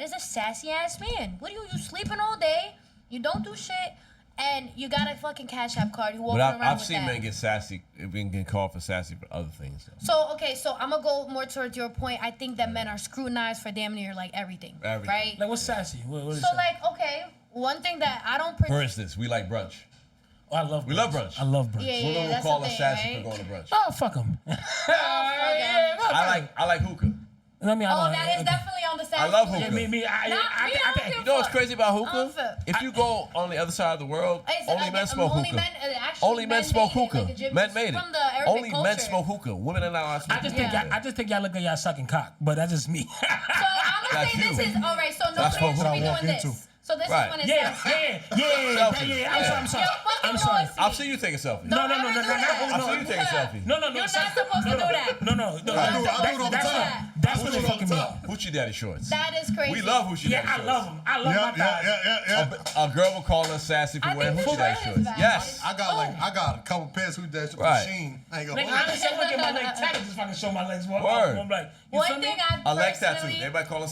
is a sassy ass man. What you sleeping all day? You don't do shit, and you got a fucking cash app card. You walking But around I've with seen that. men get sassy, being get called for sassy for other things. So okay, so I'm gonna go more towards your point. I think that men are scrutinized for damn near like everything. Right? Like, what's sassy? What is So that? like, okay, one thing that I don't For instance, we like brunch. Oh, I love brunch. We love brunch. I love brunch. Yeah, Women will that's call the us thing, sassy right? for going to brunch. Oh, fuck them. I like hookah. I mean, I Oh, don't, that is definitely on the sassy. I love list. hookah. Me, Me, I I don't You know what's crazy about I don't hookah? feel- If you go on the other side of the world, It's- only men smoke only hookah. men, actually, Only men smoke made it, hookah. like Egyptians Men made it. from the Arabic Only men culture. smoke hookah. Women are not allowed to smoke I just hookah. think y'all look at y'all sucking cock, but that's just me. So I'm gonna That's say this you. is all right. So no That's man what should I be walk doing this. into. So this Right. is when it's yeah. Selfies. I'm sorry. I'm sorry. I've seen you take a selfie. No. I've seen you take a selfie. No. You're not supposed to do that. No. I do it all the time. That's what fucking me up. Hoochie daddy shorts. That is crazy. We love hoochie Yeah, daddy I shorts. love them. I love my thighs. A girl will call us sassy for I wearing think hoochie the daddy trend is shorts. valid. Yes. I got a couple pairs who dash Right. machine. I ain't gonna Like, hold honestly, I'm looking at my leg tag, just fucking show my legs. Word. I'm like, you feel One me? thing I I like that too. personally, Everybody call us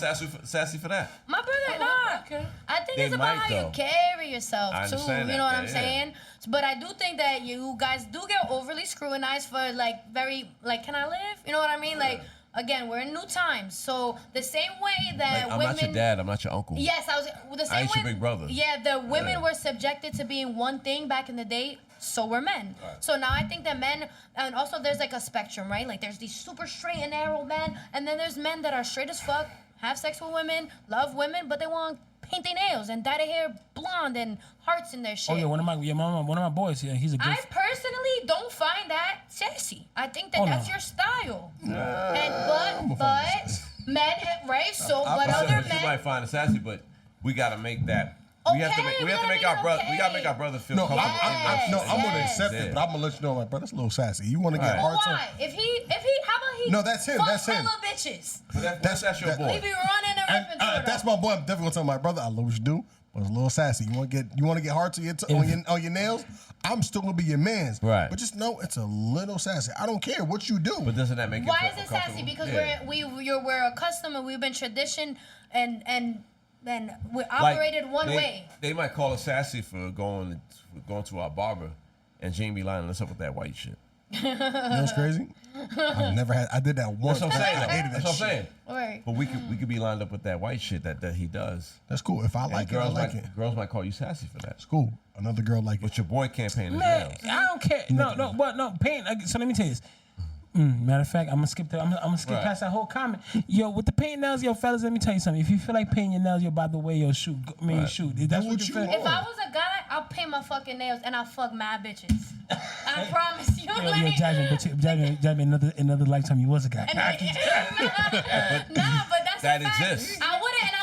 sassy for that. my brother, nah. Okay. I think They it's about might, how though. you carry yourself I too. understand You know that, what I'm yeah. saying? But I do think that you guys do get overly scrutinized for like very like, can I live? You know what I mean? Like, again, we're in new times, so the same way that Like, I'm women. not your dad. I'm not your uncle. Yes, I was the same ain't way. your big brother. Yeah, the women Yeah. were subjected to being one thing back in the day. So were men. Right. So now I think that men, and also there's like a spectrum, right? Like there's these super straight and narrow men, and then there's men that are straight as fuck, have sex with women, love women, but they want to paint their nails and dye their hair blonde and hearts in their shit. Oh yeah, one of my boys. Yeah, he's a good. I personally don't find that sassy. I think that Oh, that's no. your style. But men, right? So, but I other said, you might men. find it sassy, but we gotta make that. We have to Okay, make. We we have to gotta make make our it brother. We gotta okay. make our brother feel No, comfortable. Yes. I'm gonna Yes. accept it, but I'm gonna let you know, like, bro, that's a little sassy. You want to get Right. hard But to? why? If he, how about he? No, that's him, Fuck that's him. hella bitches. But that's your that- boy. He be running and And ripping through that's them. my boy. I'm definitely gonna tell my brother, I love what you do, but it's a little sassy. You want to get hard to your on your nails? I'm still gonna be your man's. Right. But just know it's a little sassy. I don't care what you do. But doesn't that make it? Why is it sassy? uncomfortable? Because Yeah. we're accustomed and we've been tradition and we Like, operated one way. They might call us sassy for going to our barber, and Jamie lining us up with that white shit. You know what's crazy? I've never had. I did that once. That's what I'm saying. I hated That's that what I'm shit. saying. Right. But we could be lined up with that white shit that he does. That's cool. If I And like it, I like it. Girls might call you sassy for that. It's cool. Another girl like it. But your boy can't paint his Man, nails. I don't care. No, paint. So let me tell you this. Matter of fact, I'm gonna skip Right. past that whole comment. Yo, with the paint nails, yo, fellas, let me tell you something. If you feel like painting your nails, yo, by the way, yo, shoot. Shoot. If that's Do what what you you feel. want. If I was a guy, I I'll paint my fucking nails and I'll fuck mad bitches. I promise you. Yo, Jasmine, another lifetime you was a guy. Nah, but that's That a fact. exists. I wouldn't let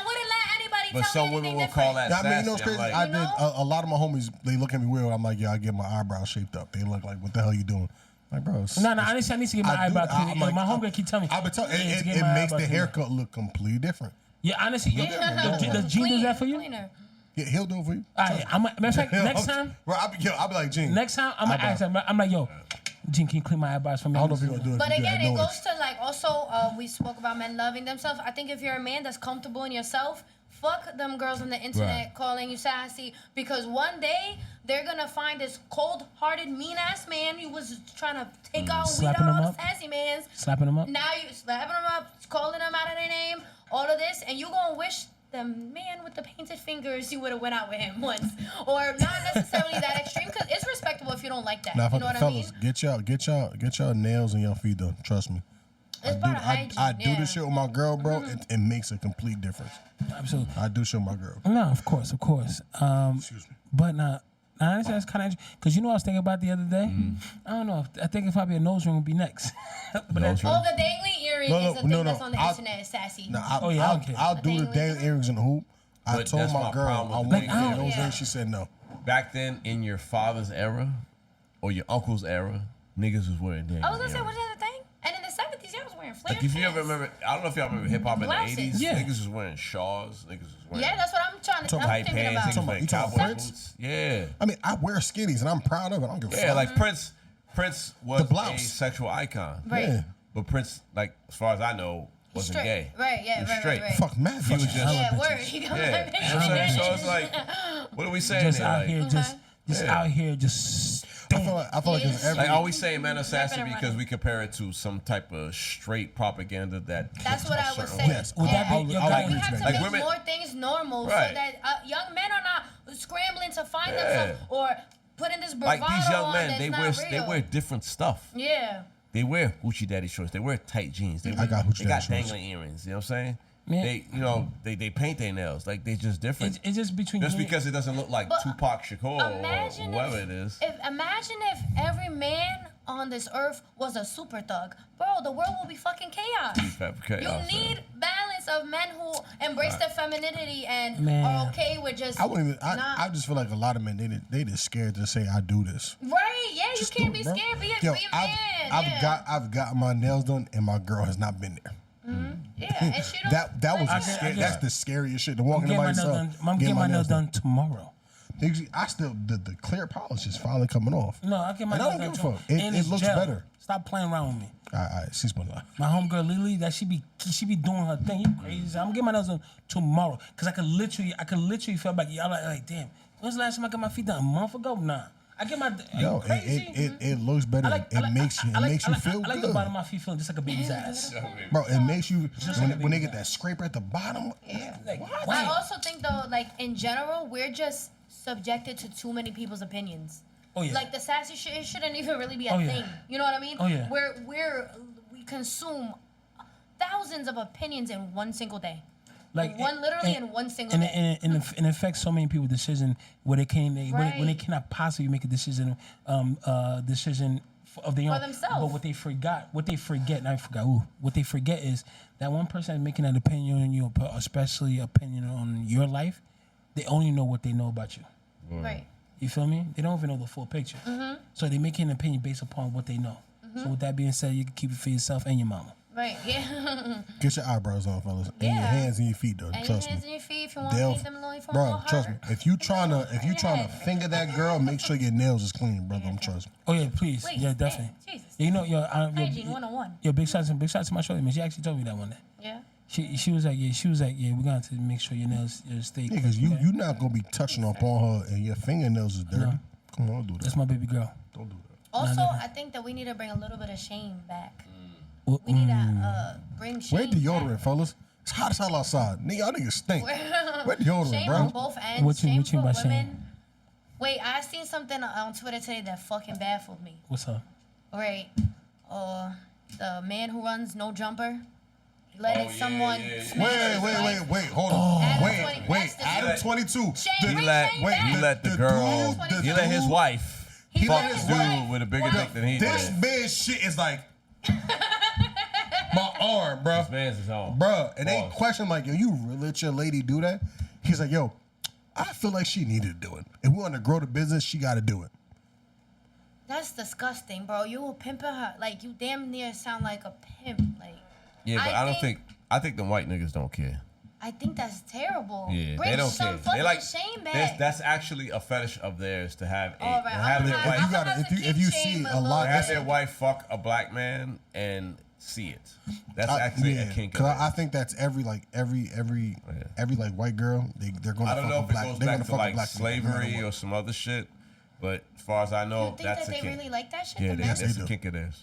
anybody But tell some me women anything will call different. that I mean, you know sassy. what's crazy? I'm like, I did. A lot of my homies, they look at me weird. I'm like, yeah, I get my eyebrows shaped up. They look like, what the hell you doing? Like, bro. No, honestly, I need to get my eyebrow cleaned. like, My homegirl keep telling me. I've been telling "Hey, it get my makes eyebrow the cleaned." haircut look completely different. Yeah, honestly, does Gene do that for you? Cleaner. Yeah, he'll do it for you. All right, matter of fact, next time, Bro, I'll be like, Gene. next time, I'm gonna ask him. I'm like, yo, Gene, can you clean my eyebrows for me? I don't know if you're gonna do it. But if you again, do it that goes to like also we spoke about men loving themselves. I think if you're a man that's comfortable in yourself, fuck them girls on the internet Right. calling you sassy, because one day they're gonna find this cold-hearted, mean-ass man who was trying to take out, weed Slapping out them all up? the sassy mans. Slapping them up. Now you slapping them up, calling them out of their name, all of this, and you gonna wish the man with the painted fingers you would have went out with him once, or not necessarily that extreme, because it's respectable if you don't like that. Now, You know what I mean? fellas, get y'all nails and your feet done. Trust me. It's part of hygiene. I do yeah. this shit with my girl, bro. It makes a complete difference. Absolutely. I do shit with my girl. No, of course. Excuse me. But honestly, that's kind of because you know what I was thinking about the other day. I don't know. I think if probably a nose ring would be next. But Nose ring? Oh, the dangling earring No, is the thing no, that's on the I'll- internet. Is sassy. Now, Oh, yeah, I don't care. I'll do the Dangling daily earrings in the hoop. I But told that's my my girl problem I with want the to get dangling those earrings. rings. She said no. back then in your father's era or your uncle's era, niggas was wearing dangling I was gonna say, earrings. was that a thing? And in the 70s, y'all was wearing flare Like if you ever pants. remember, I don't know if y'all remember hip hop in the Blouses. 80s. Yeah. Niggas was wearing shawls. Niggas was wearing Yeah, that's what I'm trying to. I'm tight thinking pants. Niggas about. wearing You talking cowboy about Prince? boots. Yeah. I mean, I wear skinnies and I'm proud of it. I don't give a Yeah, fuck. like Prince was The blouse. a sexual icon. Right. Yeah. But Prince, like as far as I know, wasn't Straight. gay. Right, yeah, He was right, straight. right. Fuck mad. He was fucking just- Yeah, hella word. bitches. He got Yeah. my You know what I'm saying? So it's like, what are we saying just there? out Like, here, just Yeah. out here, just. I feel like it's every. Like, are we saying men are sassy Ripping and because running. we compare it to some type of straight propaganda that That's what a I would certain say. way? Yes. Would that be I'll your agree guy? with We you have there. to Like make women- more things normal Right. so that young men are not scrambling to find Yeah. themselves or putting this bravado Like these young on men, that's they not real. wear different stuff. Yeah. They wear hoochie daddy shorts. They wear tight jeans. They I got hoochie they daddy got shorts. dangling earrings. You know what I'm saying? Yeah. They paint their nails. Like they just different. It's just between Just you- because it doesn't look like But Tupac Shakur or Imagine whoever it is. Imagine if every man on this earth was a super thug. Bro, the world will be fucking chaos. Chaos, You need balance of men who embrace their femininity and Man. are okay with just I wouldn't even. not. I just feel like a lot of men they just scared to say I do this. Right, yeah, you Just can't do be it, bro. scared. Be a Yo, man. I've got my nails done and my girl has not been there. Yeah, and she don't. That was like, the I scary, get that's it. the scariest shit. To walk I'm into getting my my nails done. I'm getting my nails done tomorrow. I still the clear polish is finally coming off. No, I get my And I nails don't done give a tomorrow. fuck. It And it's looks gel. better. Stop playing around with me. All right, she's been lying. My homegirl Lily, that she be doing her thing. You crazy? I'm getting my nails done tomorrow because I could literally feel back. Y'all like, damn. When's the last time I got my feet done? A month ago? Nah. I get my Yo, crazy. it looks better. It makes you feel I like good. the bottom of my feet feeling just like a baby's ass. Bro, it makes you when they get that scrape at the bottom. Like, I wow. also think though, like in general, we're just subjected to too many people's opinions. Oh yeah. Like the sassy shit, it shouldn't even really be a Oh, yeah. thing. You know what I mean? Oh, yeah. We consume thousands of opinions in one single day. Like Literally in one single day. and it affects so many people's decision where they when they Right. cannot possibly make a decision of their own. themselves. But what they forget is that one person that's making an opinion on you, especially opinion on your life, they only know what they know about you. Right. You feel me? They don't even know the full picture. So they make an opinion based upon what they know. So with that being said, you can keep it for yourself and your mama. Right. Yeah. Get your eyebrows on, fellas, and your Yeah. hands and your feet, though. And Trust your hands me. and your feet if you want to They'll, paint them a little bro, harder. trust me. If you trying to finger that girl, make sure your nails is clean, brother. I'm trust me. Oh yeah, please. Please, Yeah, definitely. yeah, Jesus. You know, Hygiene 101. big shots to my shorty man. She actually told me that one day. Yeah. She was like, we're gonna have to make sure your nails stay. Yeah, because you not gonna be touching up on her and your fingernails is dirty. No. Come on, don't do that. That's my baby girl. Don't do that. Also, I think that we need to bring a little bit of shame back. Well, We need to bring shame. Where deodorant, fellas? It's hot as hell outside. Nigga, y'all niggas stink. Where deodorant, Shame bro? on both ends. What you shame mean for by women. shame? Wait, I seen something on Twitter today that fucking baffled me. What's up? Right. The man who runs No Jumper. letting someone smash Wait, hold on. Adam Wait, Adam 22. He let the girl, he let his wife fuck this dude with a bigger dick than he did. This man's shit is like my arm, bro. This man's his own. Bro, and they question like, yo, you really let your lady do that? He's like, yo, I feel like she needed to do it. If we want to grow the business, she got to do it. That's disgusting, bro. You a pimping her. Like, you damn near sound like a pimp. Like, Yeah, but I think the white niggas don't care. I think that's terrible. Yeah, Bring they don't some care. fucking They like shame back. that's actually a fetish of theirs to have All right, have their I'm wife gonna have to if keep you shame see a a lot, little have bit. their wife fuck a black man and see it. That's actually a kink. Because I think that's every like white girl. They're going to I don't know fuck a if black. it goes They're back going to to fuck a like black slavery or some other shit, but as far as I know, You think that's that a they kink. really like that shit? Yeah, the men? that's they a do. kink of theirs.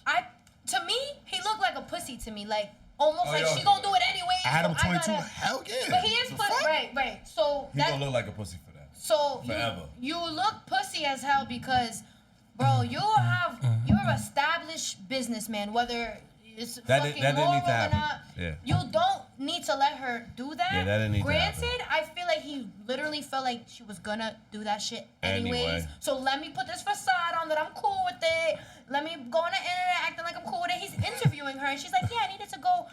To me, he looked like a pussy to me. Like, almost like yeah. she gonna do it anyway. Adam so I 22, gotta- hell yeah. But he is The pussy. fuck? Right. So He gonna look like a pussy for that. So Forever. you look pussy as hell because, bro, you're an established businessman, whether it's That fucking didn't moral need to or happen. not. Yeah. You don't need to let her do that. Yeah, that didn't need to Granted, happen. I feel like he literally felt like she was gonna do that shit anyways. Anyway. So let me put this facade on that I'm cool with it. Let me go on the internet acting like I'm cool with it. He's interviewing her and she's like, yeah, I needed to go.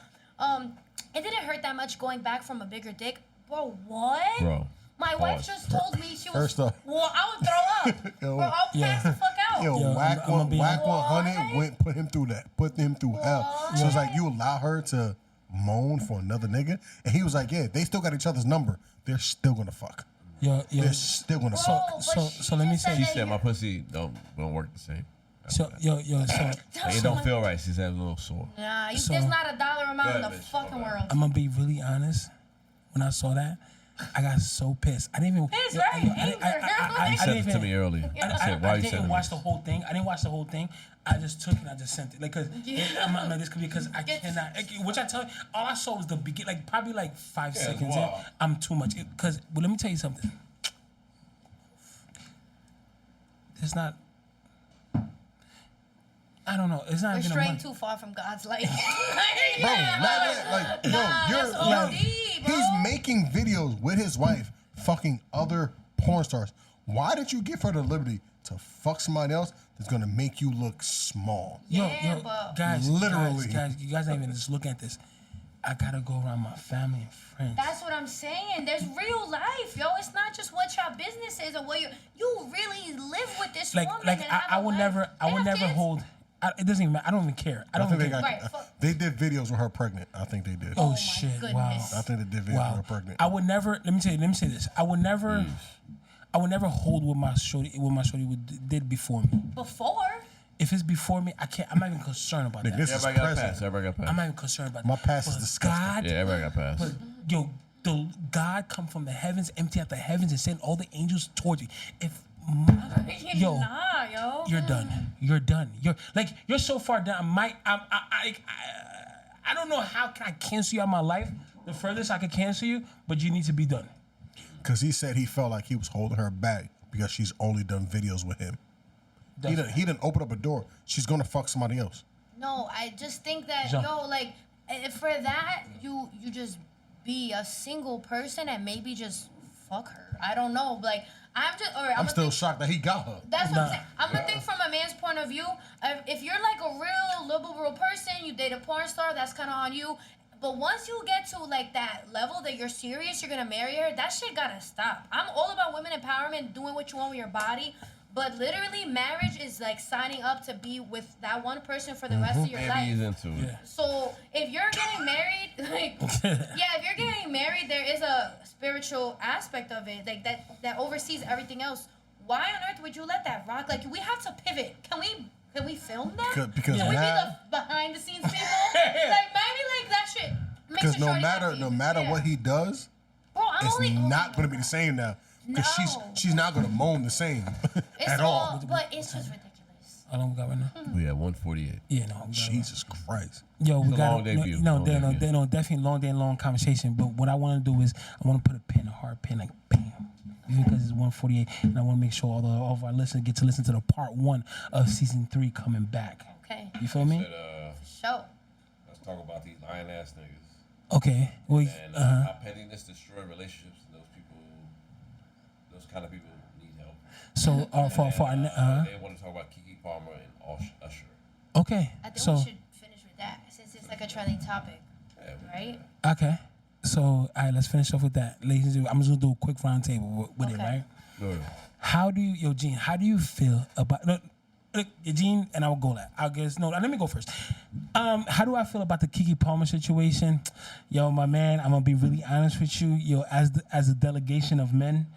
It didn't hurt that much going back from a bigger dick. Bro, what? Bro. My wife just told me she was. First off. Well, I would throw up. Yo, Bro, I'll pass the fuck out. Yo, Yo, whack I'ma one, be whack honest. 100 put him through that, put him through hell. So it's like you allow her to moan for another nigga, and he was like, yeah, they still got each other's number. They're still gonna fuck. Yo, They're still gonna Bro, fuck. but so let me just say- She that said you- my pussy don't work the same. so so Like, it don't feel right. She's had a little sore. Nah, So- there's not a dollar amount in Go the ahead, bitch. fucking world. I'm gonna be really honest. When I saw that, I got so pissed. I didn't even. It's yo, right. yo, I You I said didn't it to even- me earlier. I, I said, why I you sending didn't me watch this? the whole thing. I didn't watch the whole thing. I just took it and I just sent it. Like, cause I'm not like this could be because I cannot. Which I tell you, all I saw was the beginning. Like probably like 5 Yeah, seconds wow. in. I'm too much. Cause well, let me tell you something. It's not. I don't know. It's not We're even a straying money. too far from God's light. Bro, not that, like, Nah, yo, that's OD, bro. he's making videos with his wife, fucking other porn stars. Why did you give her the liberty to fuck somebody else that's gonna make you look small? Yeah, Yo, but- guys, Literally. guys, you guys ain't even just look at this. I gotta go around my family and friends. That's what I'm saying. There's real life, yo. It's not just what your business is or what you really live with this like woman. like and I have a would life. never They have kids. hold. It doesn't even matter. I don't even care. I I don't think even they care. got. Right, fuck. They did videos with her pregnant. I think they did. Oh my shit! goodness. Wow. I think they did videos with her pregnant. I would never. Let me say this. I would never hold what my shorty did before me. Before. If it's before me, I can't. I'm not even concerned about Nigga, that. this is Everybody got present. passed. Everybody got I'm passed. not even concerned about My that. past is But disgusting. God, Yeah, everybody got passed. but yo, the God come from the heavens, empty out the heavens, and send all the angels towards you. If yo, Nah, yo. you're done. You're done. You're so far down. I don't know how can I cancel you out of my life. The furthest I could cancel you, but you need to be done. Because he said he felt like he was holding her back because she's only done videos with him. He didn't open up a door. She's gonna fuck somebody else. No, I just think that Jean. yo, like, if for that you just be a single person and maybe just fuck her. I don't know, like I'm still shocked that he got her. That's what I'm saying. I'm gonna think from a man's point of view. If you're like a real liberal person, you date a porn star, that's kind of on you. But once you get to like that level that you're serious, you're gonna marry her. That shit gotta stop. I'm all about women empowerment, doing what you want with your body. But literally, marriage is like signing up to be with that one person for the rest of your Maybe life. he's into it. So if you're getting married, like, if you're getting married, there is a spiritual aspect of it, like that oversees everything else. Why on earth would you let that rock? Like, we have to pivot. Can we film that? Because Can we be now, the behind the scenes people? Like, maybe like that shit. makes because a no shorty matter happy. what he does, Bro, I'm it's only not gonna be the same now. Because No. she's not gonna moan the same It's at all. But it's just ridiculous. How long we got right now? We at 148. Yeah, no. we got- Jesus Christ. Yo, we It's a got long debut. no, Long debut. definitely long day, long conversation. But what I want to do is I want to put a pin, a hard pin, like bam, because it's 148, and I want to make sure all of our listeners get to listen to the part 1 of season 3 coming back. Okay. You feel me? Show. Let's talk about these lying ass niggas. Okay. Well, And how pettiness destroy relationships, and those kind of people need help. so for our They want to talk about Keke Palmer and Usher. okay. I think So we should finish with that since it's like a trending topic, right? okay. So all right, let's finish off with that, ladies and gentlemen. I'm just gonna do a quick round table with it, Okay. right? Good. How do you, Gene? How do you feel about look, Gene? And I will go that. I guess no. Let me go first. How do I feel about the Keke Palmer situation? Yo, my man, I'm gonna be really honest with you. Yo, as a delegation of men,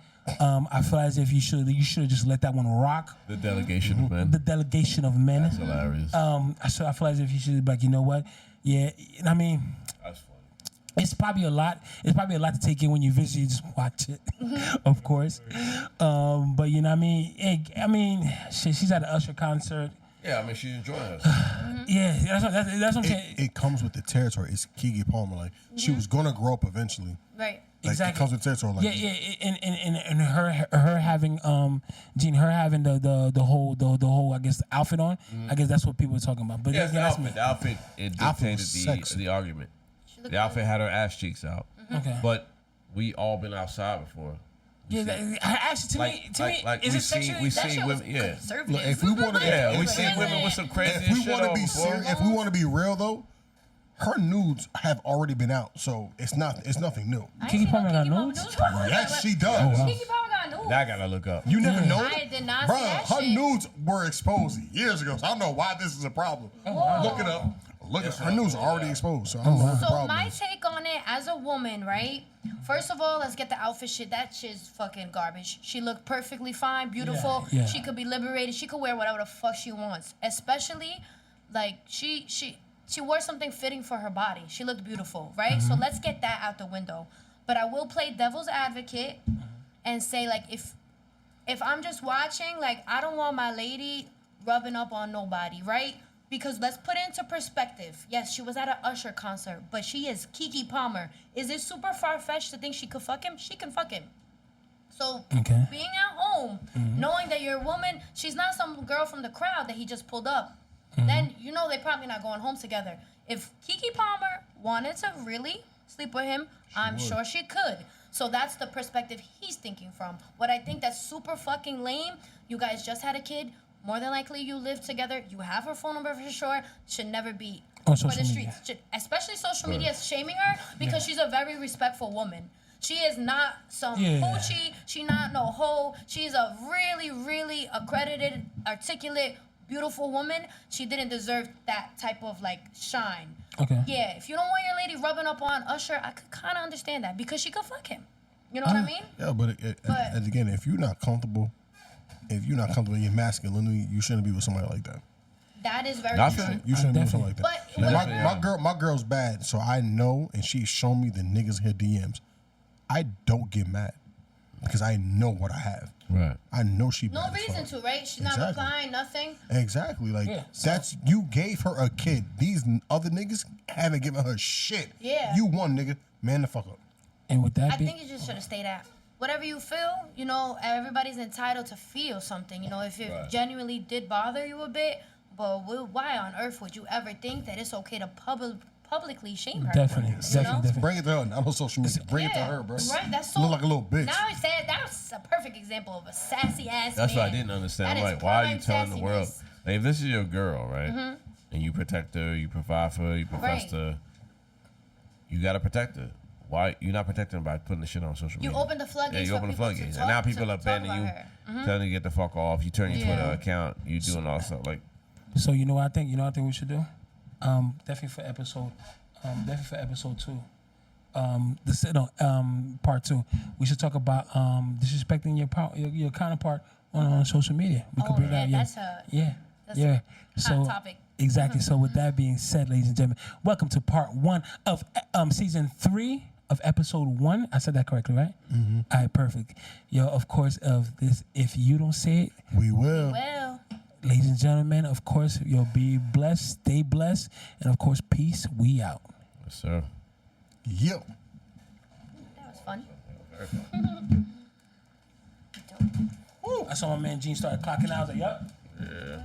I feel as if you should have just let that one rock. The delegation of men. The delegation of men. That's hilarious. So I feel as if you should be like, you know what? Yeah, I mean. That's funny. It's probably a lot. It's probably a lot to take in when you visit. You just watch it, of course. But you know what I mean? Shit, she's at an Usher concert. Yeah, I mean, she's enjoying herself. Yeah, that's what I'm saying. It comes with the territory. It's Keke Palmer. Like she was gonna grow up eventually. Right. Like Exactly. it comes with territory. Like And her having Gene, her having the whole I guess outfit on. I guess that's what people were talking about. But Yeah, it's the that's outfit. me. The outfit, it Outfit dictated was the sexy. argument. looked The outfit had her ass cheeks out. Okay. But we all been outside before. Yeah, actually, to me, is we it sexually? we That seen shit was women. Yeah, conservative. Look, if we wanna- yeah, we If- seen women with some crazy if we shit want to on be before. serious, if we want to be real though, her nudes have already been out, so it's nothing new. Keke Palmer got nudes? Yes, she does. Keke Palmer got nudes. That I gotta look up. You never know. I did not Bruh, see that her shit. nudes were exposed years ago, so I don't know why this is a problem. Look it up. Look at her nudes are already exposed, so I don't know what the So problem my is. take on it as a woman, right? First of all, let's get the outfit shit. That shit's fucking garbage. She looked perfectly fine, beautiful. Yeah. She could be liberated. She could wear whatever the fuck she wants. Especially, like she wore something fitting for her body. She looked beautiful, right? So let's get that out the window. But I will play devil's advocate and say like if I'm just watching, like I don't want my lady rubbing up on nobody, right? Because let's put it into perspective. Yes, she was at an Usher concert, but she is Keke Palmer. Is it super far-fetched to think she could fuck him? She can fuck him. So Okay. being at home, knowing that your woman, she's not some girl from the crowd that he just pulled up, then you know they're probably not going home together. If Keke Palmer wanted to really sleep with him, I'm sure she could. So that's the perspective he's thinking from. What I think that's super fucking lame, you guys just had a kid, more than likely you live together, you have her phone number for sure, should never be On for the social media. streets. Especially social media is shaming her because she's a very respectful woman. She is not some hoochie, she not no hoe. She's a really, really accredited, articulate, beautiful woman. She didn't deserve that type of like shine. Okay. Yeah, if you don't want your lady rubbing up on Usher, I could kind of understand that because she could fuck him. You know what I mean? Yeah, but and again, if you're not comfortable in your masculinity, you shouldn't be with somebody like that. That is very I true. feel You shouldn't be with somebody like that. But Like, my girl's bad, so I know, and she's shown me the niggas in her DMs. I don't get mad because I know what I have. Right. I know she no bad as reason fuck. to, right? She's not Exactly. replying, nothing. Exactly. Like that's you gave her a kid. These other niggas haven't given her shit. Yeah. You won, nigga. Man the fuck up. And with that I being, think you just should have stayed out. Whatever you feel, you know, everybody's entitled to feel something. You know, if it Right. genuinely did bother you a bit, but why on earth would you ever think that it's okay to publicly shame her? definitely. Bring it to her. Not on social media. Bring it to her, bro. Right, that's so. Look like a little bitch. Now I said that's a perfect example of a sassy ass. That's what I man. didn't understand. That I'm is like, why are you prime telling the world? sassiness. Like, if this is your girl, right? And you protect her, you provide for her, you profess Right. her, you gotta protect her. Why you not protecting her by putting the shit on social You media? open the floodgates. Yeah, you for open the people to floodgates, talk- and now to people are talk banning about you, her. telling you to get the fuck off. You turn your Yeah. Twitter account, you doing all stuff like. So you know what I think? You know what I think we should do? Definitely for episode 2. Part 2. We should talk about disrespecting your counterpart on social media. We could Oh, bring yeah, that. that's a hot topic. Exactly. So with that being said, ladies and gentlemen, welcome to part 1 of season 3 of episode 1. I said that correctly, right? Mm-hmm. All right, perfect. Yo, of course, of this. If you don't say it, We will. Well, ladies and gentlemen, of course, you'll be blessed, stay blessed, and of course, peace. We out. Yes, sir. Yep. that was fun. I saw my man Gene started clocking out. I was like, yup. Yeah.